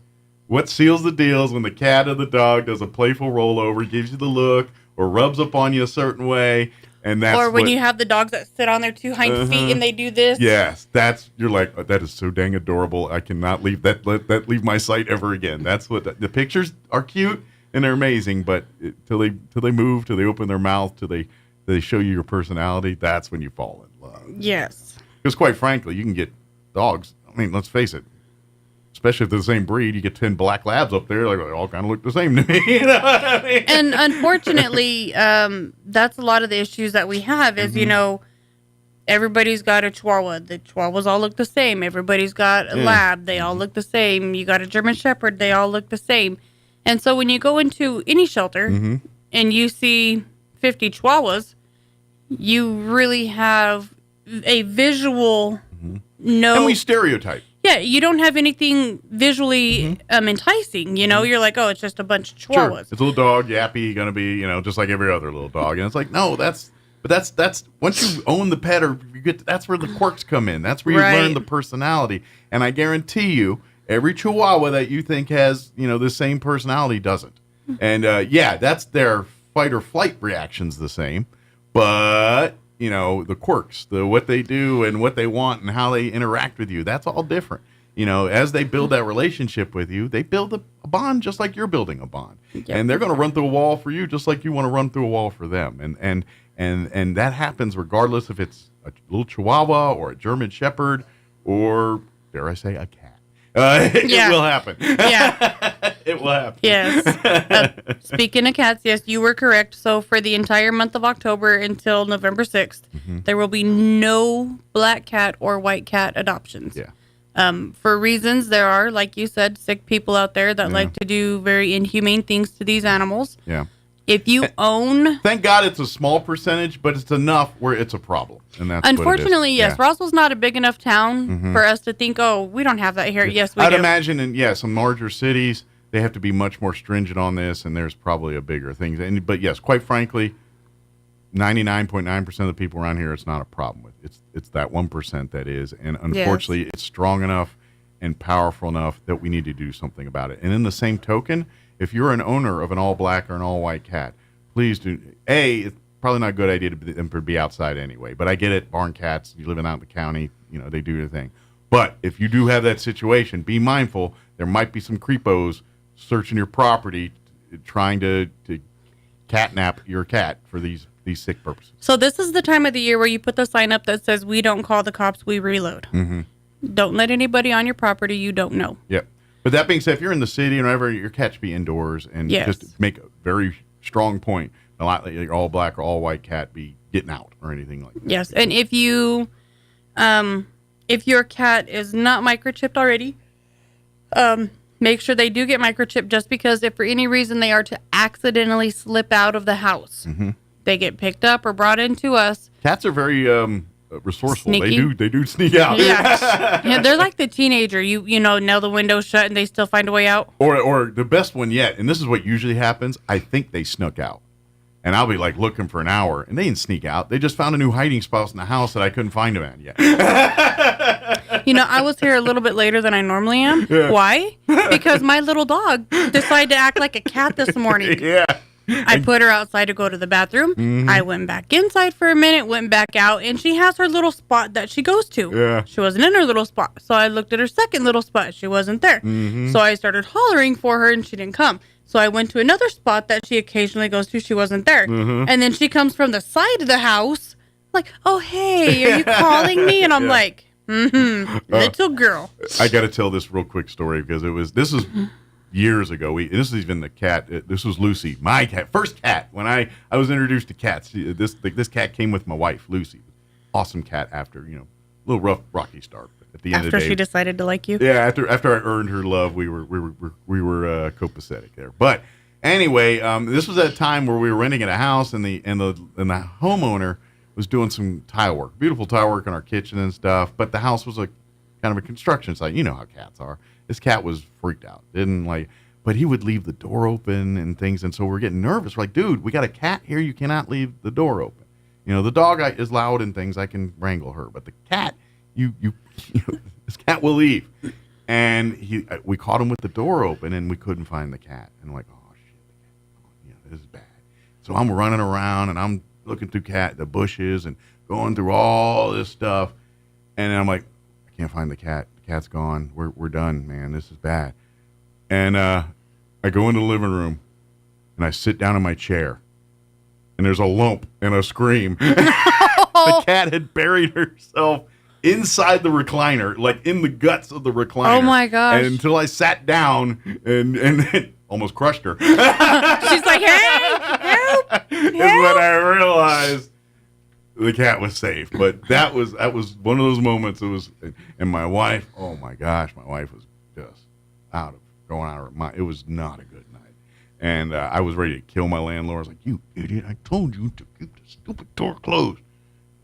What seals the deal is when the cat or the dog does a playful rollover, gives you the look, or rubs up on you a certain way, and that's or when you have the dogs that sit on their two hind feet and they do this. Yes, you're like, oh, that is so dang adorable. I cannot leave that leave my sight ever again. That's what the pictures are cute and they're amazing, but till they move, till they open their mouth, till they show you your personality, that's when you fall in love. Yes. Because quite frankly, you can get dogs. I mean, let's face it. Especially if they're the same breed, you get 10 black labs up there, like they all kind of look the same to me. You know what I mean? And unfortunately, that's a lot of the issues that we have is, everybody's got a Chihuahua. The Chihuahuas all look the same. Everybody's got a Lab. They all look the same. You got a German Shepherd. They all look the same. And so when you go into any shelter and you see 50 Chihuahuas, you really have a visual And we stereotype. Yeah, you don't have anything visually enticing. You're like, oh, it's just a bunch of Chihuahuas. Sure. It's a little dog, yappy, gonna be, just like every other little dog. And it's like, no, that's once you own the pet, or that's where the quirks come in. That's where you learn the personality. And I guarantee you, every Chihuahua that you think has, the same personality doesn't. And that's their fight or flight reaction's the same, but the quirks, what they do and what they want and how they interact with you, that's all different. As they build that relationship with you, they build a bond just like you're building a bond. Yep. And they're going to run through a wall for you just like you want to run through a wall for them. And that happens regardless if it's a little Chihuahua or a German Shepherd or, dare I say, a cat. It will happen. Yeah. It will happen. Yes. Speaking of cats, yes, you were correct. So for the entire month of October until November 6th, there will be no black cat or white cat adoptions. Yeah. For reasons, there are, like you said, sick people out there that like to do very inhumane things to these animals. Yeah. If you own... Thank God it's a small percentage, but it's enough where it's a problem. And that's unfortunately, what it is. Yes. Roswell's not a big enough town for us to think, oh, we don't have that here. Yes, we do. I'd imagine in, some larger cities, they have to be much more stringent on this, and there's probably a bigger thing. But yes, quite frankly, 99.9% of the people around here, it's not a problem with. It's that 1% that is. And unfortunately, it's strong enough and powerful enough that we need to do something about it. And in the same token, if you're an owner of an all-black or an all-white cat, please do. It's probably not a good idea to them to be outside anyway. But I get it. Barn cats, you living out in the county, they do their thing. But if you do have that situation, be mindful. There might be some creepos searching your property, trying to catnap your cat for these sick purposes. So this is the time of the year where you put the sign up that says, "We don't call the cops, we reload." Don't let anybody on your property you don't know. Yep. But that being said, if you're in the city and whatever, your cat should be indoors, and just make a very strong point. A lot like your all black or all white cat be getting out or anything like that. Yes, and if you, if your cat is not microchipped already, make sure they do get microchipped. Just because if for any reason they are to accidentally slip out of the house, they get picked up or brought into us. Cats are very resourceful. Sneaky. They do sneak out. Yeah, they're like the teenager. You nail the window shut and they still find a way out. Or the best one yet, and this is what usually happens. I think they snuck out, and I'll be like looking for an hour, and they didn't sneak out. They just found a new hiding spot in the house that I couldn't find them at yet. I was here a little bit later than I normally am. Yeah. Why? Because my little dog decided to act like a cat this morning. Yeah. I put her outside to go to the bathroom. Mm-hmm. I went back inside for a minute, went back out, and she has her little spot that she goes to. Yeah. She wasn't in her little spot. So I looked at her second little spot. She wasn't there. Mm-hmm. So I started hollering for her, and she didn't come. So I went to another spot that she occasionally goes to. She wasn't there. Mm-hmm. And then she comes from the side of the house, like, oh, hey, are you calling me? And I'm Yeah. like, little girl. I got to tell this real quick story because this is years ago. This is even the cat. This was Lucy, my cat, first cat. When I was introduced to cats, this cat came with my wife, Lucy. Awesome cat. After a little rough, rocky start. But at the end of the day, After she decided to like you. yeah. After I earned her love, we were copacetic there. But anyway, this was at a time where we were renting at a house, and the homeowner was doing some tile work, beautiful tile work in our kitchen and stuff. But the house was kind of a construction site. You know how cats are. This cat was freaked out. But he would leave the door open and things. And so we're getting nervous. We're like, dude, we got a cat here. You cannot leave the door open. The dog is loud and things. I can wrangle her. But the cat, this cat will leave. And we caught him with the door open, and we couldn't find the cat. And I'm like, oh, shit, this is bad. So I'm running around, and I'm looking through the bushes and going through all this stuff. And then I'm like, I can't find the cat. The cat's gone. We're done, man. This is bad. And I go into the living room, and I sit down in my chair, and there's a lump and a scream. The cat had buried herself inside the recliner, like in the guts of the recliner. Oh, my gosh. And until I sat down and almost crushed her. She's like, hey, help. Is when I realized the cat was safe. But that was one of those moments. And my wife, oh my gosh, my wife was just going out of her mind. It was not a good night. And I was ready to kill my landlord. I was like, you idiot, I told you to keep the stupid door closed.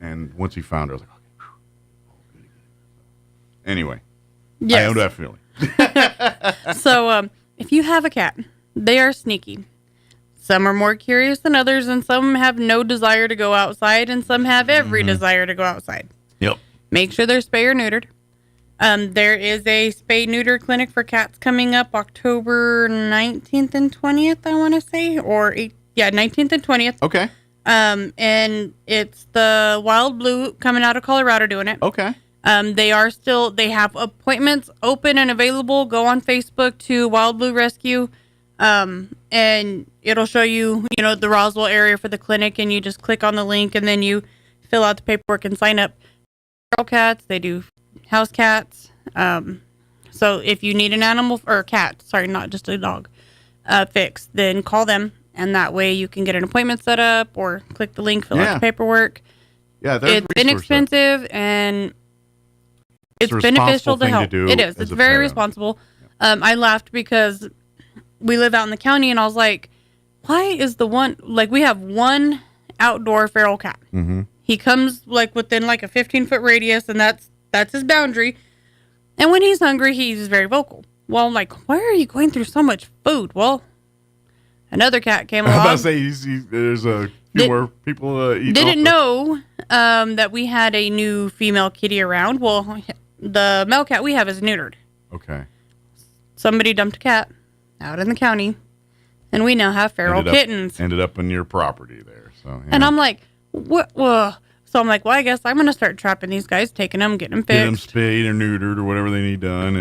And once he found her, I was like, okay, good. Anyway, yes. I know that feeling. So if you have a cat, they are sneaky. Some are more curious than others, and some have no desire to go outside, and some have every desire to go outside. Yep. Make sure they're spay or neutered. There is a spay-neuter clinic for cats coming up October 19th and 20th, I want to say. 19th and 20th. Okay. And it's the Wild Blue coming out of Colorado doing it. Okay. They have appointments open and available. Go on Facebook to Wild Blue Rescue. And it'll show you, the Roswell area for the clinic, and you just click on the link, and then you fill out the paperwork and sign up. Feral cats, they do house cats. So if you need an animal or a cat, sorry, not just a dog, fixed, then call them, and that way you can get an appointment set up or click the link, fill out the paperwork. Yeah, it's inexpensive and it's beneficial to help. It is. It's very responsible. I laughed because we live out in the county, and I was like, why is we have one outdoor feral cat. Mm-hmm. He comes within a 15-foot radius, and that's his boundary. And when he's hungry, he's very vocal. Well, I'm like, why are you going through so much food? Well, another cat came along. I was about to say, there's a few more people eating. Didn't know that we had a new female kitty around. Well, the male cat we have is neutered. Okay. Somebody dumped a cat out in the county, and we now have feral kittens. Ended up on your property there. So. Yeah. And I'm like, what? Whoa. So I'm like, well, I guess I'm going to start trapping these guys, taking them, getting them fixed. Get them spayed or neutered or whatever they need done.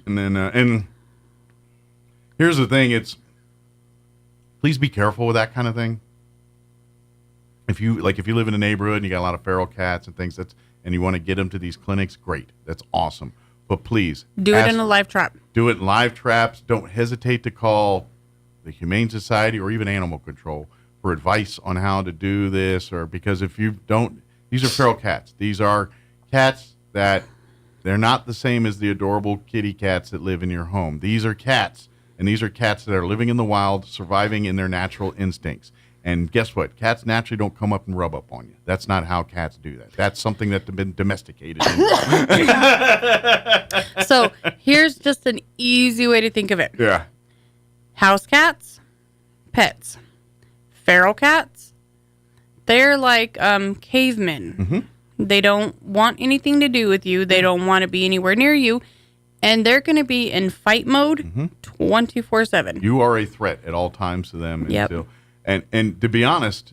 And then, and here's the thing. Please be careful with that kind of thing. If you live in a neighborhood and you got a lot of feral cats and things, and you want to get them to these clinics, great. That's awesome. But please. Do it in a live trap. Do it in live traps. Don't hesitate to call the Humane Society or even Animal Control for advice on how to do this, because if you don't, these are feral cats. These are cats that they're not the same as the adorable kitty cats that live in your home. These are cats, and these are cats that are living in the wild, surviving in their natural instincts. And guess what? Cats naturally don't come up and rub up on you. That's not how cats do that. That's something that's been domesticated. So here's just an easy way to think of it. Yeah. House cats, pets. Feral cats, they're like cavemen. Mm-hmm. They don't want anything to do with you. They don't want to be anywhere near you. And they're going to be in fight mode 24/7. You are a threat at all times to them. Yep. And to be honest,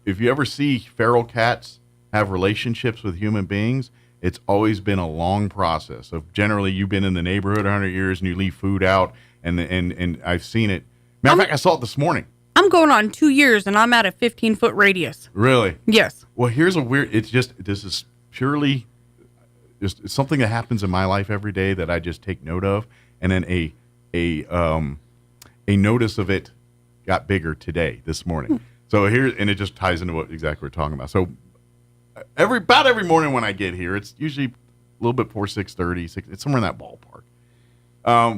if you ever see feral cats have relationships with human beings, it's always been a long process of generally you've been in the neighborhood 100 years and you leave food out, and I've seen it. Matter of fact, I saw it this morning. I'm going on 2 years and I'm at a 15-foot radius. Really? Yes. Well, here's a weird, this is purely just something that happens in my life every day that I just take note of. And then a notice of it got bigger this morning. So and it just ties into what exactly we're talking about. So about every morning when I get here, it's usually a little bit before 6:30, it's somewhere in that ballpark.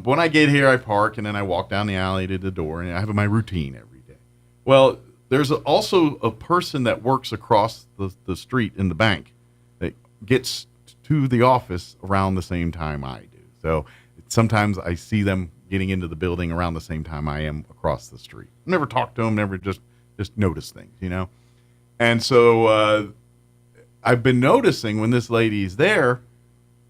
When I get here, I park and then I walk down the alley to the door, and I have my routine every day. Well, there's also a person that works across the street in the bank that gets to the office around the same time I do. So sometimes I see them getting into the building around the same time I am across the street. Never talk to them, never just notice things, And so I've been noticing when this lady's there,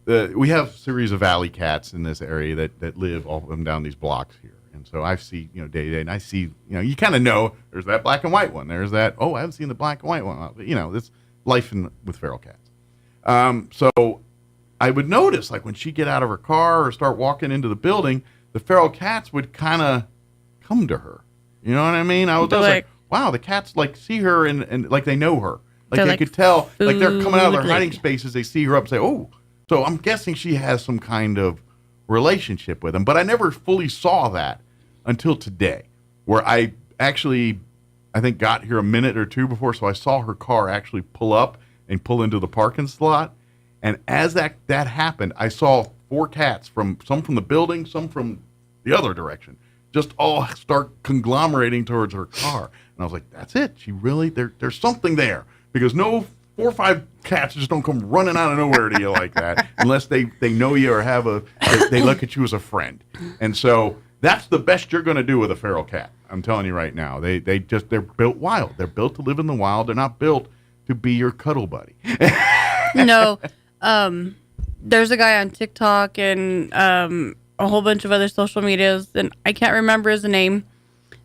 we have a series of alley cats in this area that live all of them down these blocks here. And so I see, day to day, and I see, you kind of know there's that black and white one. There's that, I haven't seen the black and white one. This life with feral cats. So I would notice, like when she'd get out of her car or start walking into the building, the feral cats would kind of come to her. You know what I mean? I was like, wow, the cats see her and like they know her. Like they could tell, like they're coming out of their hiding spaces, they see her up and say, oh. So I'm guessing she has some kind of relationship with them. But I never fully saw that until today, where I actually, I think, got here a minute or two before, so I saw her car actually pull up and pull into the parking slot. And as that happened, I saw 4 cats, some from the building, some from the other direction, just all start conglomerating towards her car. And I was like, that's it. She really, there's something there. Because no 4 or 5 cats just don't come running out of nowhere to you like that unless they know you or they look at you as a friend. And so that's the best you're going to do with a feral cat. I'm telling you right now. They're built wild. They're built to live in the wild. They're not built to be your cuddle buddy. No. There's a guy on TikTok and a whole bunch of other social medias, and I can't remember his name,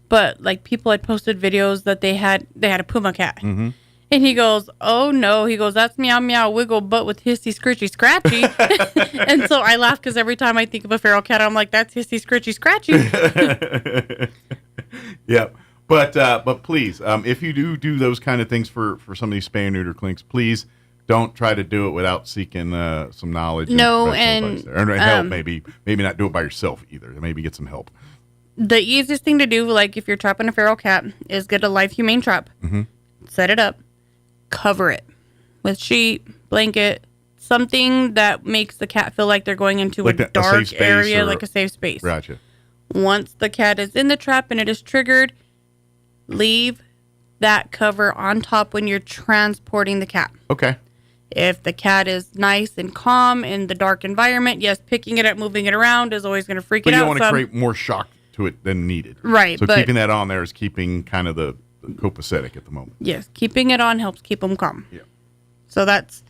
but people had posted videos that they had a puma cat. Mm-hmm. And he goes, oh no, he goes, that's meow meow wiggle butt with hissy scritchy scratchy. And so I laugh because every time I think of a feral cat, I'm like, that's hissy scritchy scratchy. Yep. But please, if you do those kind of things for some of these spay and neuter clinics, please don't try to do it without seeking some knowledge. No, and help. Maybe not do it by yourself either. Maybe get some help. The easiest thing to do, if you're trapping a feral cat, is get a live humane trap, set it up, cover it with sheet, blanket, something that makes the cat feel like they're going into a dark area, like a safe space. Gotcha. Once the cat is in the trap and it is triggered, leave that cover on top when you're transporting the cat. Okay. If the cat is nice and calm in the dark environment, yes, picking it up, moving it around is always going to freak it out. But you don't want to create more shock to it than needed. Right. So keeping that on there is keeping kind of the copacetic at the moment. Yes, keeping it on helps keep them calm. Yeah. So that's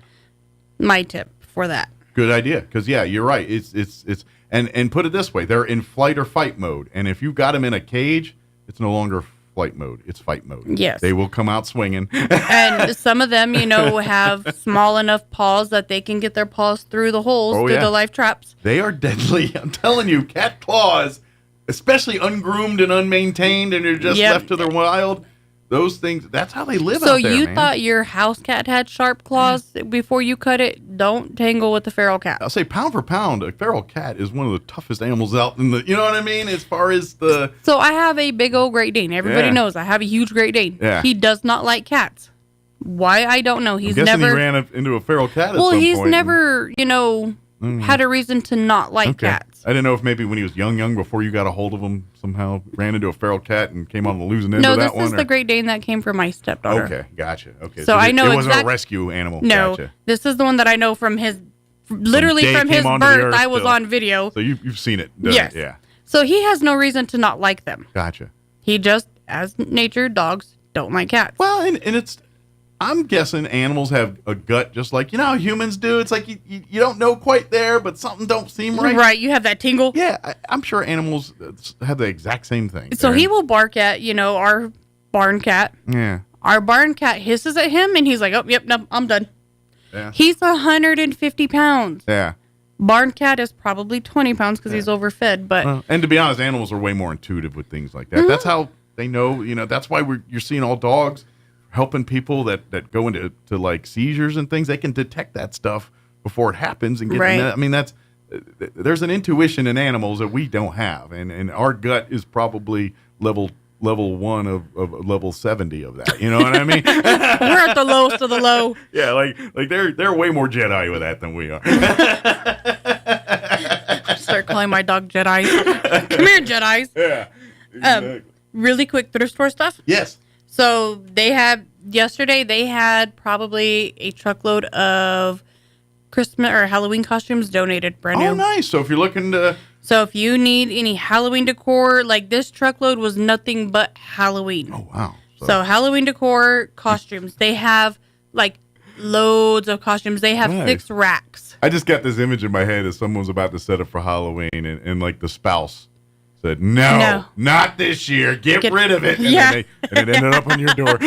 my tip for that. Good idea, because you're right. It's and put it this way: they're in flight or fight mode, and if you got them in a cage, it's no longer flight mode; it's fight mode. Yes, they will come out swinging. And some of them, have small enough paws that they can get their paws through the holes through the live traps. They are deadly. I'm telling you, cat claws, especially ungroomed and unmaintained, and they're just left to their wild. Those things, that's how they live out there, So you thought your house cat had sharp claws before you cut it? Don't tangle with the feral cat. I'll say pound for pound, a feral cat is one of the toughest animals out in the, you know what I mean? As far as the... So I have a big old Great Dane. Everybody knows I have a huge Great Dane. Yeah. He does not like cats. Why? I don't know. He's never... he ran into a feral cat at some point. Well, he's never, had a reason to not like cats. I didn't know if maybe when he was young, before you got a hold of him, somehow ran into a feral cat and came on the losing end of that one. No, this is the Great Dane that came from my stepdaughter. Okay, gotcha. Okay, so I know it wasn't a rescue animal. No, gotcha. This is the one that I know from his, literally from his birth. I was on video. So you've seen it. Yes. Yeah. So he has no reason to not like them. Gotcha. He just, as nature, dogs don't like cats. Well, and it's, I'm guessing animals have a gut just like, how humans do. It's like you don't know quite there, but something don't seem right. Right, you have that tingle. Yeah, I'm sure animals have the exact same thing. So he will bark at, our barn cat. Yeah. Our barn cat hisses at him, and he's like, "Oh, yep, no, I'm done." Yeah. He's 150 pounds. Yeah. Barn cat is probably 20 pounds because he's overfed. But and to be honest, animals are way more intuitive with things like that. That's how they know. That's why you're seeing all dogs helping people that go into like seizures and things. They can detect that stuff before it happens and get. Right. I mean, there's an intuition in animals that we don't have, and our gut is probably level 1 of level 70 of that. You know what I mean? We're at the lowest of the low. Yeah, like they're way more Jedi with that than we are. Start calling my dog Jedi. Come here, Jedis. Yeah. Exactly. Really quick thrift store stuff. Yes. So yesterday they had probably a truckload of Christmas or Halloween costumes donated, brand new. Oh, nice. So if you're looking to... So if you need any Halloween decor, like this truckload was nothing but Halloween. Oh, wow. So Halloween decor costumes. They have like loads of costumes. They have 6 racks. I just got this image in my head as someone was about to set up for Halloween and like the spouse said, no, not this year. Get rid of it. And, and it ended up on your door.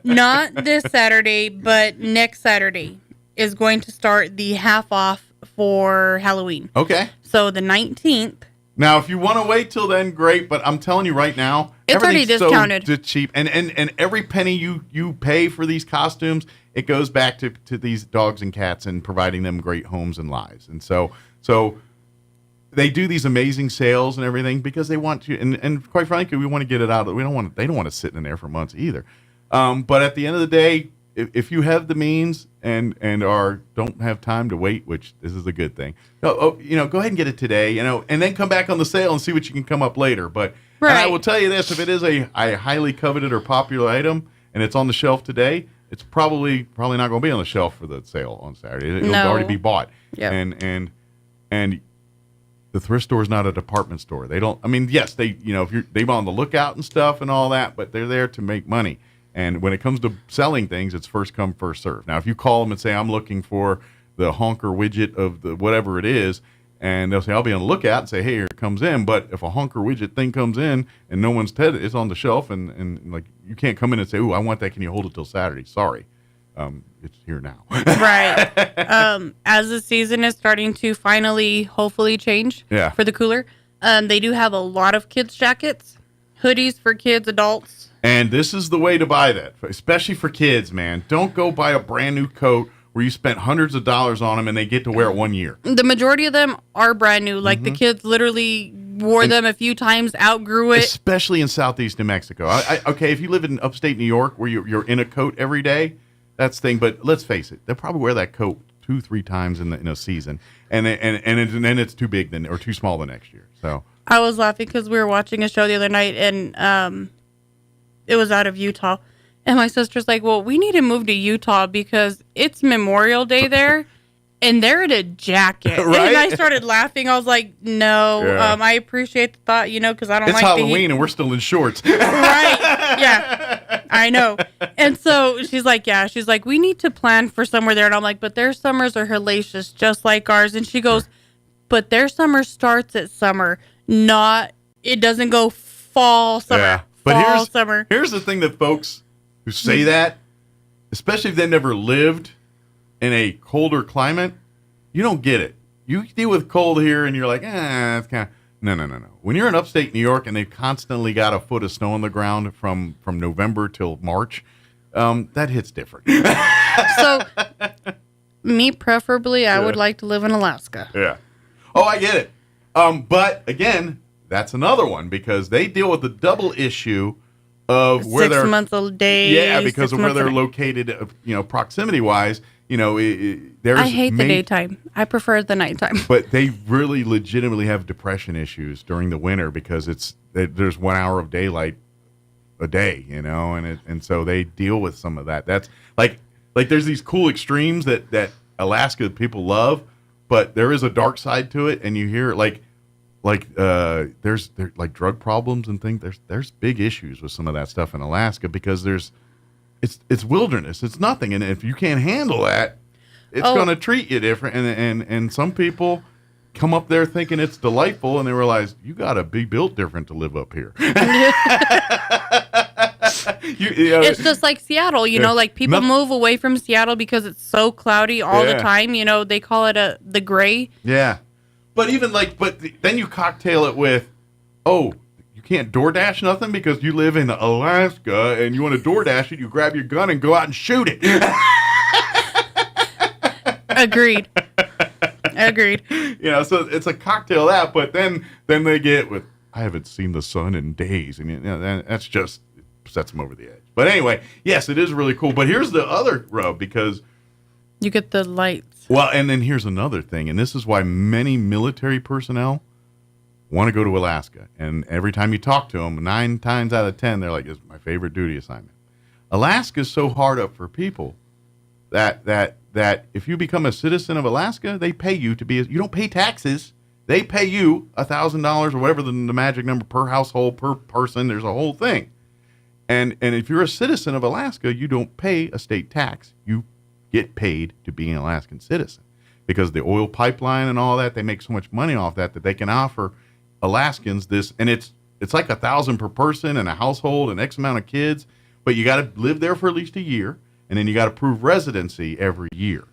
Not this Saturday, but next Saturday is going to start the half off for Halloween. Okay. So the 19th. Now, if you want to wait till then, great. But I'm telling you right now, it's already discounted. So cheap. And every penny you pay for these costumes, it goes back to these dogs and cats and providing them great homes and lives. And so they do these amazing sales and everything because they want to, and quite frankly, we want to get it out. They don't want to sit in there for months either. But at the end of the day, if you have the means and don't have time to wait, which this is a good thing, go ahead and get it today, and then come back on the sale and see what you can come up later. But and I will tell you this: if it is a highly coveted or popular item and it's on the shelf today, it's probably not going to be on the shelf for the sale on Saturday. It'll already be bought. Yep. And the thrift store is not a department store. They don't. I mean, yes, they're on the lookout and stuff and all that, but they're there to make money. And when it comes to selling things, it's first come, first serve. Now, if you call them and say, I'm looking for the honker widget of the whatever it is, and they'll say, I'll be on the lookout and say, hey, here it comes in. But if a honker widget thing comes in and no one's it's on the shelf and like you can't come in and say, ooh, I want that. Can you hold it till Saturday? Sorry. It's here now. Right. As the season is starting to finally, hopefully change for the cooler, they do have a lot of kids' jackets, hoodies for kids, adults. And this is the way to buy that, especially for kids, man. Don't go buy a brand new coat where you spent hundreds of dollars on them and they get to wear it 1 year. The majority of them are brand new. Like the kids literally wore them a few times, outgrew it. Especially in southeast New Mexico. Okay, if you live in upstate New York where you're in a coat every day, that's the thing. But let's face it, they'll probably wear that coat 2-3 times in a season, and then it's too big or too small the next year. So I was laughing because we were watching a show the other night, and it was out of Utah. And my sister's like, well, we need to move to Utah because it's Memorial Day there. And they're in a jacket. Right? And I started laughing. I was like, no, I appreciate the thought, because I don't like Halloween the heat. And we're still in shorts. Right. Yeah. I know. And so she's like, we need to plan for somewhere there. And I'm like, but their summers are hellacious, just like ours. And she goes, but their summer starts at summer, it doesn't go fall, summer. Yeah. But summer. Here's the thing that folks who say that, especially if they never lived in a colder climate, you don't get it. You deal with cold here and you're like, it's kind of... No. When you're in upstate New York and they've constantly got a foot of snow on the ground from November till March, that hits different. So, me preferably, I would like to live in Alaska. Yeah. Oh, I get it. But again... That's another one because they deal with the double issue of where 6 months a day. Yeah, because of where they're located, proximity wise. There's I hate the daytime. I prefer the nighttime. But they really legitimately have depression issues during the winter because there's 1 hour of daylight a day, and so they deal with some of that. That's like there's these cool extremes that Alaska people love, but there is a dark side to it, and you hear there's drug problems and things. There's big issues with some of that stuff in Alaska because it's wilderness. It's nothing, and if you can't handle that, it's going to treat you different. And some people come up there thinking it's delightful, and they realize you got to be built different to live up here. It's just like Seattle, like people move away from Seattle because it's so cloudy all the time. They call it the gray. Yeah. But even then you cocktail it with, you can't DoorDash nothing because you live in Alaska and you want to DoorDash it, you grab your gun and go out and shoot it. Agreed. So it's a cocktail of that, but then they get with, I haven't seen the sun in days, and that's just sets them over the edge. But anyway, yes, it is really cool. But here's the other rub, because you get the lights. Well, and then here's another thing, and this is why many military personnel want to go to Alaska. And every time you talk to them, 9 times out of 10, they're like, "It's my favorite duty assignment." Alaska is so hard up for people that if you become a citizen of Alaska, they pay you to be. You don't pay taxes. They pay you $1,000 or whatever the magic number per household, per person. There's a whole thing. And if you're a citizen of Alaska, you don't pay a state tax. You get paid to be an Alaskan citizen because the oil pipeline and all that, they make so much money off that they can offer Alaskans this. And it's like $1,000 per person and a household and X amount of kids. But you got to live there for at least a year. And then you got to prove residency every year.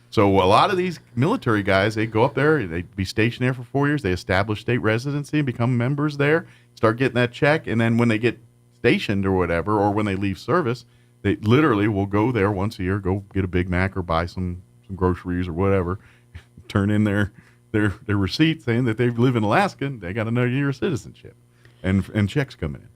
So a lot of these military guys, they go up there, they be stationed there for 4 years, they establish state residency, become members there, start getting that check, and then when they get stationed or whatever, or when they leave service, they literally will go there once a year, go get a Big Mac or buy some groceries or whatever, turn in their receipt saying that they live in Alaska, and they got another year of citizenship, and checks coming in.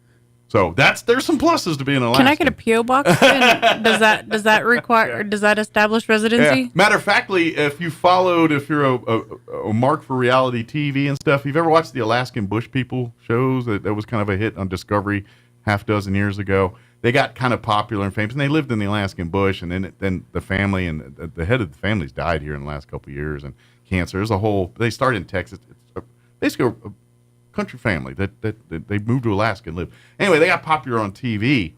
So there's some pluses to being an Alaskan. Can I get a P.O. box? Does that require? Does that establish residency? Yeah. Matter of factly, if you're a mark for reality TV and stuff, you've ever watched the Alaskan Bush People shows? That was kind of a hit on Discovery half dozen years ago. They got kind of popular and famous, and they lived in the Alaskan bush. And then the family and the head of the family's died here in the last couple of years, and cancer. There's a whole. They started in Texas. It's basically a country family that they moved to Alaska and lived. Anyway, they got popular on TV,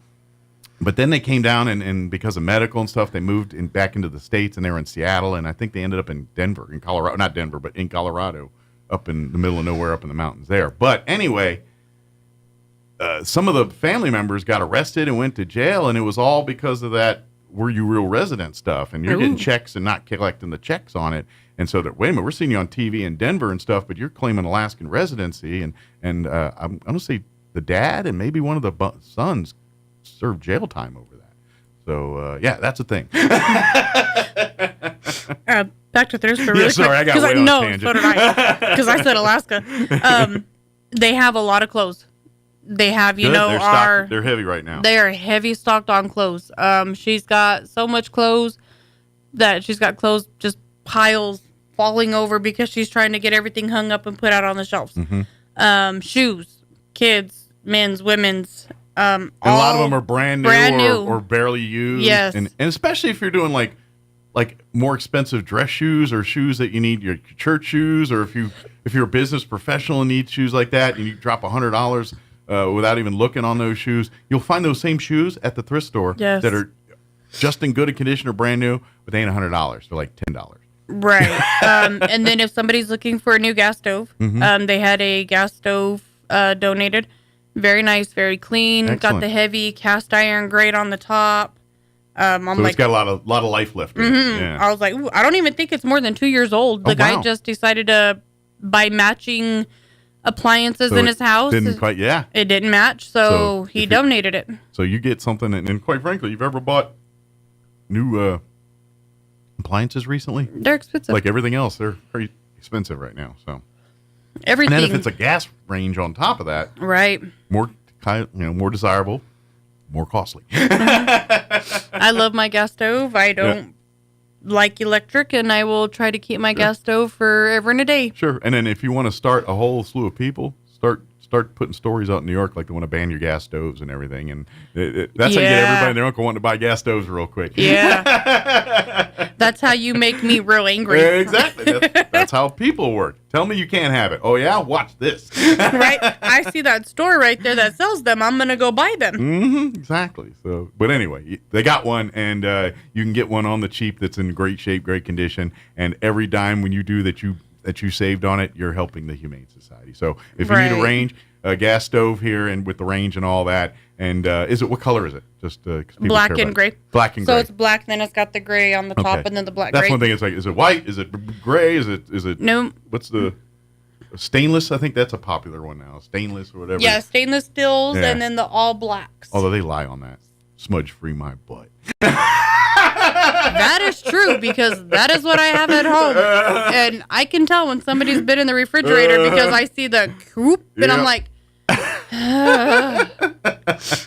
but then they came down and because of medical and stuff, they moved back into the States, and they were in Seattle, and I think they ended up in Denver, in Colorado, not Denver, but in Colorado, up in the middle of nowhere, up in the mountains there. But anyway, some of the family members got arrested and went to jail, and it was all because of that "were you real resident" stuff, and you're getting checks and not collecting the checks on it. And so that, wait a minute, we're seeing you on TV in Denver and stuff, but you're claiming Alaskan residency, and I'm going to say the dad and maybe one of the sons served jail time over that. So that's a thing. Back to thirst for really quick. Sorry, I got way on a tangent. So did I, because I said Alaska. They have a lot of clothes. They have, they're heavy right now. They are heavy stocked on clothes. She's got so much clothes that she's got clothes just piles falling over because she's trying to get everything hung up and put out on the shelves. Mm-hmm. Shoes, kids, men's, women's. A lot of them are brand new. Or barely used. Yes. And especially if you're doing like more expensive dress shoes or shoes that you need, your church shoes, or if you're a business professional and need shoes like that, and you drop $100 without even looking on those shoes, you'll find those same shoes at the thrift store that are just in good condition or brand new, but they ain't $100. They're like $10. Right. And then if somebody's looking for a new gas stove, they had a gas stove donated. Very nice, very clean. Excellent. Got the heavy cast iron grate on the top. So it's got a lot of life left in it. Yeah. I was like, ooh, I don't even think it's more than 2 years old. The guy just decided to buy matching appliances in his house. It didn't match, so he donated it. So you get something, and quite frankly, you've ever bought new appliances recently? They're expensive. Like everything else, they're very expensive right now. So everything. And then if it's a gas range on top of that, right? More desirable, more costly. I love my gas stove. I don't like electric, and I will try to keep my gas stove forever and a day. Sure. And then if you want to start a whole slew of people, start putting stories out in New York like they want to ban your gas stoves and everything, and that's how you get everybody and their uncle wanting to buy gas stoves real quick. Yeah. That's how you make me real angry. Exactly. That's how people work. Tell me you can't have it. Oh yeah, watch this. Right. I see that store right there that sells them. I'm gonna go buy them. Mm-hmm, exactly. So, but anyway, they got one, and you can get one on the cheap that's in great shape, great condition, and every dime when you do that you saved on it, you're helping the Humane Society. So if you need a range, a gas stove here, and with the range and all that. And what color is it? Just 'cause people black care and about gray. it. Black and gray. So it's black, then it's got the gray on the top, and then the black. That's gray. one thing. It's like, is it white? Is it gray? Is it? No. What's the stainless? I think that's a popular one now. Stainless or whatever. Yeah, stainless steels, Yeah. and then the all blacks. Although they lie on that. Smudge free my butt. That is true, because that is what I have at home, and I can tell when somebody's been in the refrigerator because I see the coop, and I'm like.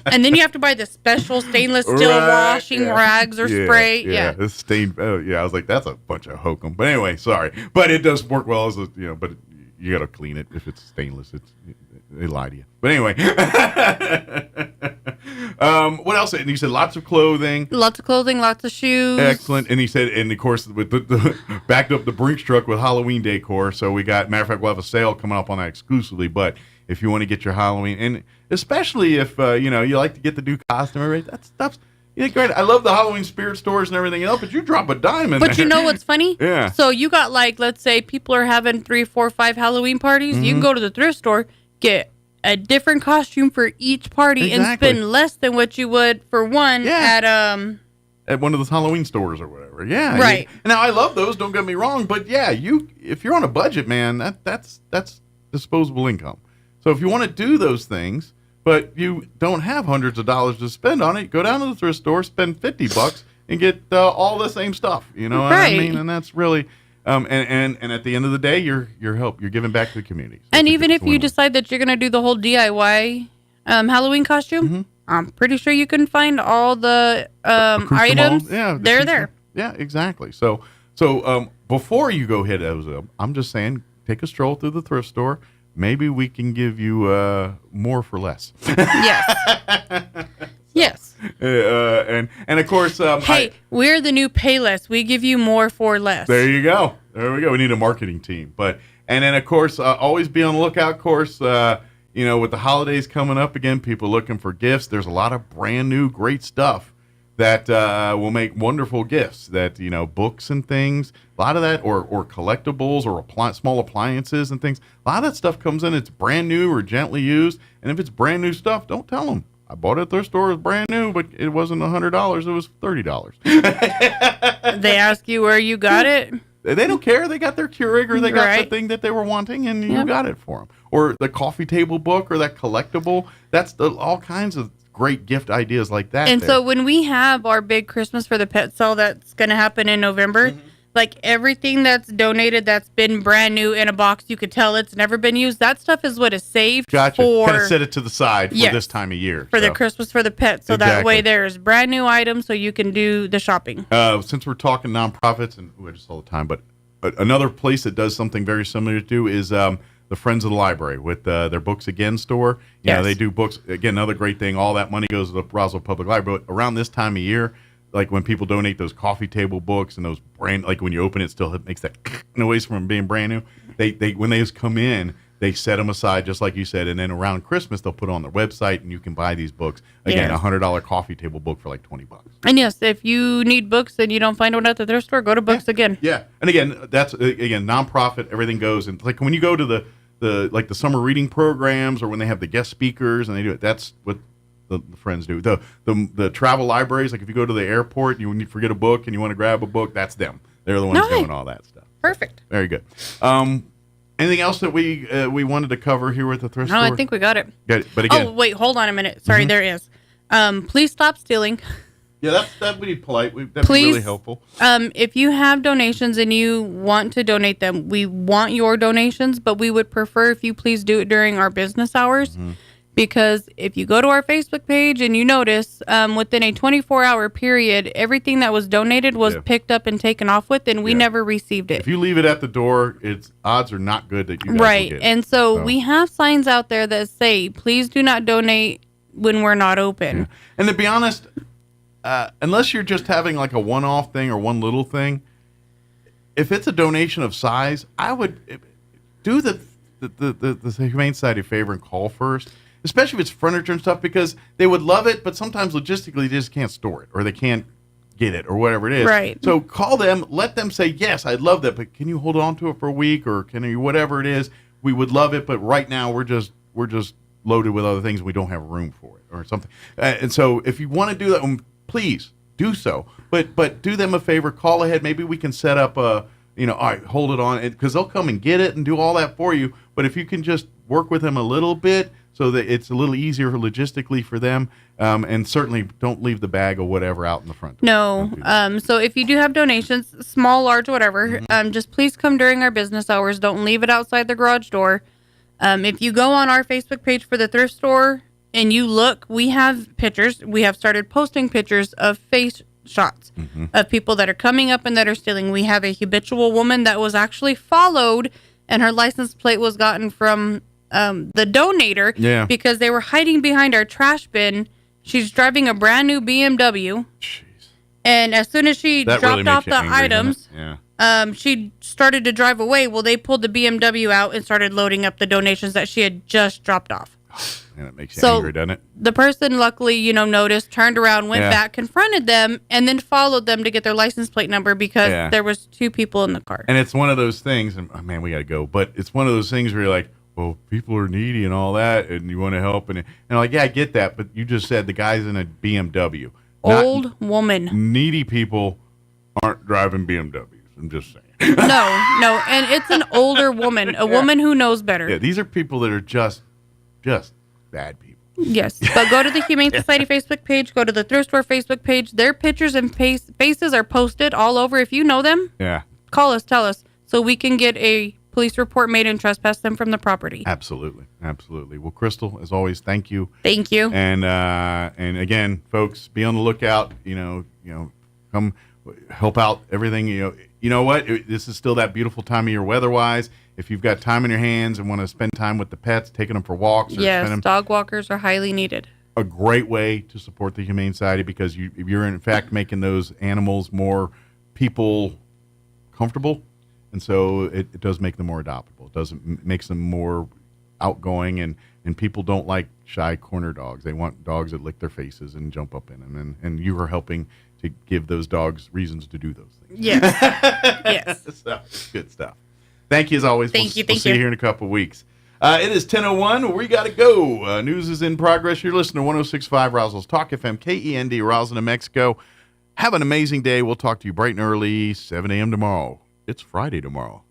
And then you have to buy the special stainless steel washing rags or spray. Yeah. It's stained. I was like, that's a bunch of hokum. But anyway, sorry. But it does work well as but you got to clean it if it's stainless. They lie to you. But anyway. What else? And you said lots of clothing. Lots of clothing, lots of shoes. Excellent. And he said, and of course, with the backed up the Brinks truck with Halloween decor. So we got, matter of fact, we'll have a sale coming up on that exclusively. But if you want to get your Halloween, and especially if you like to get the new costume, everything, that stuff's great. I love the Halloween spirit stores and everything else, but you drop a dime in there. But you know what's funny? Yeah. So you got, like, let's say people are having 3, 4, 5 Halloween parties. You can go to the thrift store, get a different costume for each party, and spend less than what you would for one at one of those Halloween stores or whatever. Yeah. Right. Now I love those. Don't get me wrong, but yeah, if you're on a budget, man, that's disposable income. So if you want to do those things, but you don't have hundreds of dollars to spend on it, go down to the thrift store, spend $50, and get all the same stuff. You know what I mean? And that's really, and at the end of the day, you're giving back to the community. So and even if you decide that you're going to do the whole DIY Halloween costume, I'm pretty sure you can find all the items. Yeah, they're there. Yeah, exactly. So before you go hit those up, I'm just saying, take a stroll through the thrift store. Maybe we can give you more for less. Yes. Yes. And of course, we're the new Payless. We give you more for less. There you go. There we go. We need a marketing team. And then of course, always be on the lookout. Of course, with the holidays coming up again, people looking for gifts. There's a lot of brand new, great stuff that will make wonderful gifts. That books and things. A lot of that, or collectibles, or small appliances and things. A lot of that stuff comes in. It's brand new or gently used. And if it's brand new stuff, don't tell them. I bought it at their store. It was brand new, but it wasn't $100. It was $30. They ask you where you got it. They don't care. They got their Keurig, or they got the thing that they were wanting, and you got it for them. Or the coffee table book, or that collectible. That's all kinds of great gift ideas like that. And so when we have our big Christmas for the Pet sale that's going to happen in November, like everything that's donated that's been brand new in a box, you could tell it's never been used. That stuff is what is saved for. Kind of set it to the side for this time of year. For the Christmas for the Pet. So that way there's brand new items so you can do the shopping. Since we're talking nonprofits, and we just all the time, but another place that does something very similar to is the Friends of the Library with their Books Again store. You know, they do books. Again, another great thing. All that money goes to the Roswell Public Library. But around this time of year, like when people donate those coffee table books and those like when you open it, still makes that noise from being brand new. They when they just come in, they set them aside just like you said, and then around Christmas they'll put it on their website and you can buy these books. Again, $100 coffee table book for like $20. And yes, if you need books and you don't find one at the thrift store, go to Books Again. Yeah, and again, that's nonprofit. Everything goes, and like when you go to the summer reading programs or when they have the guest speakers and they do it, that's what the friends do. The travel libraries, like if you go to the airport and you forget a book and you want to grab a book, that's them. They're the ones doing all that stuff. Perfect. Very good. Anything else that we wanted to cover here with the thrift store? No, I think we got it. But again, oh wait, hold on a minute. Sorry, there is. Please stop stealing. Yeah, that would be polite. That'd be really helpful. If you have donations and you want to donate them, we want your donations, but we would prefer if you please do it during our business hours. Because if you go to our Facebook page and you notice, within a 24-hour period, everything that was donated was picked up and taken off with, and we never received it. If you leave it at the door, odds are not good that you guys will get it. And so we have signs out there that say, please do not donate when we're not open. Yeah. And to be honest, unless you're just having like a one-off thing or one little thing, if it's a donation of size, I would do the Humane Society a favor and call first. Especially if it's furniture and stuff, because they would love it, but sometimes logistically they just can't store it or they can't get it or whatever it is. Right. So call them, let them say, yes, I'd love that, but can you hold on to it for a week or can you, whatever it is, we would love it, but right now we're just loaded with other things. We don't have room for it or something. And so if you want to do that, please do so. But do them a favor. Call ahead. Maybe we can set up all right, hold it on, because they'll come and get it and do all that for you. But if you can just work with them a little bit so that it's a little easier logistically for them, and certainly don't leave the bag or whatever out in the front. No. So if you do have donations, small, large, whatever, just please come during our business hours. Don't leave it outside the garage door. If you go on our Facebook page for the thrift store and you look, we have pictures. We have started posting pictures of face shots of people that are coming up and that are stealing. We have a habitual woman that was actually followed, and her license plate was gotten from the donator because they were hiding behind our trash bin. She's driving a brand new BMW. Jeez. And as soon as she dropped off the items, she started to drive away. Well, they pulled the BMW out and started loading up the donations that she had just dropped off. And it makes you angry, doesn't it? The person luckily, noticed, turned around, went back, confronted them, and then followed them to get their license plate number because there was 2 people in the car. And it's one of those things, and man, we got to go. But it's one of those things where you're like, well, people are needy and all that, and you want to help. And like, yeah, I get that. But you just said the guy's in a BMW. Old woman. Needy people aren't driving BMWs. I'm just saying. No. And it's an older woman, a woman who knows better. Yeah, these are people that are just bad people. Yes, but go to the Humane Society Facebook page, go to the Thrift Store Facebook page. Their pictures and faces are posted all over. If you know them, call us, tell us, so we can get a police report made and trespass them from the property. Absolutely. Well, Crystal, as always, thank you. Thank you. And again, folks, be on the lookout. Come help out everything. You know what? This is still that beautiful time of year weather-wise. If you've got time in your hands and want to spend time with the pets, taking them for walks. Yes, dog walkers are highly needed. A great way to support the Humane Society because you're in fact making those animals more people comfortable. And so it does make them more adoptable. It makes them more outgoing, and people don't like shy corner dogs. They want dogs that lick their faces and jump up in them. And you are helping to give those dogs reasons to do those things. Yes. Yes. So, good stuff. Thank you as always. We'll see you here in a couple of weeks. It is 10:01. We got to go. News is in progress. You're listening to 106.5 Roswell's Talk FM, KEND, Roswell, New Mexico. Have an amazing day. We'll talk to you bright and early, 7 a.m. tomorrow. It's Friday tomorrow.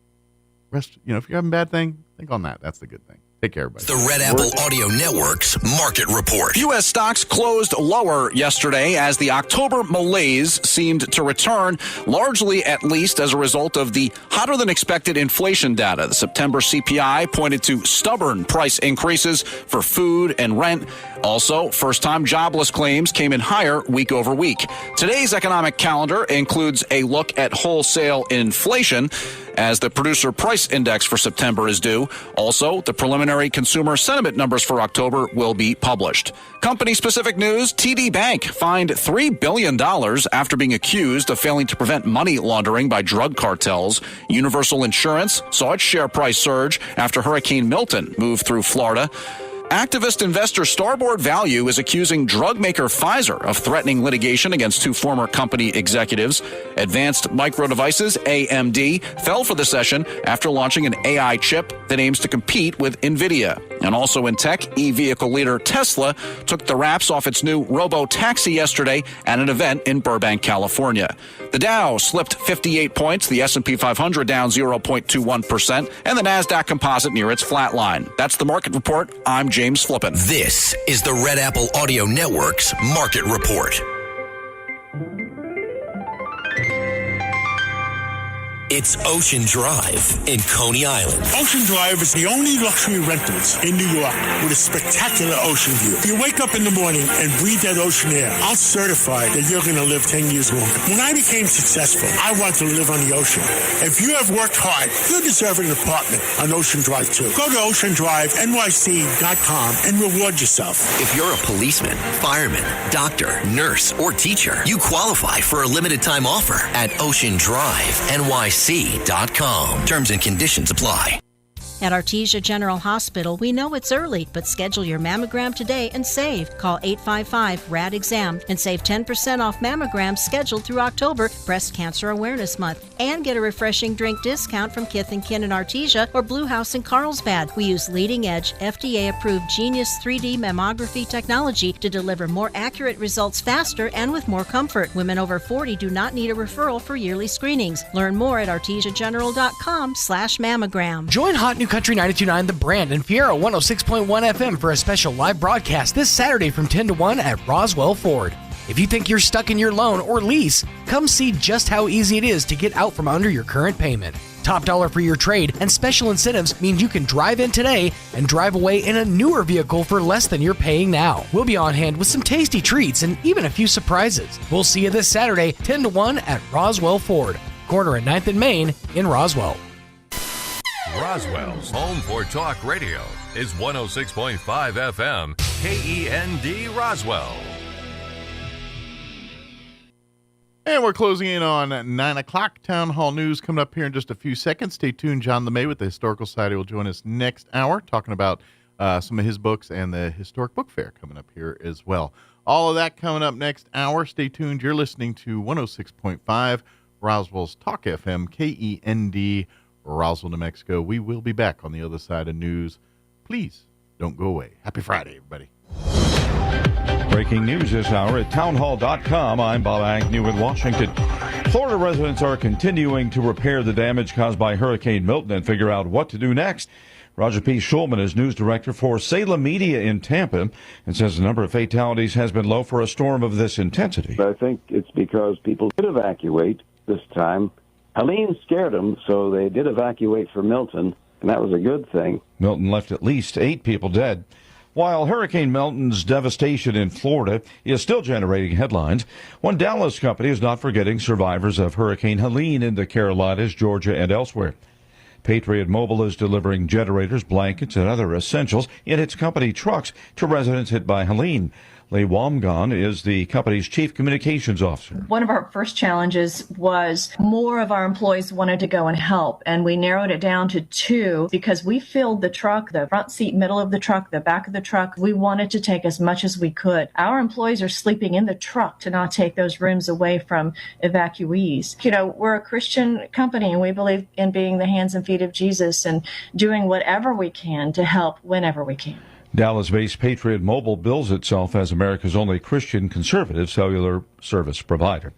If you're having a bad thing, think on that. That's the good thing. Take care, everybody. The Red Apple Audio Network's Market Report. U.S. stocks closed lower yesterday as the October malaise seemed to return, largely at least as a result of the hotter-than-expected inflation data. The September CPI pointed to stubborn price increases for food and rent. Also, first-time jobless claims came in higher week over week. Today's economic calendar includes a look at wholesale inflation, as the producer price index for September is due. Also, the preliminary consumer sentiment numbers for October will be published. Company-specific news, TD Bank fined $3 billion after being accused of failing to prevent money laundering by drug cartels. Universal Insurance saw its share price surge after Hurricane Milton moved through Florida. Activist investor Starboard Value is accusing drug maker Pfizer of threatening litigation against 2 former company executives. Advanced Micro Devices, AMD, fell for the session after launching an AI chip that aims to compete with NVIDIA. And also in tech, e-vehicle leader Tesla took the wraps off its new robo-taxi yesterday at an event in Burbank, California. The Dow slipped 58 points, the S&P 500 down 0.21%, and the NASDAQ composite near its flat line. That's the Market Report. I'm James Flippin. This is the Red Apple Audio Network's Market Report. It's Ocean Drive in Coney Island. Ocean Drive is the only luxury rentals in New York with a spectacular ocean view. You wake up in the morning and breathe that ocean air. I'll certify that you're going to live 10 years longer. When I became successful, I wanted to live on the ocean. If you have worked hard, you deserve an apartment on Ocean Drive too. Go to oceandrivenyc.com and reward yourself. If you're a policeman, fireman, doctor, nurse, or teacher, you qualify for a limited time offer at oceandrivenyc.com. Terms and conditions apply. At Artesia General Hospital, we know it's early, but schedule your mammogram today and save. Call 855-RAD-EXAM and save 10% off mammograms scheduled through October, Breast Cancer Awareness Month, and get a refreshing drink discount from Kith & Kin in Artesia or Blue House in Carlsbad. We use leading-edge, FDA-approved Genius 3D mammography technology to deliver more accurate results faster and with more comfort. Women over 40 do not need a referral for yearly screenings. Learn more at artesiageneral.com/mammogram. Join Hot New Country 92.9 The Brand and Fiero 106.1 FM for a special live broadcast this Saturday from 10 to 1 at Roswell Ford. If you think you're stuck in your loan or lease, come see just how easy it is to get out from under your current payment. Top dollar for your trade and special incentives means you can drive in today and drive away in a newer vehicle for less than you're paying now. We'll be on hand with some tasty treats and even a few surprises. We'll see you this Saturday, 10 to 1 at Roswell Ford, corner at 9th and Main in Roswell. Roswell's home for talk radio is 106.5 FM, KEND Roswell. And we're closing in on 9 o'clock. Town Hall News coming up here in just a few seconds. Stay tuned. John LeMay with the Historical Society will join us next hour, talking about some of his books and the Historic Book Fair coming up here as well. All of that coming up next hour. Stay tuned. You're listening to 106.5 Roswell's Talk FM, KEND Roswell, New Mexico. We will be back on the other side of news. Please don't go away. Happy Friday, everybody. Breaking news this hour at townhall.com. I'm Bob Agnew in Washington. Florida residents are continuing to repair the damage caused by Hurricane Milton and figure out what to do next. Roger P. Schulman is news director for Salem Media in Tampa and says the number of fatalities has been low for a storm of this intensity. I think it's because people did evacuate this time. Helene scared them, so they did evacuate for Milton, and that was a good thing. Milton left at least 8 people dead. While Hurricane Milton's devastation in Florida is still generating headlines, one Dallas company is not forgetting survivors of Hurricane Helene in the Carolinas, Georgia, and elsewhere. Patriot Mobile is delivering generators, blankets, and other essentials in its company trucks to residents hit by Helene. Leigh Wamgon is the company's chief communications officer. One of our first challenges was more of our employees wanted to go and help, and we narrowed it down to 2 because we filled the truck, the front seat, middle of the truck, the back of the truck. We wanted to take as much as we could. Our employees are sleeping in the truck to not take those rooms away from evacuees. You know, we're a Christian company, and we believe in being the hands and feet of Jesus and doing whatever we can to help whenever we can. Dallas-based Patriot Mobile bills itself as America's only Christian conservative cellular service provider.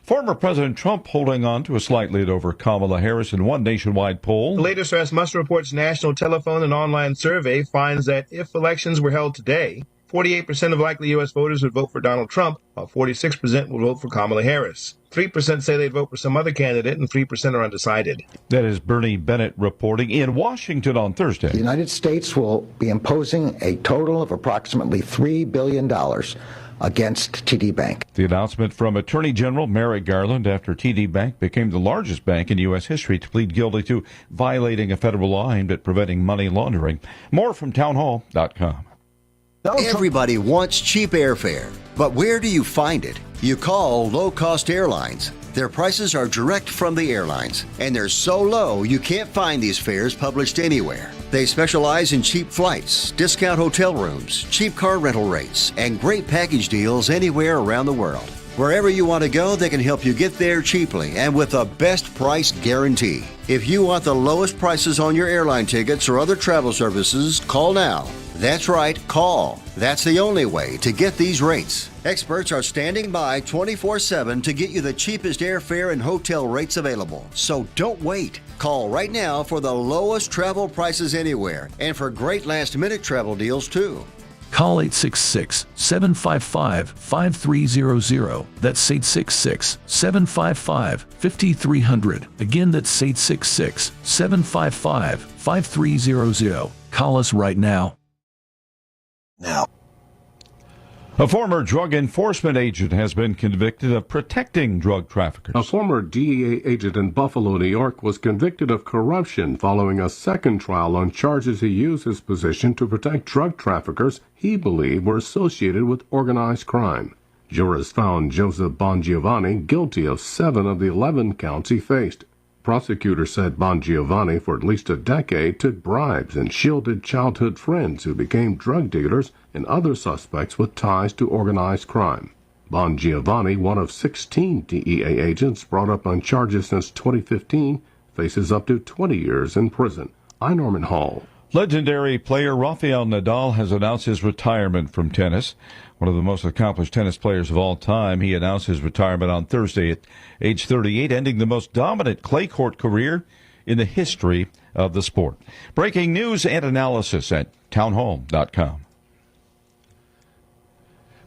Former President Trump holding on to a slight lead over Kamala Harris in one nationwide poll. The latest Rasmussen Report's national telephone and online survey finds that if elections were held today, 48% of likely U.S. voters would vote for Donald Trump, while 46% would vote for Kamala Harris. 3% say they'd vote for some other candidate, and 3% are undecided. That is Bernie Bennett reporting in Washington on Thursday. The United States will be imposing a total of approximately $3 billion against TD Bank. The announcement from Attorney General Merrick Garland after TD Bank became the largest bank in U.S. history to plead guilty to violating a federal law aimed at preventing money laundering. More from townhall.com. Everybody wants cheap airfare, but where do you find it? You call Low Cost Airlines. Their prices are direct from the airlines, and they're so low you can't find these fares published anywhere. They specialize in cheap flights, discount hotel rooms, cheap car rental rates, and great package deals anywhere around the world. Wherever you want to go, they can help you get there cheaply and with a best price guarantee. If you want the lowest prices on your airline tickets or other travel services, call now. That's right, call. That's the only way to get these rates. Experts are standing by 24/7 to get you the cheapest airfare and hotel rates available. So don't wait. Call right now for the lowest travel prices anywhere and for great last-minute travel deals too. Call 866-755-5300. That's 866-755-5300. Again, that's 866-755-5300. Call us right now. A former drug enforcement agent has been convicted of protecting drug traffickers. A former DEA agent in Buffalo, New York, was convicted of corruption following a second trial on charges he used his position to protect drug traffickers he believed were associated with organized crime. Jurors found Joseph Bongiovanni guilty of 7 of the 11 counts he faced. Prosecutors said Bongiovanni, for at least a decade, took bribes and shielded childhood friends who became drug dealers and other suspects with ties to organized crime. Bongiovanni, one of 16 DEA agents brought up on charges since 2015, faces up to 20 years in prison. I'm Norman Hall. Legendary player Rafael Nadal has announced his retirement from tennis. One of the most accomplished tennis players of all time, he announced his retirement on Thursday at age 38, ending the most dominant clay court career in the history of the sport. Breaking news and analysis at townhall.com.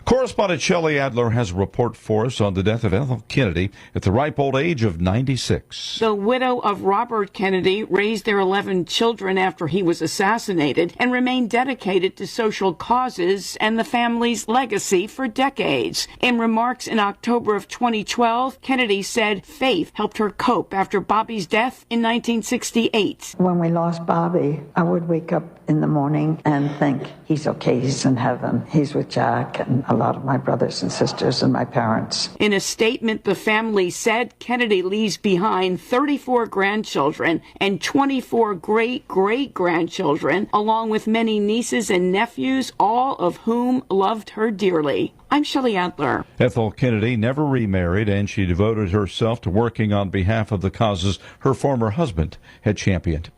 Correspondent Shelley Adler has a report for us on the death of Ethel Kennedy at the ripe old age of 96. The widow of Robert Kennedy raised their 11 children after he was assassinated and remained dedicated to social causes and the family's legacy for decades. In remarks in October of 2012, Kennedy said faith helped her cope after Bobby's death in 1968. When we lost Bobby, I would wake up in the morning and think, he's okay, he's in heaven, he's with Jack and a lot of my brothers and sisters and my parents. In a statement, the family said Kennedy leaves behind 34 grandchildren and 24 great-great-grandchildren, along with many nieces and nephews, all of whom loved her dearly. I'm Shelley Adler. Ethel Kennedy never remarried, and she devoted herself to working on behalf of the causes her former husband had championed.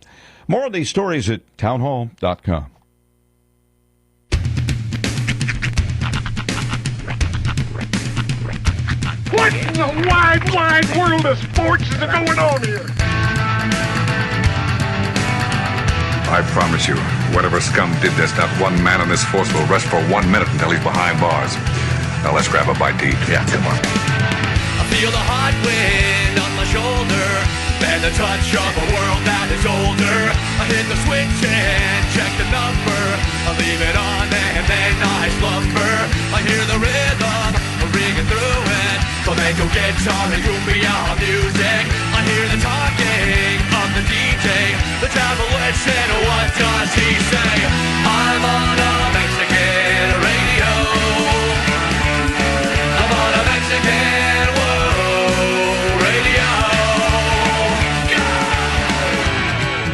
More on these stories at townhall.com. What in the wide, wide world of sports is going on here? I promise you, whatever scum did this, not one man in this force will rest for 1 minute until he's behind bars. Now let's grab a bite to eat. Yeah, come on. I feel the hot wind on my shoulder and the touch of a world that is older. I hit the switch and check the number. I leave it on and then I slumber. I hear the rhythm ringing through it. Flamenco guitar and cumbia music. I hear the talking of the DJ. The travel listen, what does he say? I'm on a Mexican radio. I'm on a Mexican radio.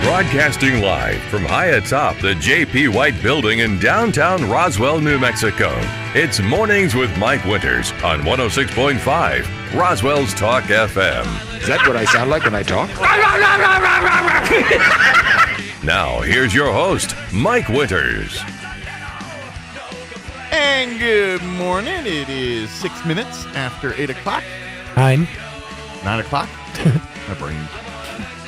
Broadcasting live from high atop the J.P. White Building in downtown Roswell, New Mexico. It's Mornings with Mike Winters on 106.5 Roswell's Talk FM. Is that what I sound like when I talk? Now, here's your host, Mike Winters. And good morning. It is 6 minutes after 8 o'clock. 9 o'clock? My brain.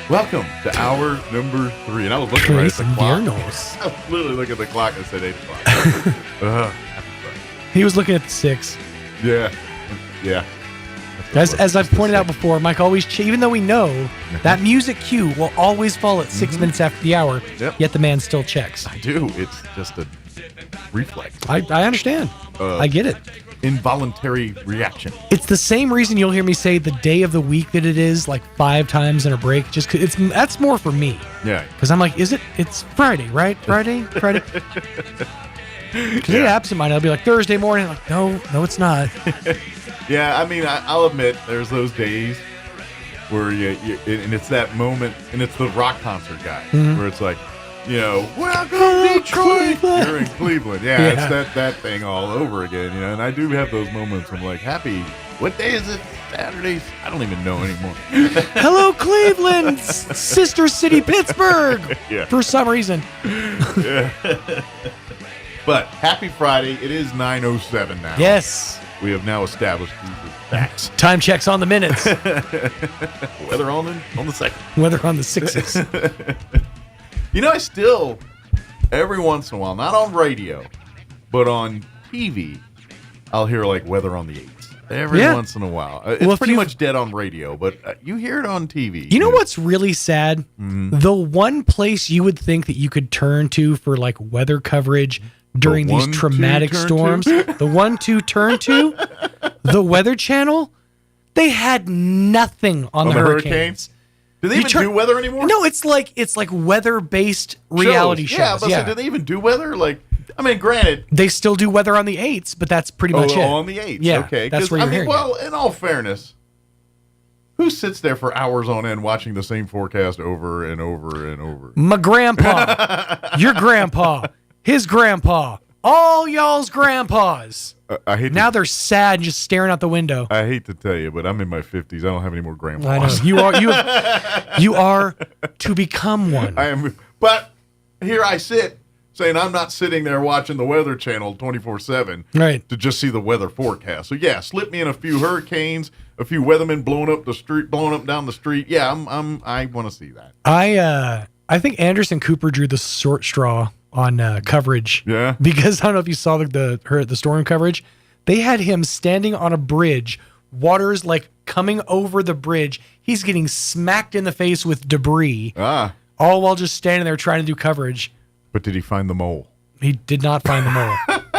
Welcome to hour number 3. And I was looking right at the clock. I was literally looking at the clock and said 8 o'clock. He was looking at the 6. Yeah. As I've pointed out before, Mike always, even though we know that music cue will always fall at 6 minutes after the hour, yet the man still checks. I do. It's just a reflex. I understand. I get it. Involuntary reaction. It's the same reason you'll hear me say the day of the week that it is like 5 times in a break. Just that's more for me. Yeah. Because I'm like, it's Friday, right? Friday. Because they absent-minded, I'll be like Thursday morning. I'm like, no, it's not. Yeah, I mean, I'll admit there's those days where and it's that moment, and it's the rock concert guy where it's like, welcome to Detroit. Cleveland. You're in Cleveland. Yeah, it's that thing all over again, And I do have those moments where I'm like, what day is it? Saturdays? I don't even know anymore. Hello, Cleveland, sister city, Pittsburgh. Yeah. For some reason. Yeah. But happy Friday. It is 9:07 now. Yes. We have now established these are facts. Time checks on the minutes. Weather on the second. Weather on the 6s. I still, every once in a while, not on radio, but on TV, I'll hear like weather on the 8s. Every once in a while. It's pretty much dead on radio, but you hear it on TV. You know what's really sad? The one place you would think that you could turn to for like weather coverage during these traumatic storms, the 1, 2, turn to, the Weather Channel, they had nothing on the hurricanes. Do they even do weather anymore? No, it's like weather-based reality shows. Yeah, but do they even do weather? Like, I mean, granted, they still do weather on the 8s, but that's pretty much it. On the 8s, yeah, okay. That's where you're hearing well, in all fairness, Who sits there for hours on end watching the same forecast over and over and over? My grandpa, your grandpa, his grandpa, all y'all's grandpas. I hate now they're sad and just staring out the window. I hate to tell you, but I'm in my 50s. I don't have any more grandpas. I know. You are to become one. I am, but here I sit saying I'm not sitting there watching the Weather Channel 24/7 right, to just see the weather forecast. So yeah, slip me in a few hurricanes, a few weathermen blowing up down the street. Yeah, I want to see that. I think Anderson Cooper drew the short straw on coverage. Yeah, because I don't know if you saw the storm coverage. They had him standing on a bridge, water's like coming over the bridge. He's getting smacked in the face with debris. All while just standing there trying to do coverage. But did he find the mole? He did not find the mole.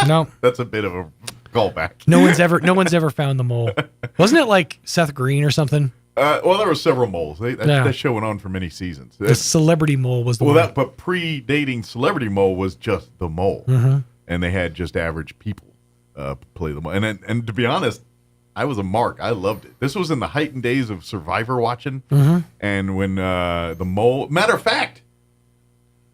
No. That's a bit of a callback. No one's ever found the mole. Wasn't it like Seth Green or something? Well, there were several moles. That show went on for many seasons. The celebrity mole was the one. But predating celebrity mole was just the mole, and they had just average people play the mole. And to be honest, I was a mark. I loved it. This was in the heightened days of Survivor watching, and when the mole. Matter of fact,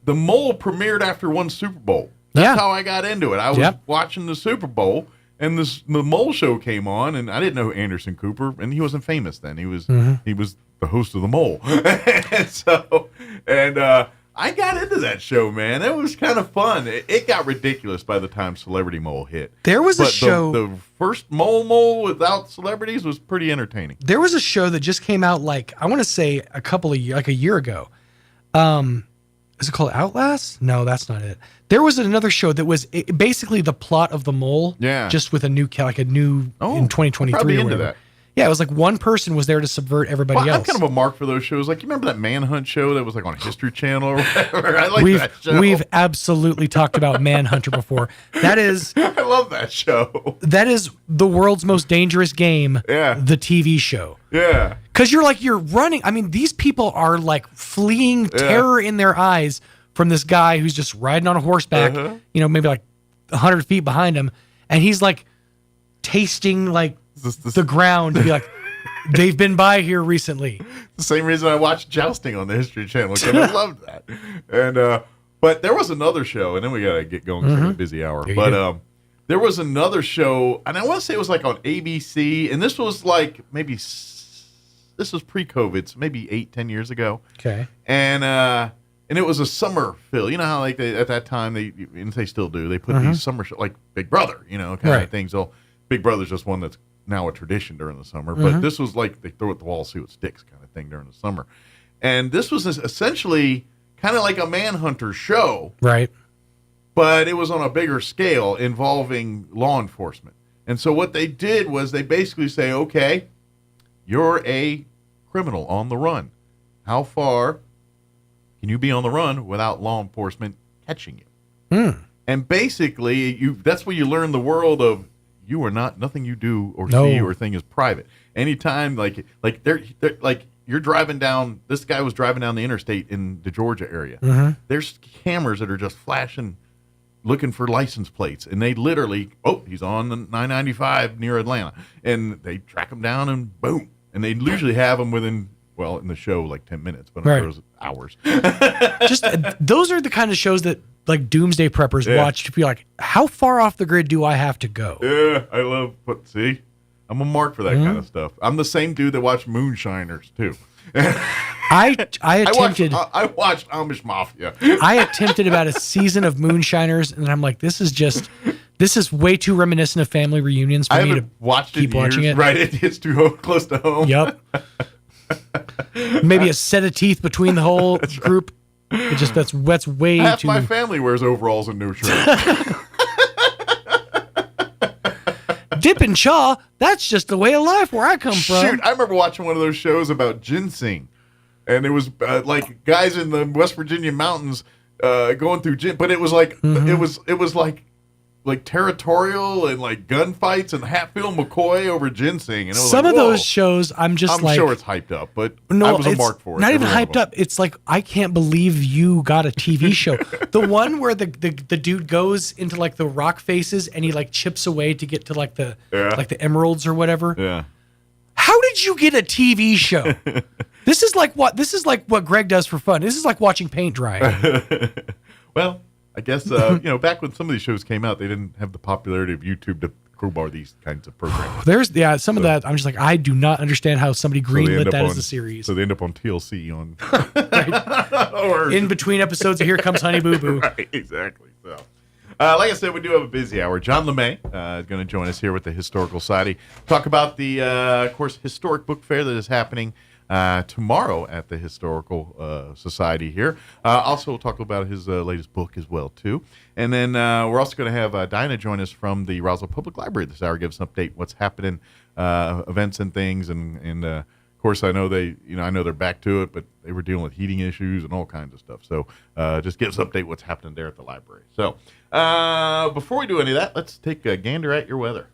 the mole premiered after one Super Bowl. That's how I got into it. I was watching the Super Bowl. And the Mole Show came on, and I didn't know Anderson Cooper, and he wasn't famous then. He was the host of the Mole, and I got into that show, man. It was kind of fun. It got ridiculous by the time Celebrity Mole hit. There was a show. The first Mole without celebrities was pretty entertaining. There was a show that just came out, like I want to say a year ago. Is it called Outlast? No, that's not it. There was another show that was basically the plot of the Mole, just with a new in 2023 probably or into whatever. that. Yeah, it was like one person was there to subvert everybody else. I'm kind of a mark for those shows. Like, you remember that Manhunt show that was like on History Channel or whatever? I like that show. We've absolutely talked about Manhunter before. That is, I love that show. That is the world's most dangerous game. Yeah, the TV show. Yeah, because you're running. I mean, these people are like fleeing terror in their eyes from this guy who's just riding on a horseback. Maybe like 100 feet behind him, and he's like tasting like the ground to be like, they've been by here recently. The same reason I watched Jousting on the History Channel, because I loved that. And but there was another show, and then we gotta get going because it's a busy hour. There was another show, and I want to say it was like on ABC, and this was like this was pre-COVID, so maybe 8-10 years ago. Okay. And it was a summer fill. You know how like at that time they still do. They put these summer shows like Big Brother, kind of things. So Big Brother's just one that's now a tradition during the summer. But this was like they throw it at the wall, see what sticks kind of thing during the summer. And this was essentially kind of like a Manhunter show. Right. But it was on a bigger scale involving law enforcement. And so what they did was they basically say, okay, you're a criminal on the run. How far can you be on the run without law enforcement catching you? And basically, that's where you learn the world of you are not, nothing you do or see or thing is private. Anytime, like they're like you're driving down, this guy was driving down the interstate in the Georgia area. There's cameras that are just flashing, looking for license plates. And they literally, he's on the 995 near Atlanta. And they track him down and boom. And they usually have him within, well, in the show, like 10 minutes, but it was hours. Just those are the kind of shows that like doomsday preppers watch to be like, how far off the grid do I have to go? Yeah, I love, see, I'm a mark for that kind of stuff. I'm the same dude that watched Moonshiners too. I attempted. I watched Amish Mafia. I attempted about a season of Moonshiners, and I'm like, this is way too reminiscent of family reunions for me to keep watching it. Right, it's too close to home. Yep. Maybe a set of teeth between the whole group. It just that's way Half too. My family wears overalls and no shirt. Dip and chaw, that's just the way of life where I come from. Shoot, I remember watching one of those shows about ginseng, and it was like guys in the West Virginia mountains going through but it was like it was like territorial and like gunfights and Hatfield McCoy over ginseng. And it was some like, of those shows, I'm like, sure it's hyped up, but no, I was a mark for it. Not even hyped up. It's like, I can't believe you got a TV show. The one where the dude goes into like the rock faces and he like chips away to get to like the emeralds or whatever. Yeah. How did you get a TV show? This is like what Greg does for fun. This is like watching paint dry. Well, I guess back when some of these shows came out, they didn't have the popularity of YouTube to crowbar these kinds of programs. There's some of that. I'm just like, I do not understand how somebody greenlit that as a series. So they end up on TLC on or in between episodes of Here Comes Honey Boo Boo. Right, exactly. So, like I said, we do have a busy hour. John LeMay is going to join us here with the Historical Society. Talk about the, of course, historic book fair that is happening tomorrow at the Historical Society here. Also, we'll talk about his latest book as well, too. And then we're also going to have Dinah join us from the Roswell Public Library this hour, give us an update what's happening, events and things. And of course, I know they're back to it, but they were dealing with heating issues and all kinds of stuff. So just give us an update what's happening there at the library. So before we do any of that, let's take a gander at your weather.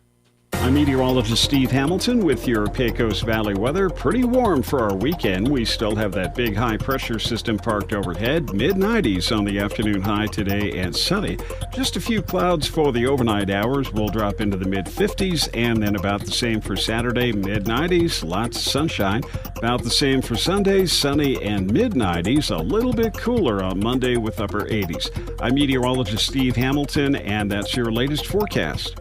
I'm meteorologist Steve Hamilton with your Pecos Valley weather. Pretty warm for our weekend. We still have that big high-pressure system parked overhead. Mid-90s on the afternoon high today and sunny. Just a few clouds for the overnight hours. We'll drop into the mid-50s and then about the same for Saturday, mid-90s. Lots of sunshine. About the same for Sunday, sunny and mid-90s. A little bit cooler on Monday with upper 80s. I'm meteorologist Steve Hamilton, and that's your latest forecast.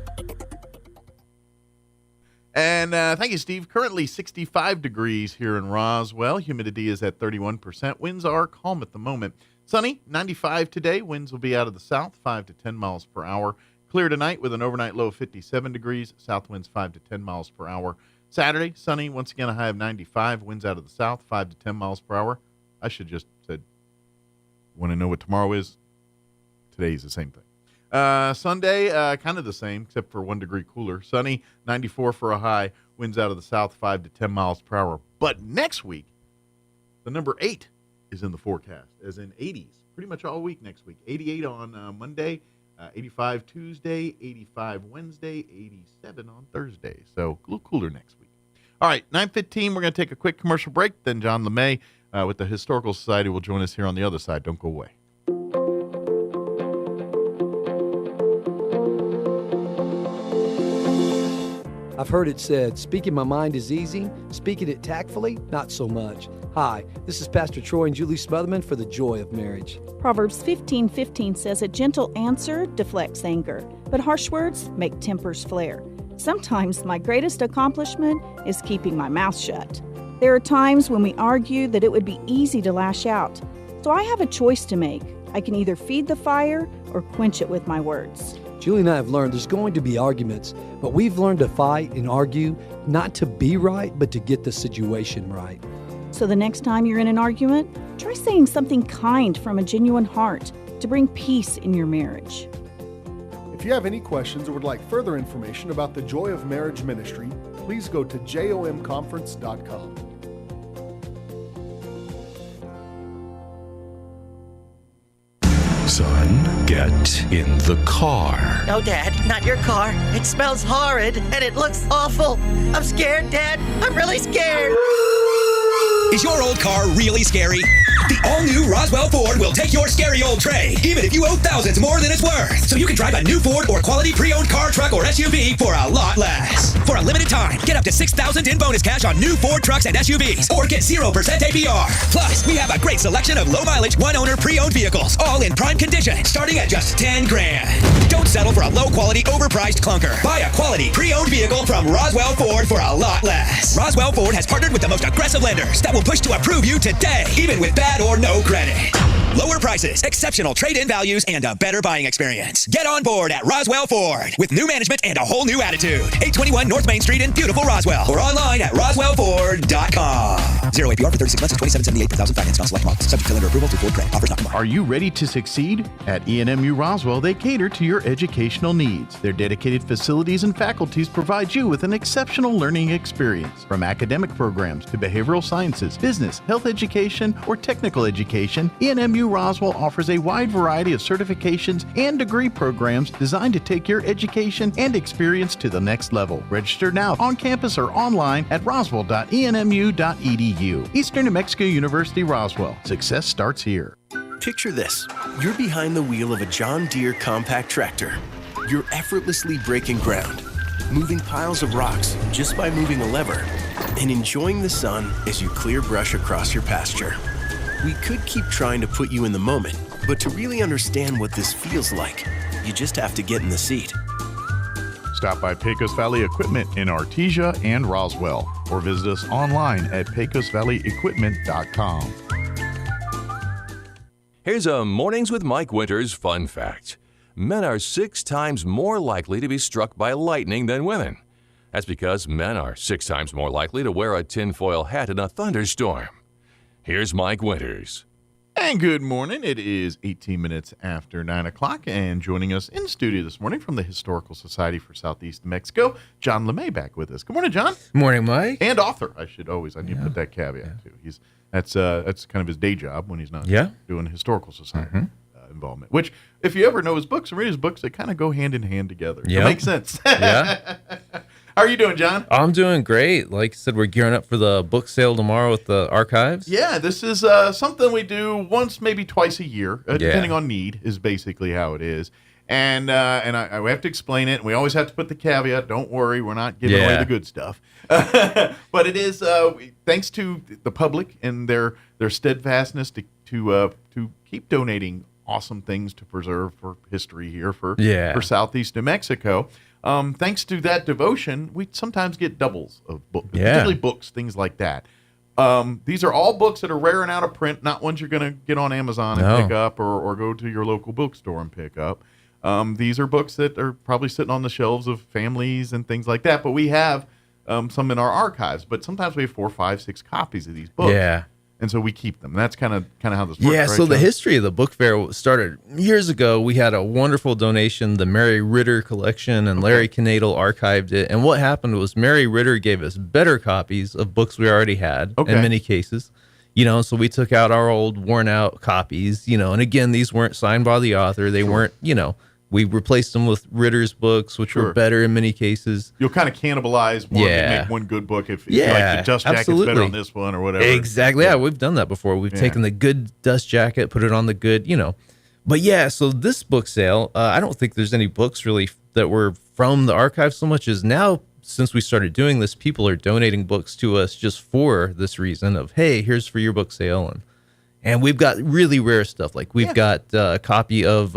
And thank you, Steve. Currently 65 degrees here in Roswell. Humidity is at 31%. Winds are calm at the moment. Sunny, 95 today. Winds will be out of the south, 5 to 10 miles per hour. Clear tonight with an overnight low of 57 degrees. South winds 5 to 10 miles per hour. Saturday, sunny. Once again, a high of 95. Winds out of the south, 5 to 10 miles per hour. I should just said, want to know what tomorrow is? Today's the same thing. Sunday, kind of the same, except for 1 degree cooler. Sunny, 94 for a high. Winds out of the south, 5 to 10 miles per hour. But next week, the number 8 is in the forecast, as in 80s, pretty much all week next week. 88 on Monday, 85 Tuesday, 85 Wednesday, 87 on Thursday. So a little cooler next week. All right, 9:15, we're going to take a quick commercial break. Then John LeMay with the Historical Society will join us here on the other side. Don't go away. I've heard it said, speaking my mind is easy, speaking it tactfully, not so much. Hi, this is Pastor Troy and Julie Smotherman for The Joy of Marriage. Proverbs 15:15 says, a gentle answer deflects anger, but harsh words make tempers flare. Sometimes my greatest accomplishment is keeping my mouth shut. There are times when we argue that it would be easy to lash out. So I have a choice to make. I can either feed the fire or quench it with my words. Julie and I have learned there's going to be arguments, but we've learned to fight and argue, not to be right, but to get the situation right. So the next time you're in an argument, try saying something kind from a genuine heart to bring peace in your marriage. If you have any questions or would like further information about the Joy of Marriage Ministry, please go to jomconference.com. Son, get in the car. No, Dad, not your car. It smells horrid and it looks awful. I'm scared, Dad. I'm really scared. Is your old car really scary? The all-new Roswell Ford will take your scary old tray, even if you owe thousands more than it's worth. So you can drive a new Ford or quality pre-owned car, truck, or SUV for a lot less. For a limited time, get up to $6,000 in bonus cash on new Ford trucks and SUVs, or get 0% APR. Plus, we have a great selection of low-mileage, one-owner pre-owned vehicles, all in prime condition, starting at just $10,000. Don't settle for a low-quality, overpriced clunker. Buy a quality pre-owned vehicle from Roswell Ford for a lot less. Roswell Ford has partnered with the most aggressive lenders that will push to approve you today, even with bad or no credit. Lower prices, exceptional trade-in values, and a better buying experience. Get on board at Roswell Ford with new management and a whole new attitude. 821 North Main Street in beautiful Roswell, or online at roswellford.com. 0 APR for 36 months and $27.78 per thousand finance on select models. Subject to lender approval through Ford Credit. Offers not combined. Are you ready to succeed? At ENMU Roswell, they cater to your educational needs. Their dedicated facilities and faculties provide you with an exceptional learning experience. From academic programs to behavioral sciences, business, health education, or technical education, ENMU Roswell offers a wide variety of certifications and degree programs designed to take your education and experience to the next level. Register now on campus or online at roswell.enmu.edu. Eastern New Mexico University, Roswell. Success starts here. Picture this. You're behind the wheel of a John Deere compact tractor. You're effortlessly breaking ground. moving piles of rocks just by moving a lever, and enjoying the sun as you clear brush across your pasture. We could keep trying to put you in the moment, but to really understand what this feels like, you just have to get in the seat. Stop by Pecos Valley Equipment in Artesia and Roswell, or visit us online at pecosvalleyequipment.com. Here's a Mornings with Mike Winters fun fact. Men are 6 times more likely to be struck by lightning than women. That's because men are 6 times more likely to wear a tinfoil hat in a thunderstorm. Here's Mike Winters. And good morning. It is 18 minutes after 9 o'clock, and joining us in studio this morning from the Historical Society for Southeast New Mexico, John LeMay back with us. Good morning, John. Morning, Mike. And author. I need to put that caveat too. That's kind of his day job when he's not doing Historical Society involvement. Which, if you ever know his books and read his books, they kind of go hand in hand together. It makes sense. Yeah. How are you doing, John? I'm doing great. Like I said, we're gearing up for the book sale tomorrow at the archives. Yeah, this is something we do once, maybe twice a year, depending on need, is basically how it is. And I have to explain it, and we always have to put the caveat, don't worry, we're not giving away the good stuff. But it is thanks to the public and their steadfastness to keep donating awesome things to preserve for history here for Southeast New Mexico. Thanks to that devotion, we sometimes get doubles of books, particularly books, things like that. These are all books that are rare and out of print, not ones you're going to get on Amazon and pick up or go to your local bookstore and pick up. These are books that are probably sitting on the shelves of families and things like that, but we have some in our archives. But sometimes we have 4, 5, 6 copies of these books. Yeah. And so we keep them. That's kind of how this works. Yeah, right, so John? the history of the book fair started years ago. We had a wonderful donation, the Mary Ritter collection, and Larry Knadel archived it. And what happened was Mary Ritter gave us better copies of books we already had in many cases. So we took out our old worn out copies, and again, these weren't signed by the author. They weren't, we replaced them with Ritter's books, which were better in many cases. You'll kind of cannibalize one and make one good book if you like the dust jacket's better on this one or whatever. Exactly. Yeah, we've done that before. We've taken the good dust jacket, put it on the good, But yeah, so this book sale, I don't think there's any books really that were from the archive so much as now, since we started doing this, people are donating books to us just for this reason of, hey, here's for your book sale. And we've got really rare stuff. Like we've got a copy of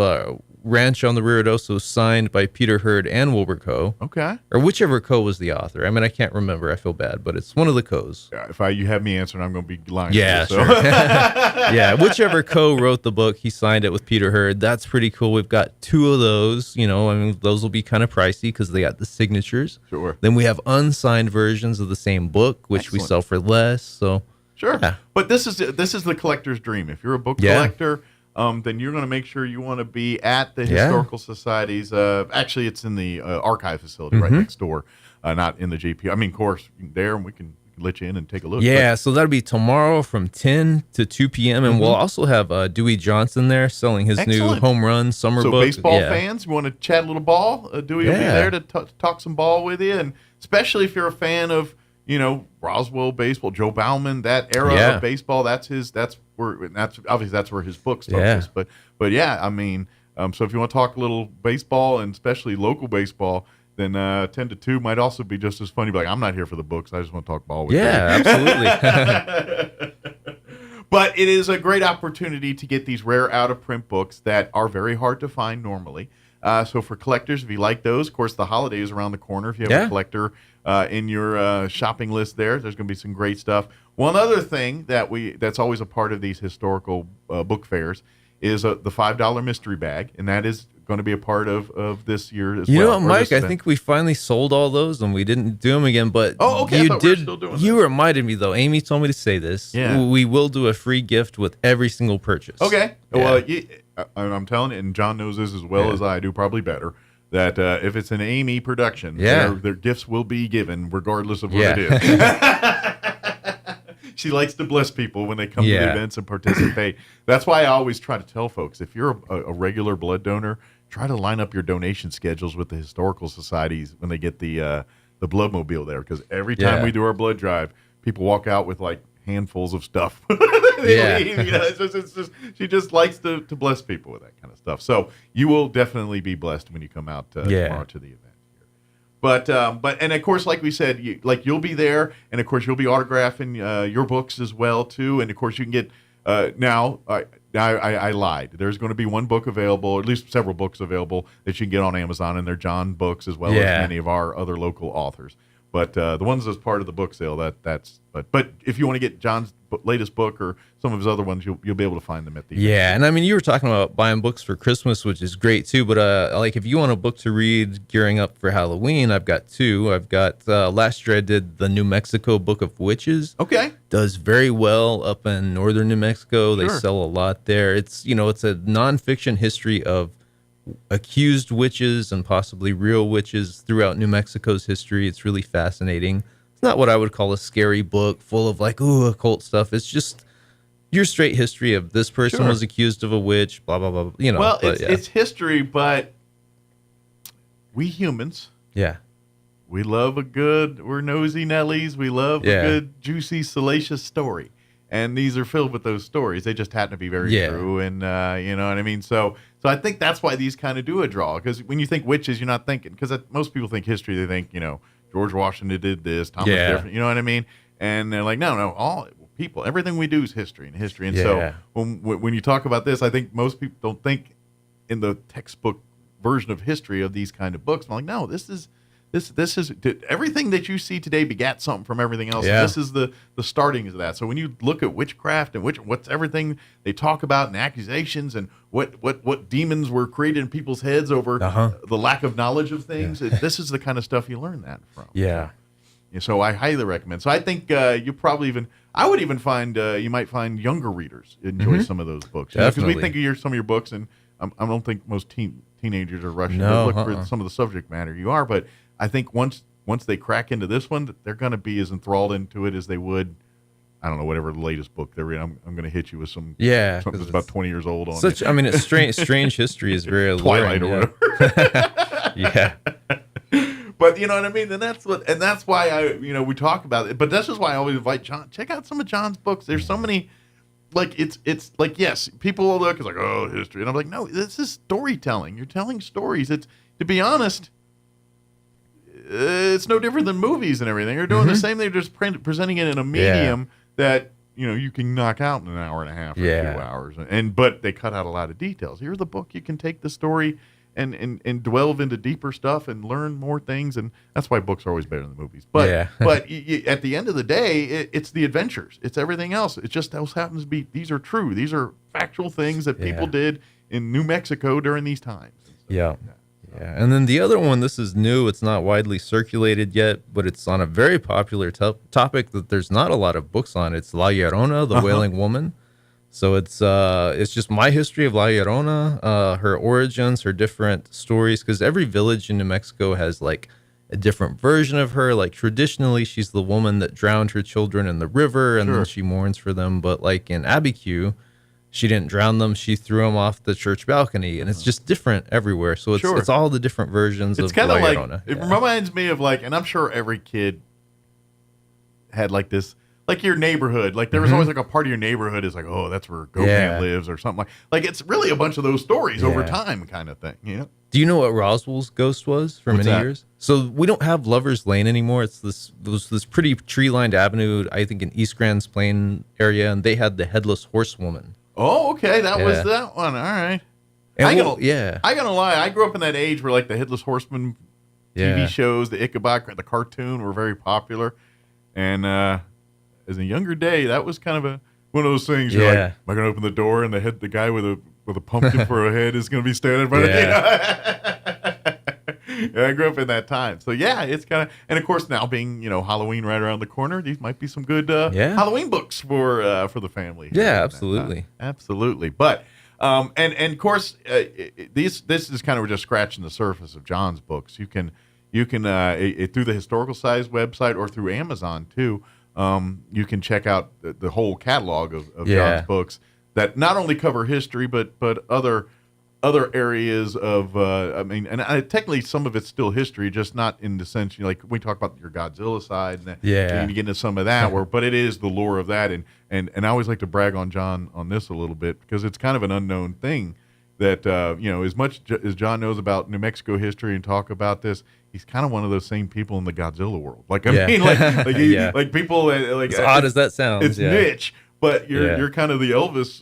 Ranch on the Rio Doso signed by Peter Hurd and Wilbur Coe. Okay. Or whichever Coe was the author. I mean, I can't remember. I feel bad, but it's one of the Coes. Yeah, if you have me answering, I'm going to be lying. Yeah, to you, sure. Yeah, whichever Coe wrote the book, he signed it with Peter Hurd. That's pretty cool. We've got 2 of those. Those will be kind of pricey because they got the signatures. Sure. Then we have unsigned versions of the same book, which we sell for less. So sure. Yeah. But this is the collector's dream. If you're a book collector, then you're going to make sure you want to be at the Historical Society's. Actually, it's in the archive facility right next door, not in the JP. I mean, of course, there, and we can let you in and take a look. Yeah, so that'll be tomorrow from 10 to 2 p.m. And we'll also have Dewey Johnson there selling his new home run summer book. So baseball fans, you want to chat a little ball, Dewey will be there to talk some ball with you. And especially if you're a fan of, Roswell baseball, Joe Bauman, that era of baseball, that's where his books focus. But yeah, I mean, so if you want to talk a little baseball and especially local baseball, then 10 to 2 might also be just as fun. You'd be like, I'm not here for the books. I just want to talk ball with you. Yeah, absolutely. But it is a great opportunity to get these rare out-of-print books that are very hard to find normally. So for collectors, if you like those, of course, the holiday is around the corner. If you have a collector in your shopping list there's going to be some great stuff. One other thing that's always a part of these historical book fairs is the $5 mystery bag, and that is going to be a part of this year as well. You know what, Mike? I think we finally sold all those, and we didn't do them again. But you did. You reminded me though. Amy told me to say this. Yeah. We will do a free gift with every single purchase. Okay. Yeah. Well, I'm telling you, and John knows this as well as I do, probably better. That if it's an Amy production, their gifts will be given regardless of what it is. She likes to bless people when they come to the events and participate. That's why I always try to tell folks, if you're a regular blood donor, try to line up your donation schedules with the historical societies when they get the blood mobile there. Because every time we do our blood drive, people walk out with like handfuls of stuff. It's just, she just likes to bless people with that kind of stuff. So you will definitely be blessed when you come out tomorrow to the event. But and of course, like we said, you'll be there, and of course you'll be autographing your books as well too. And of course you can get now. I lied. There's going to be one book available, or at least several books available that you can get on Amazon, and they're John books as well as many of our other local authors. But the ones as part of the book sale, that's but if you want to get John's latest book or some of his other ones, you'll be able to find them at the and I mean, you were talking about buying books for Christmas, which is great too. But like if you want a book to read gearing up for Halloween, I've got two. I've got last year I did the New Mexico Book of Witches. Okay, does very well up in northern New Mexico. They Sure. sell a lot there. It's it's a nonfiction history of accused witches and possibly real witches throughout New Mexico's history. It's really fascinating. It's not what I would call a scary book full of like, occult stuff. It's just your straight history of this person Sure. was accused of a witch, blah, blah, blah. Well, but, it's history, but we humans, we love we're nosy Nellies. We love a good, juicy, salacious story. And these are filled with those stories. They just happen to be very true. And you know what I mean? So I think that's why these kind of do a draw. Because when you think witches, you're not thinking, because most people think history, they think, George Washington did this, Thomas Jefferson, you know what I mean? And they're like, no, all people, everything we do is history. And so when you talk about this, I think most people don't think in the textbook version of history of these kind of books. I'm like, no, this is everything that you see today begat something from everything else. Yeah. This is the starting of that. So when you look at witchcraft and what's everything they talk about and accusations and what demons were created in people's heads over the lack of knowledge of things, this is the kind of stuff you learn that from. So I highly recommend. So I think you probably I would even find you might find younger readers enjoy some of those books. Because we think of some of your books, and I don't think most teenagers are rushing to look for some of the subject matter you are, but I think once they crack into this one, they're going to be as enthralled into it as they would, I don't know, whatever the latest book they're in. I'm going to hit you with something that's about 20 years old on it. I mean, it's strange history is very Twilight alluring, or whatever. But you know what I mean? And that's why we talk about it. But that's just why I always invite John. Check out some of John's books. There's so many, like it's like, yes, people will look, it's like, oh, history. And I'm like, no, this is storytelling. You're telling stories. It's, to be honest, it's no different than movies and everything. They're doing the same. They're just presenting it in a medium that you can knock out in an hour and a half or 2 hours. But they cut out a lot of details. Here's the book. You can take the story and delve into deeper stuff and learn more things. And that's why books are always better than the movies. But but at the end of the day, it's the adventures. It's everything else. It just else happens to be, these are true. These are factual things that people did in New Mexico during these times. Yeah. And then the other one, this is new. It's not widely circulated yet, but it's on a very popular topic that there's not a lot of books on. It's La Llorona, the Wailing Woman. So it's just my history of La Llorona, her origins, her different stories, because every village in New Mexico has like a different version of her. Like traditionally, she's the woman that drowned her children in the river, and then she mourns for them. But like in Abiquiu, she didn't drown them. She threw them off the church balcony, and it's just different everywhere. So it's all the different versions of La Llorona. It reminds me of and I'm sure every kid had like this, like your neighborhood. Like there was always like a part of your neighborhood is like, oh, that's where Gohan lives or something like it's really a bunch of those stories over time kind of thing, Do you know what Roswell's ghost was for many years? So we don't have Lover's Lane anymore. It's this pretty tree-lined avenue, I think in East Grand's Plain area, and they had the Headless Horsewoman. Oh, okay. That was that one. All right. I gotta lie. I grew up in that age where like the Headless Horseman TV shows, the Ichabod, the cartoon were very popular. And as a younger day, that was kind of one of those things. You're like, am I going to open the door and the guy with a pumpkin for a head is going to be standing in front of me? I grew up in that time. So it's kind of, and of course now being, Halloween right around the corner, these might be some good Halloween books for the family. Yeah, absolutely. Absolutely. But, and of course, this is kind of just scratching the surface of John's books. You can through the Historical Size website or through Amazon too, you can check out the whole catalog of John's books that not only cover history, but other areas of, technically some of it's still history, just not in the sense, like we talk about your Godzilla side, and you get into some of that, but it is the lore of that. And I always like to brag on John on this a little bit because it's kind of an unknown thing. that as much as John knows about New Mexico history and talk about this, he's kind of one of those same people in the Godzilla world. Like I mean, like people like as odd as that sounds, it's niche. But you're kind of the Elvis,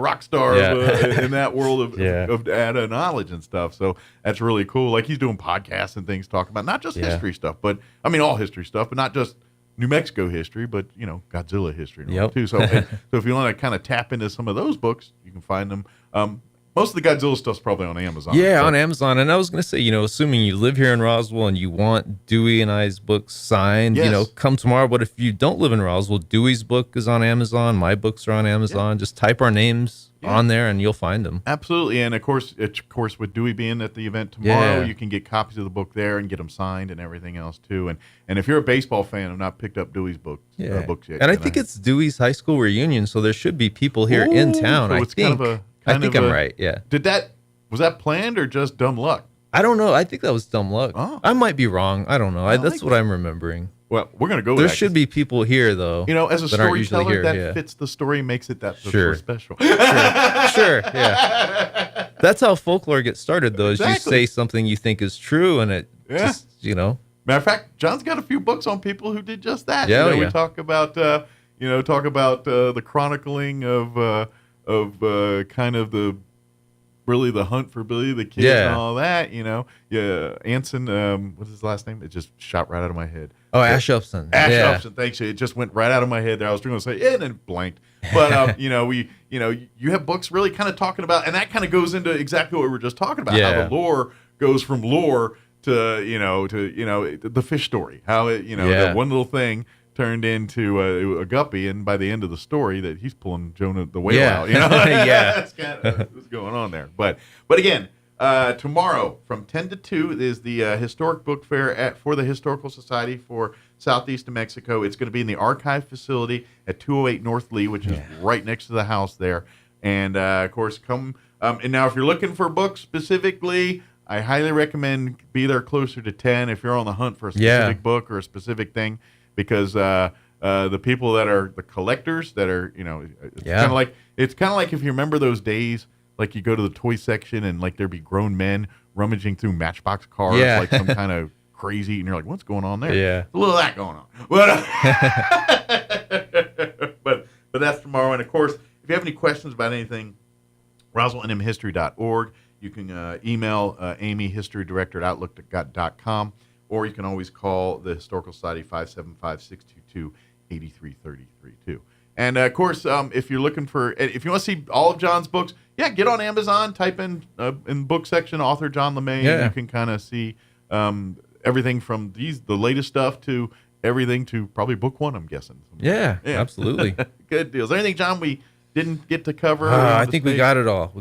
rock star in that world of data knowledge and stuff. So that's really cool. Like he's doing podcasts and things talking about not just history stuff, but I mean all history stuff, but not just New Mexico history, but Godzilla history too. So so if you want to kind of tap into some of those books, you can find them. Most of the Godzilla stuff's probably on Amazon. Yeah, on Amazon. And I was going to say, assuming you live here in Roswell and you want Dewey and I's books signed, come tomorrow. But if you don't live in Roswell, Dewey's book is on Amazon. My books are on Amazon. Just type our names on there and you'll find them. Absolutely. And of course, with Dewey being at the event tomorrow, you can get copies of the book there and get them signed and everything else too. And if you're a baseball fan, I've not picked up Dewey's books yet. And I think it's Dewey's high school reunion, so there should be people here in town. So I think I'm right. Yeah. Was that planned or just dumb luck? I don't know. I think that was dumb luck. Oh. I might be wrong. I don't know. That's what I'm remembering. Well, we're gonna go. There should be people here though. As a storyteller, that fits the story, makes it that so special. Sure. Yeah. That's how folklore gets started, though. Is you say something you think is true, and it just Matter of fact, John's got a few books on people who did just that. We talk about the chronicling of kind of the hunt for Billy the Kid and all that, Anson, what's his last name? It just shot right out of my head. Oh, Ash Upson. Upson, thanks. It just went right out of my head there. I was going to say, and then blanked. But, you have books really kind of talking about, and that kind of goes into exactly what we were just talking about, how the lore goes from lore to the fish story, how it, the one little thing turned into a guppy, and by the end of the story, that he's pulling Jonah the whale out. That's kind of what's going on there. But again, tomorrow from 10 to 2 is the historic book fair for the Historical Society for Southeast New Mexico. It's going to be in the archive facility at 208 North Lee, which is right next to the house there. And of course, come. And now, if you're looking for books specifically, I highly recommend be there closer to 10 if you're on the hunt for a specific book or a specific thing. Because the people that are the collectors that are, it's kind of like if you remember those days, like you go to the toy section and like there'd be grown men rummaging through Matchbox cars, like some kind of crazy, and you're like, what's going on there? Yeah, a little of that going on. But that's tomorrow. And of course, if you have any questions about anything, RoswellNMHistory.org. You can email Amy, History Director at Outlook.com. Or you can always call the Historical Society 575-622-8333 too. And of course, if you want to see all of John's books, get on Amazon, type in book section author John LeMay, and you can kind of see everything from the latest stuff to everything to probably book one, I'm guessing. Yeah, absolutely. Good deal. Is there anything, John, we didn't get to cover? I think we got it all.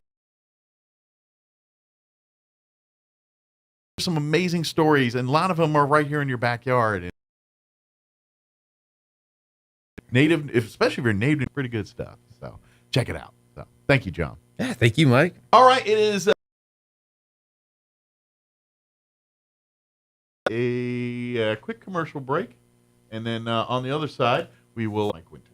Some amazing stories, and a lot of them are right here in your backyard. Native, especially if you're native, pretty good stuff. So check it out. So thank you, John. Yeah, thank you, Mike. All right, it is a quick commercial break, and then on the other side we will Mike Winters.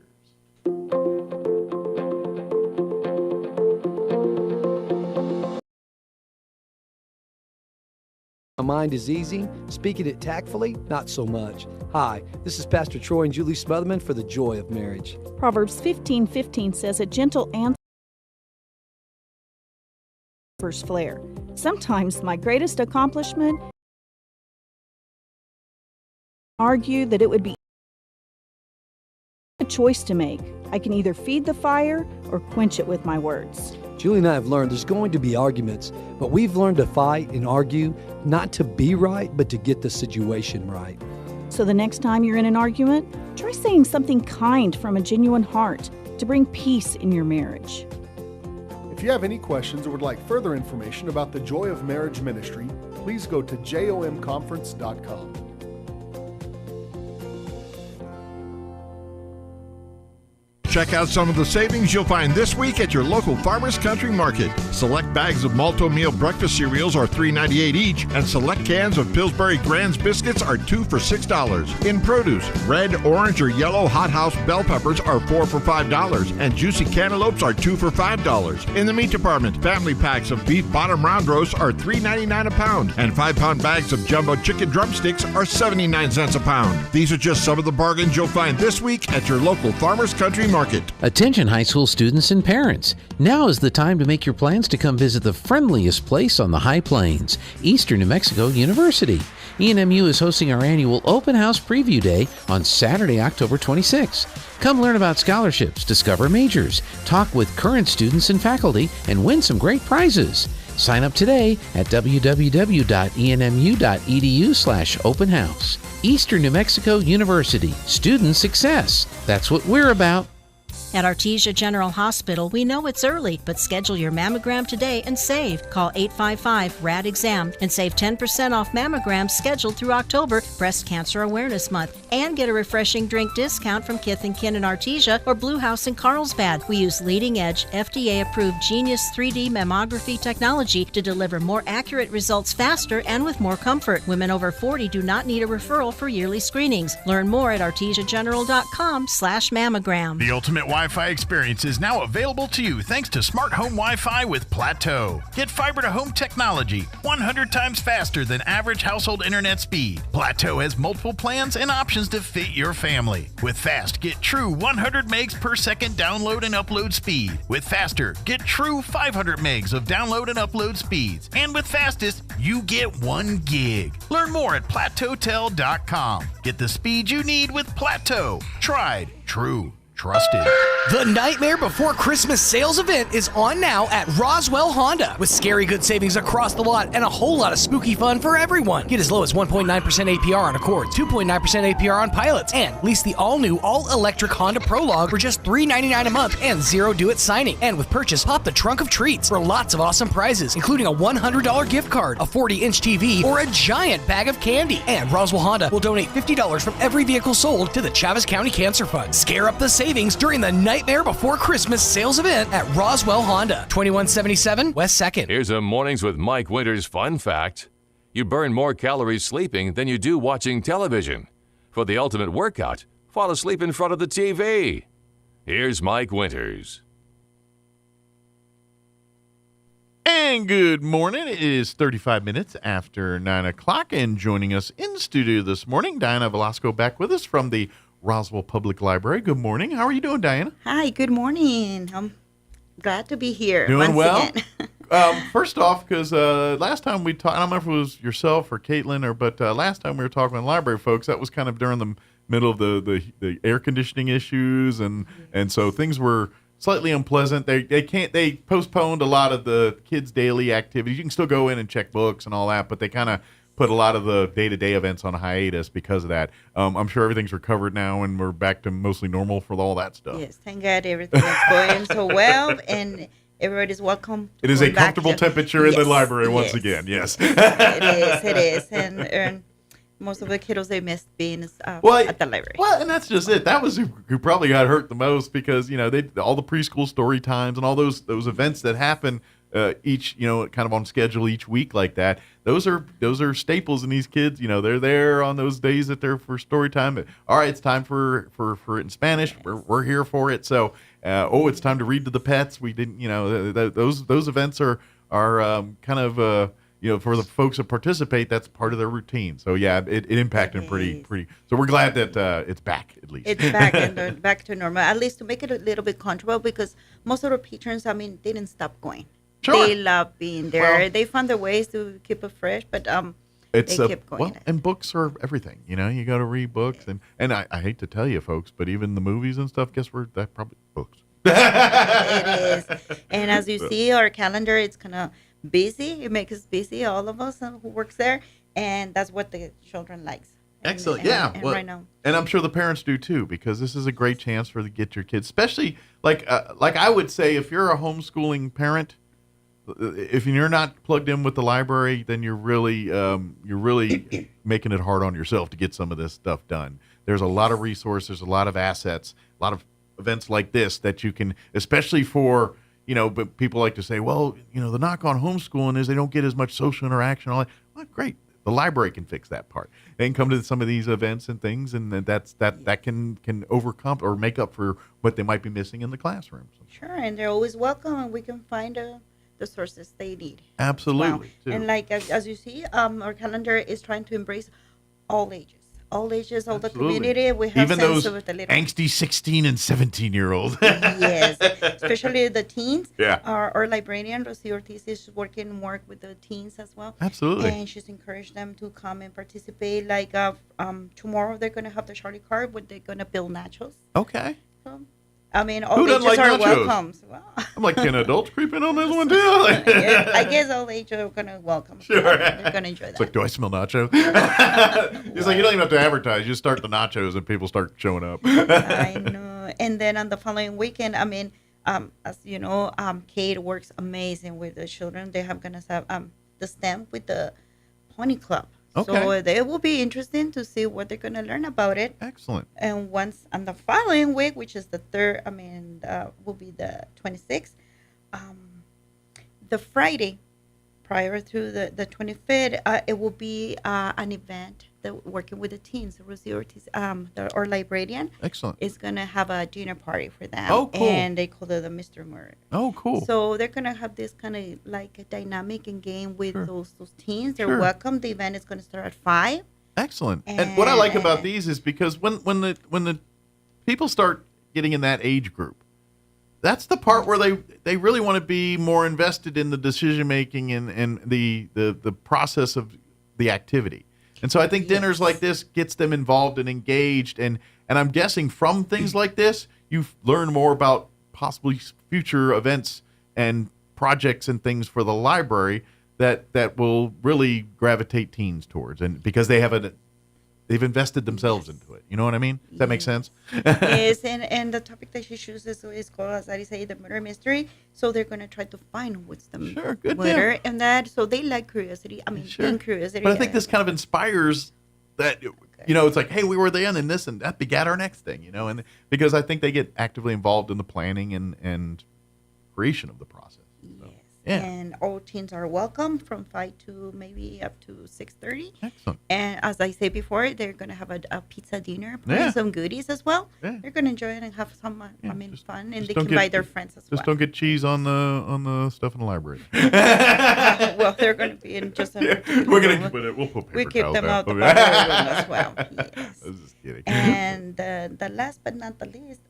My mind is easy. Speaking it tactfully, not so much. Hi, this is Pastor Troy and Julie Smotherman for The Joy of Marriage. Proverbs 15:15 says, a gentle answer's flare. Sometimes my greatest accomplishment argue that it would be a choice to make. I can either feed the fire or quench it with my words. Julie and I have learned there's going to be arguments, but we've learned to fight and argue, not to be right, but to get the situation right. So the next time you're in an argument, try saying something kind from a genuine heart to bring peace in your marriage. If you have any questions or would like further information about the Joy of Marriage Ministry, please go to jomconference.com. Check out some of the savings you'll find this week at your local Farmers Country Market. Select bags of Malto Meal breakfast cereals are $3.98 each, and select cans of Pillsbury Grands biscuits are 2 for $6. In produce, red, orange, or yellow Hot House bell peppers are 4 for $5, and juicy cantaloupes are 2 for $5. In the meat department, family packs of beef bottom round roast are $3.99 a pound, and 5-pound bags of jumbo chicken drumsticks are 79 cents a pound. These are just some of the bargains you'll find this week at your local Farmers Country Market. Attention high school students and parents. Now is the time to make your plans to come visit the friendliest place on the High Plains, Eastern New Mexico University. ENMU is hosting our annual Open House Preview Day on Saturday, October 26. Come learn about scholarships, discover majors, talk with current students and faculty, and win some great prizes. Sign up today at www.enmu.edu/openhouse. Eastern New Mexico University. Student success. That's what we're about. At Artesia General Hospital, we know it's early, but schedule your mammogram today and save. Call 855-RAD-EXAM and save 10% off mammograms scheduled through October, Breast Cancer Awareness Month. And get a refreshing drink discount from Kith & Kin in Artesia or Blue House in Carlsbad. We use leading-edge, FDA-approved Genius 3D mammography technology to deliver more accurate results faster and with more comfort. Women over 40 do not need a referral for yearly screenings. Learn more at artesiageneral.com/mammogram. The ultimate Wi-Fi experience is now available to you thanks to Smart Home Wi-Fi with Plateau. Get fiber-to-home technology 100 times faster than average household internet speed. Plateau has multiple plans and options to fit your family. With Fast, get true 100 megs per second download and upload speed. With Faster, get true 500 megs of download and upload speeds. And with Fastest, you get 1 gig. Learn more at plateautel.com. Get the speed you need with Plateau. Tried, true, trusted. The Nightmare Before Christmas sales event is on now at Roswell Honda with scary good savings across the lot and a whole lot of spooky fun for everyone. Get as low as 1.9% APR on Accord, 2.9% APR on Pilots, and lease the all-new all-electric Honda Prologue for just $399 a month and zero due-it signing. And with purchase, pop the trunk of treats for lots of awesome prizes, including a $100 gift card, a 40-inch TV, or a giant bag of candy. And Roswell Honda will donate $50 from every vehicle sold to the Chaves County Cancer Fund. Scare up the savings during the Nightmare Before Christmas sales event at Roswell Honda, 2177 West 2nd. Here's a Mornings with Mike Winters fun fact. You burn more calories sleeping than you do watching television. For the ultimate workout, fall asleep in front of the TV. Here's Mike Winters. And good morning. It is 35 minutes after 9 o'clock, and joining us in the studio this morning, Diana Velasco back with us from the Roswell Public Library. Good morning. How are you doing, Diana? Hi, good morning. I'm glad to be here. Doing once well? Again. First off, because last time we talked, I don't know if it was yourself or Caitlin, but last time we were talking with library folks, that was kind of during the middle of the air conditioning issues, and so things were slightly unpleasant. They postponed a lot of the kids' daily activities. You can still go in and check books and all that, but they kind of put a lot of the day-to-day events on a hiatus because of that. I'm sure everything's recovered now, and we're back to mostly normal for all that stuff. Yes, thank God everything is going so well, and everybody's welcome. It is a comfortable temperature in the library once again, yes. It is, and most of the kiddos, they missed being at the library. Well, and that's just it. That was who probably got hurt the most because, all the preschool story times and all those events that happen each, kind of on schedule each week like that. Those are staples in these kids. They're there on those days that they're for story time. All right, it's time for it in Spanish. We're here for it. So, it's time to read to the pets. We didn't, those events are kind of for the folks that participate, that's part of their routine. So yeah, it impacted them pretty. So we're glad that it's back at least. It's back and back to normal. At least to make it a little bit comfortable because most of the patrons, they didn't stop going. Sure. They love being there. Well, they found their ways to keep it fresh, but they kept going. Well, and books are everything. You got to read books, and I hate to tell you, folks, but even the movies and stuff. Guess where that probably books. It is, and as you see, our calendar it's kind of busy. It makes us busy, all of us who works there, and that's what the children likes. Excellent, and right now. And I'm sure the parents do too, because this is a great chance to get your kids, especially like I would say, if you're a homeschooling parent. If you're not plugged in with the library, then you're really making it hard on yourself to get some of this stuff done. There's a lot of resources, a lot of assets, a lot of events like this that you can, especially for, but people like to say, well, the knock on homeschooling is they don't get as much social interaction. All that. Well, great. The library can fix that part. They can come to some of these events and things, and that can overcome or make up for what they might be missing in the classroom. Sure, and they're always welcome, and we can find the sources they need. Absolutely. Wow. And like as you see, our calendar is trying to embrace all ages. All ages, all the community. We have even sense those of the little angsty 16 and 17-year-olds. Yes, especially the teens. Yeah. Our librarian, Rosie Ortiz, is working more with the teens as well. Absolutely. And she's encouraged them to come and participate. Like tomorrow, they're going to have the Charlie card where they're going to build nachos. Okay. So, all Who ages doesn't like are nachos? welcome. Well, I'm like, can adults creep in on this one too? yeah, I guess all ages are going to welcome. Sure. They're going to enjoy that. It's like, do I smell nachos? It's like, you don't even have to advertise. You start the nachos and people start showing up. I know. And then on the following weekend, as you know, Kate works amazing with the children. They have going to have the STEM with the Pony Club. Okay. So they will be interesting to see what they're going to learn about it. Excellent. And once on the following week, which is the third, will be the 26th, the Friday prior to the 25th, it will be an event that working with the teens. Rosie Ortiz, our librarian, excellent, is going to have a dinner party for them. Oh, cool. And they call it the Mr. Murray. Oh, cool. So they're going to have this kind of like a dynamic and game with those teens. They're Sure. welcome. The event is going to start at 5. Excellent. And what I like about these is because when the people start getting in that age group, that's the part where they really want to be more invested in the decision making and the process of the activity. And so I think dinners like this gets them involved and engaged. And I'm guessing from things like this, you learn more about possibly future events and projects and things for the library that will really gravitate teens towards. And because they've invested themselves into it. You know what I mean? Does that make sense? Yes, and the topic that she chooses is called, as I say, the murder mystery. So they're going to try to find what's the murder and that. So they like curiosity. Being curiosity. But I think this kind of inspires that, it's like, hey, we were there and this and that begat our next thing, and because I think they get actively involved in the planning and creation of the process. So, yeah. And all teens are welcome from 5 to maybe up to 6:30. Excellent. And as I said before, they're going to have a pizza dinner, probably some goodies as well. Yeah. They're going to enjoy it and have some, fun, and they don't can invite their friends as well. Just don't get cheese on the stuff in the library. Well, they're going to be in just a we're going to put it. We'll put paper we keep towels them out. out the bottom room as well. Yes. I was just kidding. And the last but not the least,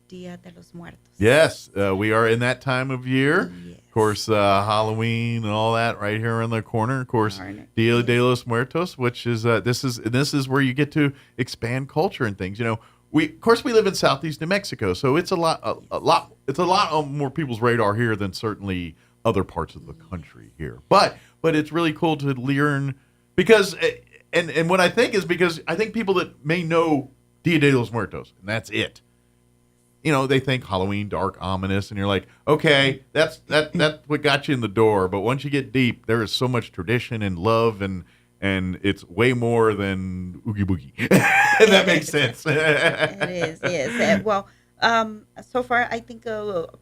Dia de los Muertos. Yes, we are in that time of year. Yes. Of course, Halloween and all that right here in the corner. Of course, Dia de los Muertos, which is this is where you get to expand culture and things. We live in Southeast New Mexico, so it's a lot on more people's radar here than certainly other parts of the country here. But it's really cool to learn because and what I think is because I think people that may know Dia de los Muertos and that's it. They think Halloween, dark, ominous, and you're like, okay, that's what got you in the door. But once you get deep, there is so much tradition and love, and it's way more than oogie boogie. If that makes sense. It is, yes. Well, so far, I think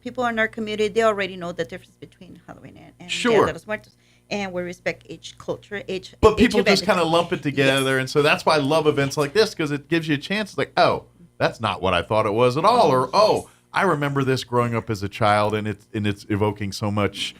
people in our community, they already know the difference between Halloween and Dia de los Muertos. And we respect each culture, But people just kind of lump it together, and so that's why I love events like this, because it gives you a chance. It's like, oh, that's not what I thought it was at all. Or, I remember this growing up as a child, and it's evoking so much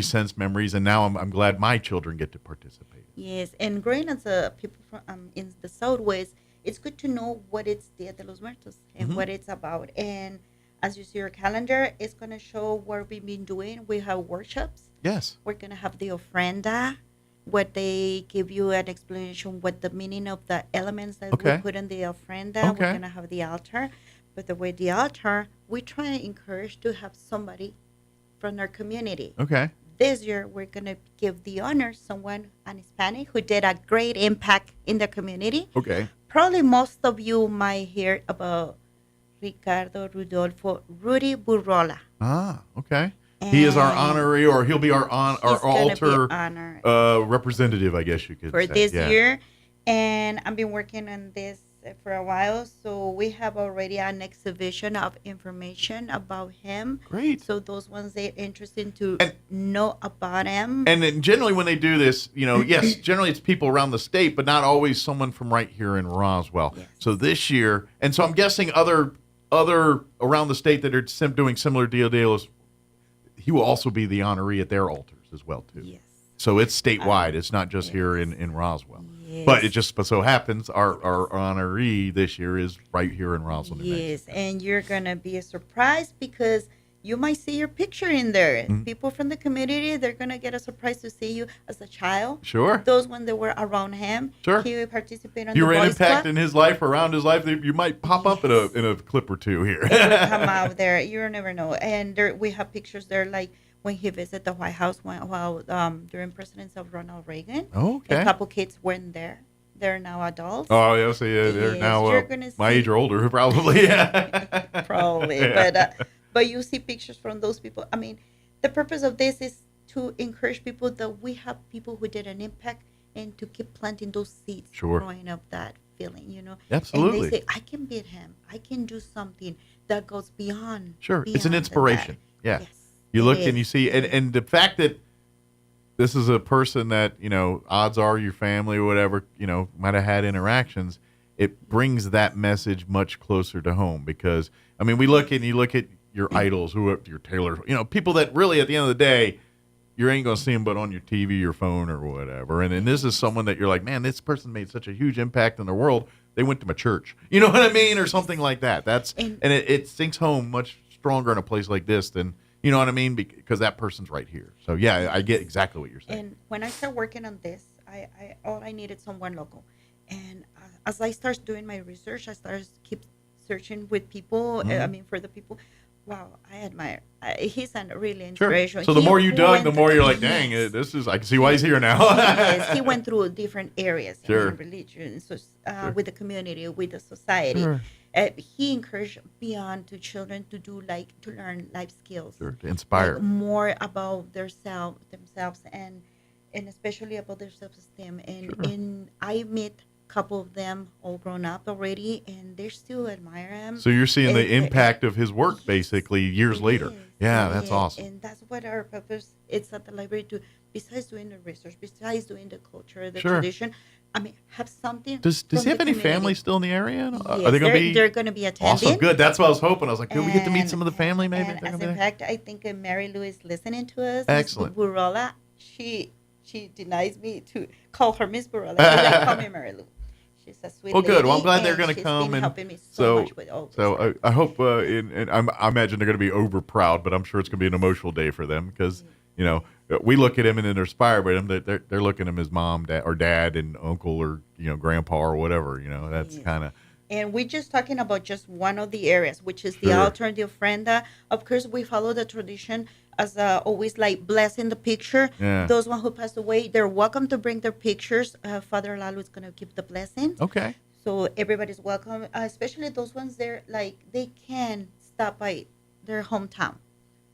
sense memories, and now I'm glad my children get to participate. Yes, and growing as people from in the Southwest, it's good to know what it's Dia de los Muertos and what it's about. And as you see your calendar, it's going to show what we've been doing. We have workshops. Yes. We're going to have the ofrenda, what they give you an explanation, what the meaning of the elements that we put in the ofrenda. We're going to have the altar. But the way the altar, we try and encourage to have somebody from our community. Okay. This year, we're going to give the honor someone, an Hispanic, who did a great impact in the community. Okay. Probably most of you might hear about Ricardo Rudolfo Rudy Burrola. Ah, okay. He is our honorary, or he'll be our altar representative, I guess you could say. For this year. And I've been working on this for a while. So we have already an exhibition of information about him. Great. So those ones they're interested to know about him. And then generally when they do this, yes, generally it's people around the state, but not always someone from right here in Roswell. Yes. So this year, and so I'm guessing other around the state that are doing similar deals, he will also be the honoree at their altars as well too. Yes. So it's statewide. It's not just here in Roswell. Yes. But it just so happens our honoree this year is right here in Roswell, New Mexico. Yes, and you're going to be surprised because you might see your picture in there. Mm-hmm. People from the community, they're going to get a surprise to see you as a child. Sure. Those when they were around him. Sure. He would participate on you the were an Boys impact Club. in his life, around his life. You might pop up in a clip or two here. It will come out there. You never know. And we have pictures there like when he visited the White House while during presidency of Ronald Reagan. Oh, okay. A couple kids weren't there. They're now adults. Oh, yeah, so they're now my age or older, probably. Probably, yeah. But you see pictures from those people. I mean, the purpose of this is to encourage people that we have people who did an impact and to keep planting those seeds, growing up that feeling, Absolutely. And they say, I can beat him. I can do something that goes beyond. Sure, it's an inspiration. Yeah. Yes, you look and you see, and the fact that this is a person that, odds are your family or whatever, might have had interactions, it brings that message much closer to home because, I mean, you look at your idols, your Taylor, people that really at the end of the day, you ain't going to see them but on your TV, your phone or whatever. And this is someone that you're like, man, this person made such a huge impact in the world. They went to my church. You know what I mean? Or something like that. It sinks home much stronger in a place like this than, you know what I mean? Because that person's right here. So, yeah, I get exactly what you're saying. And when I started working on this, I needed someone local. And as I started doing my research, I started keep searching with people. Mm-hmm. For the people. Wow, I admire. He's a really inspirational. Sure. So the more you dug, the more you're like, dang, this is. I can see why he's here now. Yes, he went through different areas, sure. Religion, with the community, with the society. Sure. He encouraged beyond to children to learn life skills, sure, to inspire more about themselves, and especially about their self-esteem. And I met couple of them all grown up already and they still admire him. So you're seeing the impact of his work basically years later. Yeah, that's awesome. And that's what our purpose is at the library to, besides doing the research, besides doing the culture, the tradition, I mean, have something. Does he have any family still in the area? Yes, are they going to be? They're going to be attending. Awesome, good. That's what I was hoping. I was like, could we get to meet some of the family maybe? And as in fact, I think Mary Lou is listening to us. Excellent. Ms. Burola, she denies me to call her Miss Burola. They call me Mary Lou. She's a sweet lady. Good. Well, I'm glad they're going to come. Been helping me so much with all this. So I hope, and I imagine they're going to be over proud, but I'm sure it's going to be an emotional day for them because, we look at him and they're inspired by him. They're looking at him as mom, dad, and uncle or, grandpa or whatever. That's kind of. And we're just talking about just one of the areas, which is the altar, the ofrenda. Of course, we follow the tradition as always, like blessing the picture. Yeah. Those one who passed away, they're welcome to bring their pictures. Father Lalo is going to give the blessing. Okay. So everybody's welcome, especially those ones there, like they can stop by their hometown.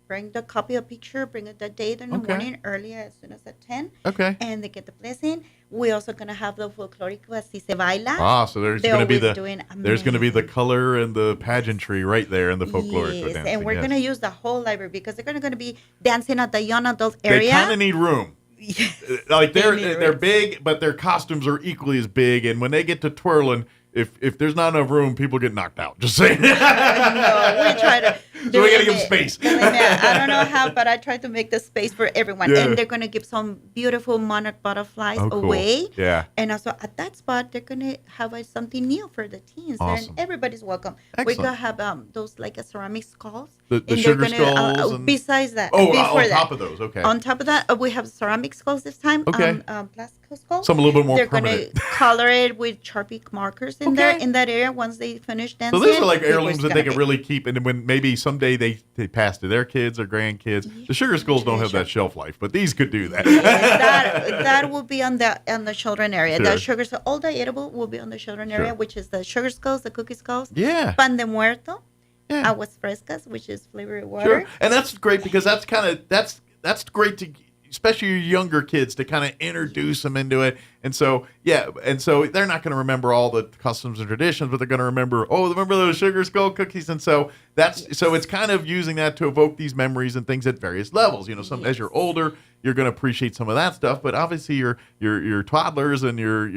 Bring the copy of picture, bring it that day in the morning, early as soon as at 10. Okay. And they get the blessing. We're also gonna have the folkloric Así se baila. So there's gonna be the color and the pageantry right there in the folkloric dancing. And we're gonna use the whole library because they're gonna be dancing at the young adult area. They kind of need room. Yes. Like they're big, but their costumes are equally as big. And when they get to twirling, if there's not enough room, people get knocked out. Just saying. No, we try to. So we got to give them space. I don't know how, but I try to make the space for everyone. Yeah. And they're going to give some beautiful monarch butterflies away. Cool. Yeah. And also at that spot, they're going to have something new for the teens. Awesome. And everybody's welcome. Excellent. We're going to have those like ceramic skulls. The sugar skulls. Besides that. On top of those. Okay. On top of that, we have ceramic skulls this time. Okay. Plastic skulls. Some a little bit more permanent. They're going to color it with Sharpie markers in there, in that area once they finish dancing. So those are like heirlooms that they can really keep. And when maybe someday they pass to their kids or grandkids. The sugar skulls don't have that shelf life, but these could do that. That will be on the children area. Sure. The sugar, all the edible will be on the children area, which is the sugar skulls, the cookie skulls, pan de muerto, aguas frescas, which is flavored water. Sure. And that's great because that's great to, especially your younger kids, to kind of introduce them into it And so they're not going to remember all the customs and traditions, but they're going to remember those sugar skull cookies. And so it's kind of using that to evoke these memories and things at various levels. As you're older, you're going to appreciate some of that stuff, but obviously your toddlers and your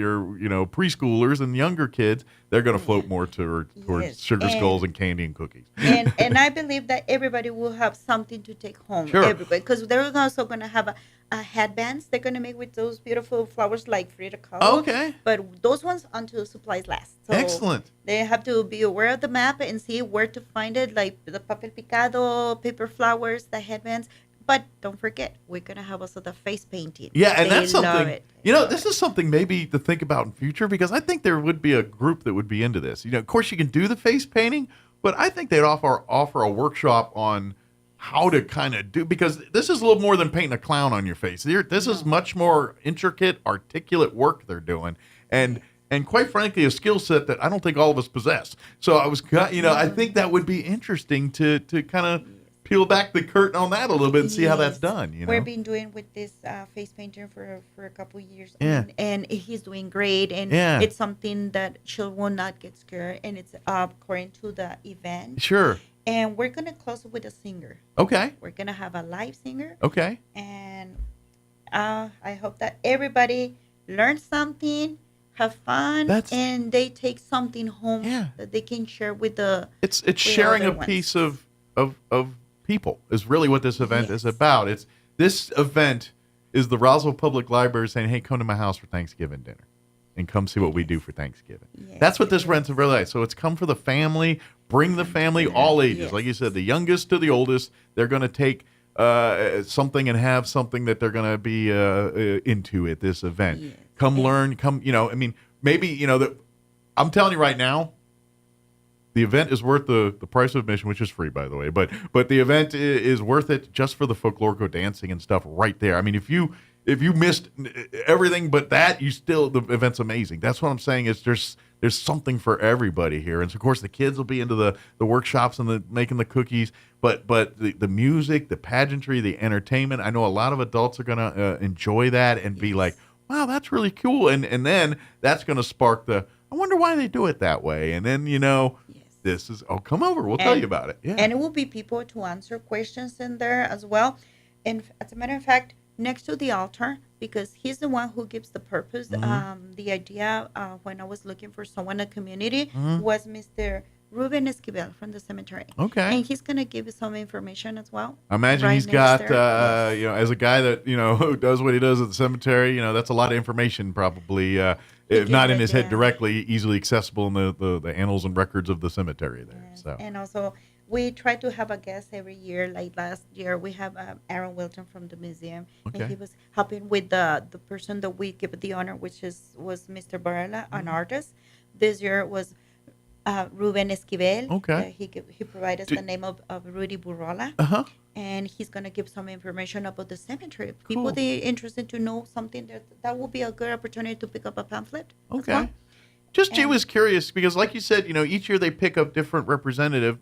preschoolers and younger kids, they're going to float more towards sugar skulls and candy and cookies. And I believe that everybody will have something to take home. Sure. Everybody, because they're also going to have headbands they're going to make with those beautiful flowers like Frida Kahlo. Okay. But those ones until supplies last. So excellent. They have to be aware of the map and see where to find it, like the papel picado, paper flowers, the headbands. But don't forget, we're going to have also the face painting. Yeah, and they that's something, love it. This is something maybe to think about in future, because I think there would be a group that would be into this. Of course you can do the face painting, but I think they'd offer a workshop on how to kind of do, because this is a little more than painting a clown on your face. This is much more intricate, articulate work they're doing. And quite frankly, a skill set that I don't think all of us possess. So I think that would be interesting to kind of peel back the curtain on that a little bit and see how that's done. We've been doing with this face painter for a couple of years, Yeah. and he's doing great. And Yeah. it's something that children will not get scared, and it's according to the event. Sure. And we're gonna close it with a singer. Okay. We're gonna have a live singer. Okay. And I hope that everybody learns something, have fun, and they take something home that they can share with the. It's sharing a piece of people is really what this event is about. This event is the Roswell Public Library saying, "Hey, come to my house for Thanksgiving dinner, and come see what we do for Thanksgiving." That's what this event's really like. So it's come for the family, bring the family, all ages. Like you said, the youngest to the oldest. They're going to take something and have something that they're going to be into at this event. Come learn. Maybe that. I'm telling you right now. The event is worth the price of admission, which is free, by the way. But the event is worth it just for the folklorico dancing and stuff right there. I mean, if you missed everything but that, the event's amazing. That's what I'm saying. Is there's something for everybody here, and so, of course the kids will be into the workshops and the making the cookies. But the music, the pageantry, the entertainment. I know a lot of adults are gonna enjoy that and be like, wow, that's really cool. And then that's gonna spark I wonder why they do it that way. And then this is, come over. We'll tell you about it. Yeah. And it will be people to answer questions in there as well. And as a matter of fact, next to the altar, because he's the one who gives the purpose, the idea when I was looking for someone in the community was Mr. Ruben Esquivel from the cemetery. Okay. And he's going to give you some information as well. I imagine he's got, as a guy that, who does what he does at the cemetery, that's a lot of information probably, if not in his head directly, easily accessible in the annals and records of the cemetery there. Yes. So. And also, we try to have a guest every year. Like last year, we have Aaron Wilton from the museum. Okay. And he was helping with the person that we give the honor, was Mr. Barella, an artist. This year it was Ruben Esquivel. Okay. He provided us the name of Rudy Burrola. Uh-huh. And he's going to give some information about the cemetery. People that are interested to know something, that will be a good opportunity to pick up a pamphlet. Okay. He was curious because, like you said, each year they pick up different representative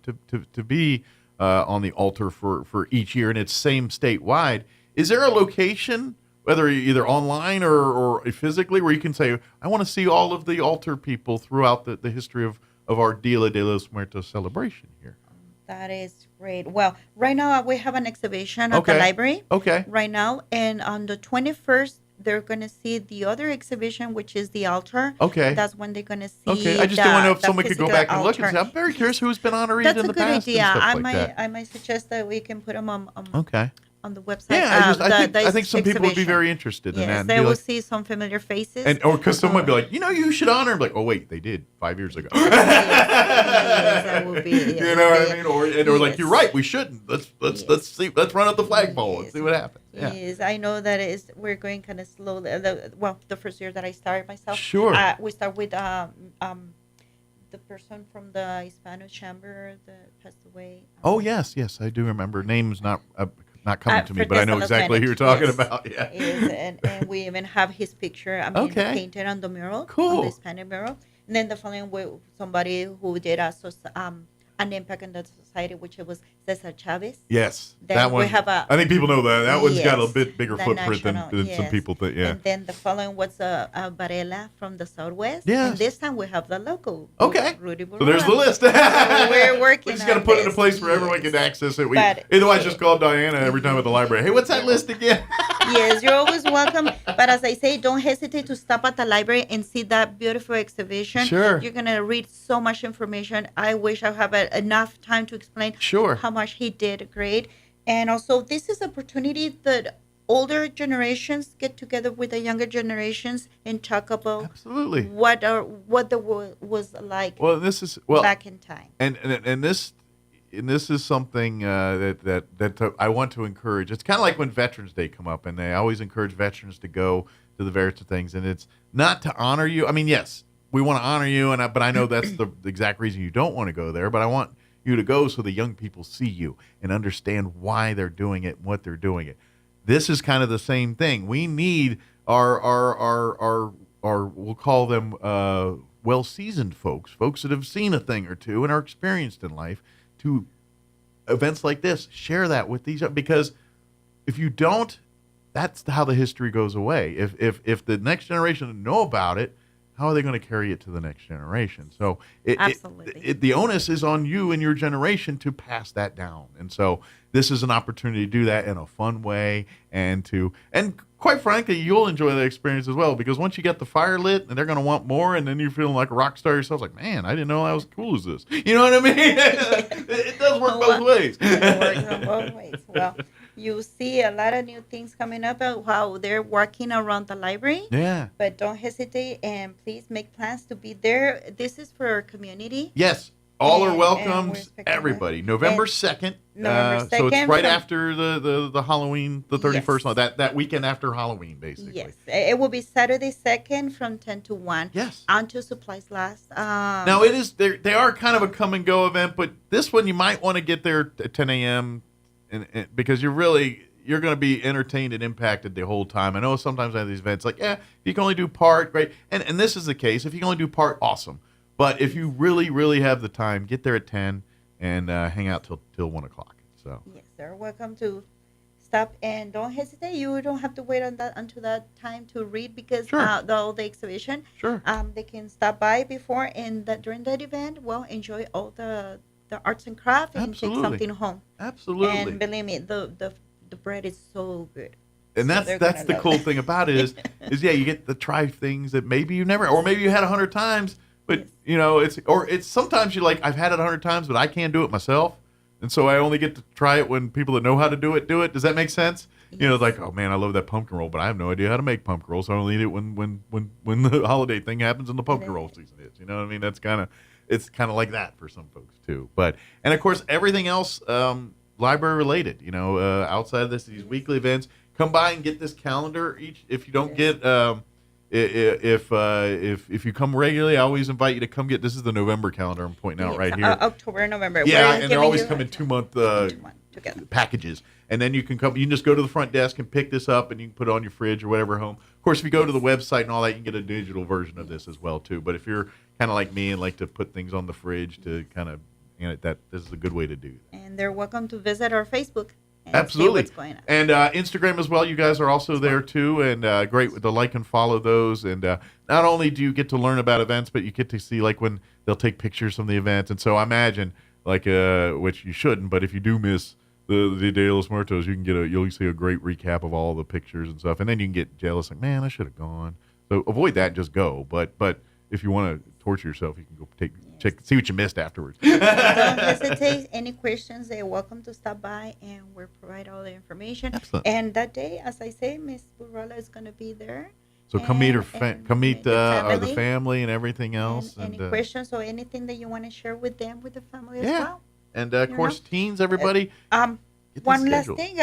to be on the altar for each year, and it's same statewide. Is there a location, whether either online or physically, where you can say, I want to see all of the altar people throughout the history of our Dia de los Muertos celebration here? That is great. Well, right now we have an exhibition at the library. Okay. Right now, and on the 21st, they're going to see the other exhibition, which is the altar. Okay. That's when they're going to see. Okay. I just don't know if someone could go back and look and say, I'm very curious who's been honored in the past. That's a good idea. And stuff that. I might suggest that we can put them on the website. Yeah, I think some people would be very interested in that. Yes, they will see some familiar faces. Or because someone would be like, you should honor. I'm like, oh wait, they did 5 years ago. Yes, that would be. Yes, you know what I mean? Or like, you're right, we shouldn't. Let's see. Let's run up the flagpole and see what happens. Yeah. Yes, I know that we're going kind of slow. The first year that I started myself. Sure. We start with the person from the Hispano Chamber that passed away. Oh yes, I do remember. Name's not coming to me, but I know exactly who you're talking about. Yeah. And we even have his picture. Painted on the mural. Cool. On the Hispanic mural. And then the following week, somebody who did a an impact on the society, which it was Cesar Chavez. Yes, Then that one. we have I think people know that. That one's got a yes, bit bigger the footprint than national, some yes. people think. Yeah. And then the following was Varela from the Southwest. Yes. And this time we have the local. Okay. Rudy So there's the list. So we're working. We just got to put it in a place where everyone can access it. But- Otherwise, just call Diana every time at the library. Hey, what's that list again? Yes, you're always welcome. But as I say, don't hesitate to stop at the library and see that beautiful exhibition. Sure. You're going to read so much information. I wish I have enough time to explain how much he did great. And also, this is an opportunity that older generations get together with the younger generations and talk about what the world was like back in time. And this is something that I want to encourage. It's kind of like when Veterans Day come up, and they always encourage veterans to go to the various things. And it's not to honor you. I mean, yes, we want to honor you, but I know that's the exact reason you don't want to go there. But I want you to go so the young people see you and understand why they're doing it and what they're doing it. This is kind of the same thing. We need our we'll call them well-seasoned folks that have seen a thing or two and are experienced in life, to events like this. Share that with these, because if you don't, that's how the history goes away. If the next generation know about it, how are they going to carry it to the next generation? So the onus is on you and your generation to pass that down. And so this is an opportunity to do that in a fun way, and quite frankly, you'll enjoy the experience as well, because once you get the fire lit, and they're going to want more, and then you're feeling like a rock star yourself, like, man, I didn't know I was cool as this. You know what I mean? It does work both ways. It works both ways. Well, you see a lot of new things coming up about how they're working around the library. Yeah. But don't hesitate, and please make plans to be there. This is for our community. Yes. All are welcome, everybody. November 2nd. So it's right after the Halloween, the 31st, that weekend after Halloween, basically. Yes. It will be Saturday 2nd from 10 to 1. Yes. Until supplies last. Now, it is, they are kind of a come and go event, but this one you might want to get there at 10 a.m. and because you're going to be entertained and impacted the whole time. I know sometimes I have these events like, you can only do part, right? And this is the case. If you can only do part, awesome. But if you really, really have the time, get there at 10 and hang out till 1 o'clock. So yes, they're welcome to stop, and don't hesitate. You don't have to wait until that time to read, because the exhibition. Sure. They can stop by before and during that event. Well, enjoy all the arts and crafts and take something home. Absolutely. And believe me, the bread is so good. And that's the cool thing about it is you get to try things that maybe you never, or maybe you had 100 times. But, it's sometimes you're like, I've had it 100 times, but I can't do it myself. And so I only get to try it when people that know how to do it. Does that make sense? Yes. It's like, oh man, I love that pumpkin roll, but I have no idea how to make pumpkin rolls. So I only eat it when the holiday thing happens and the pumpkin roll season is. You know what I mean? It's kind of like that for some folks too. And of course, everything else, library related, outside of these weekly events, come by and get this calendar if you don't get, if you come regularly, I always invite you to come get. This is the November calendar I'm pointing out right here. October, November. Yeah, and they're always coming 2-month packages. And then you can come. You can just go to the front desk and pick this up, and you can put it on your fridge or whatever home. Of course, if you go to the website and all that, you can get a digital version of this as well too. But if you're kind of like me and like to put things on the fridge to kind of, this is a good way to do that. And they're welcome to visit our Facebook. Absolutely. See what's going on. And Instagram as well. You guys are also there too, and great to like and follow those. And not only do you get to learn about events, but you get to see like when they'll take pictures from the event. And so I imagine which you shouldn't, but if you do miss the Dia de los Muertos, you'll see a great recap of all the pictures and stuff, and then you can get jealous, like, man, I should have gone. So avoid that, and just go. But if you want to torture yourself, you can go check, see what you missed afterwards. Don't hesitate. Any questions, they're welcome to stop by, and we'll provide all the information. Excellent. And that day, as I say, Miss Burrella is going to be there. So come meet the family and everything else. And any questions or anything that you want to share with them, with the family as well. And of course, teens, everybody. One last thing,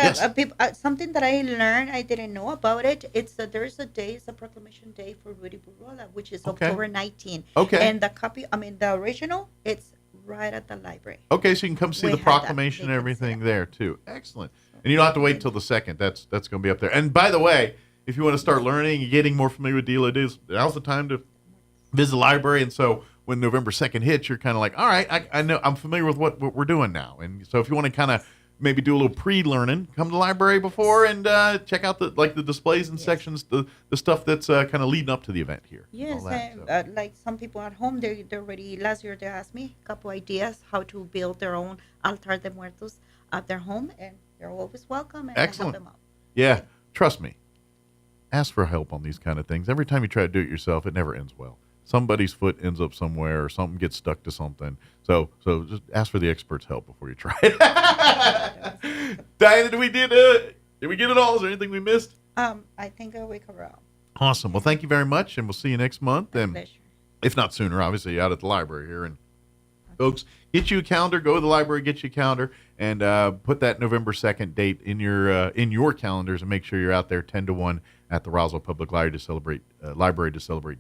something that I learned, I didn't know about it. There's a proclamation day for Rudy Burrola, which is October 19th. Okay. And the original, it's right at the library. Okay, so you can come see the proclamation and everything there too. Excellent. And you don't have to wait till the 2nd. That's going to be up there. And by the way, if you want to start learning and getting more familiar with Dia de los Muertos, now's the time to visit the library. And so when November 2nd hits, you're kind of like, all right, I know, I'm familiar with what we're doing now. And so if you want to kind of maybe do a little pre-learning, come to the library before and check out the displays and sections, the stuff that's kind of leading up to the event here. Yes, like some people at home, they already, last year they asked me a couple ideas how to build their own altar de muertos at their home, and they're always welcome, and Excellent. I help them out. Yeah, trust me. Ask for help on these kind of things. Every time you try to do it yourself, it never ends well. Somebody's foot ends up somewhere, or something gets stuck to something. So just ask for the expert's help before you try it. Diana, did we get it all? Is there anything we missed? I think we covered all. Awesome. Well, thank you very much, and we'll see you next month. My And pleasure. if not sooner, obviously, out at the library here. And folks, get you a calendar. Go to the library, get you a calendar, and put that November 2nd date in your calendars, and make sure you're out there 10 to 1 at the Roswell Public Library to celebrate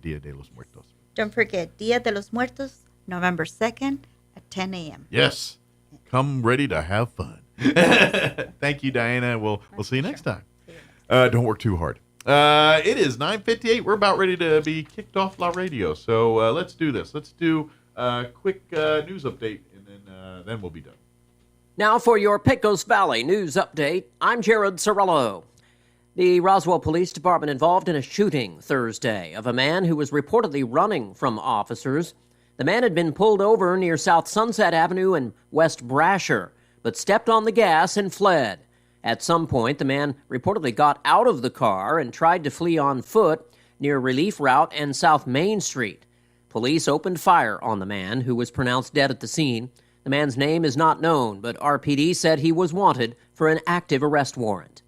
Dia de los Muertos. Don't forget, Dia de los Muertos, November 2nd at 10 a.m. Yes. Come ready to have fun. Thank you, Diana. We'll see you next time. Don't work too hard. It is 9:58. We're about ready to be kicked off La Radio. So let's do this. Let's do a quick news update, and then we'll be done. Now for your Pecos Valley news update, I'm Jared Sorello. The Roswell Police Department involved in a shooting Thursday of a man who was reportedly running from officers. The man had been pulled over near South Sunset Avenue and West Brasher, but stepped on the gas and fled. At some point, the man reportedly got out of the car and tried to flee on foot near Relief Route and South Main Street. Police opened fire on the man, who was pronounced dead at the scene. The man's name is not known, but RPD said he was wanted for an active arrest warrant.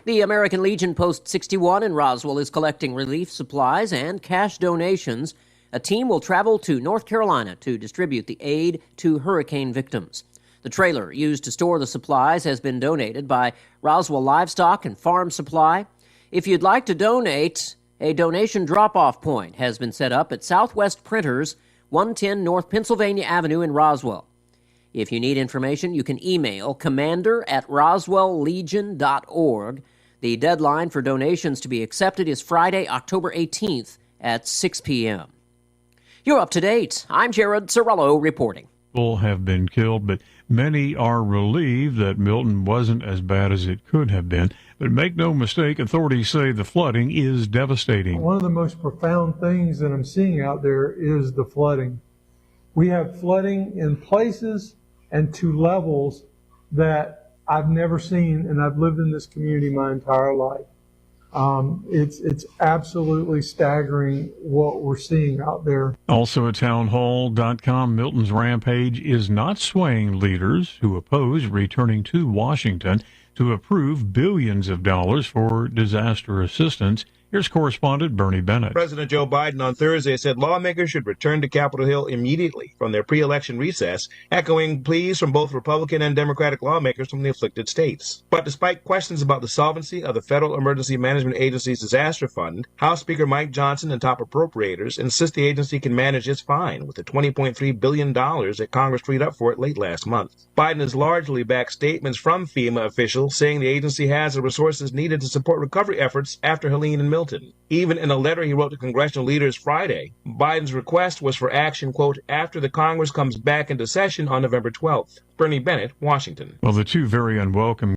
The American Legion Post 61 in Roswell is collecting relief supplies and cash donations. A team will travel to North Carolina to distribute the aid to hurricane victims. The trailer used to store the supplies has been donated by Roswell Livestock and Farm Supply. If you'd like to donate, a donation drop-off point has been set up at Southwest Printers, 110 North Pennsylvania Avenue in Roswell. If you need information, you can email commander@roswelllegion.org. The deadline for donations to be accepted is Friday, October 18th at 6 p.m. You're up to date. I'm Jared Sorello reporting. People have been killed, but many are relieved that Milton wasn't as bad as it could have been. But make no mistake, authorities say the flooding is devastating. One of the most profound things that I'm seeing out there is the flooding. We have flooding in places and to levels that I've never seen, and I've lived in this community my entire life. It's absolutely staggering what we're seeing out there. Also at townhall.com, Milton's rampage is not swaying leaders who oppose returning to Washington to approve billions of dollars for disaster assistance. Here's correspondent Bernie Bennett. President Joe Biden on Thursday said lawmakers should return to Capitol Hill immediately from their pre-election recess, echoing pleas from both Republican and Democratic lawmakers from the afflicted states. But despite questions about the solvency of the Federal Emergency Management Agency's disaster fund, House Speaker Mike Johnson and top appropriators insist the agency can manage its fine with the $20.3 billion that Congress freed up for it late last month. Biden has largely backed statements from FEMA officials saying the agency has the resources needed to support recovery efforts after Helene and Milton. Even in a letter he wrote to congressional leaders Friday, Biden's request was for action, quote, after the Congress comes back into session on November 12th. Bernie Bennett, Washington. Well, the two very unwelcome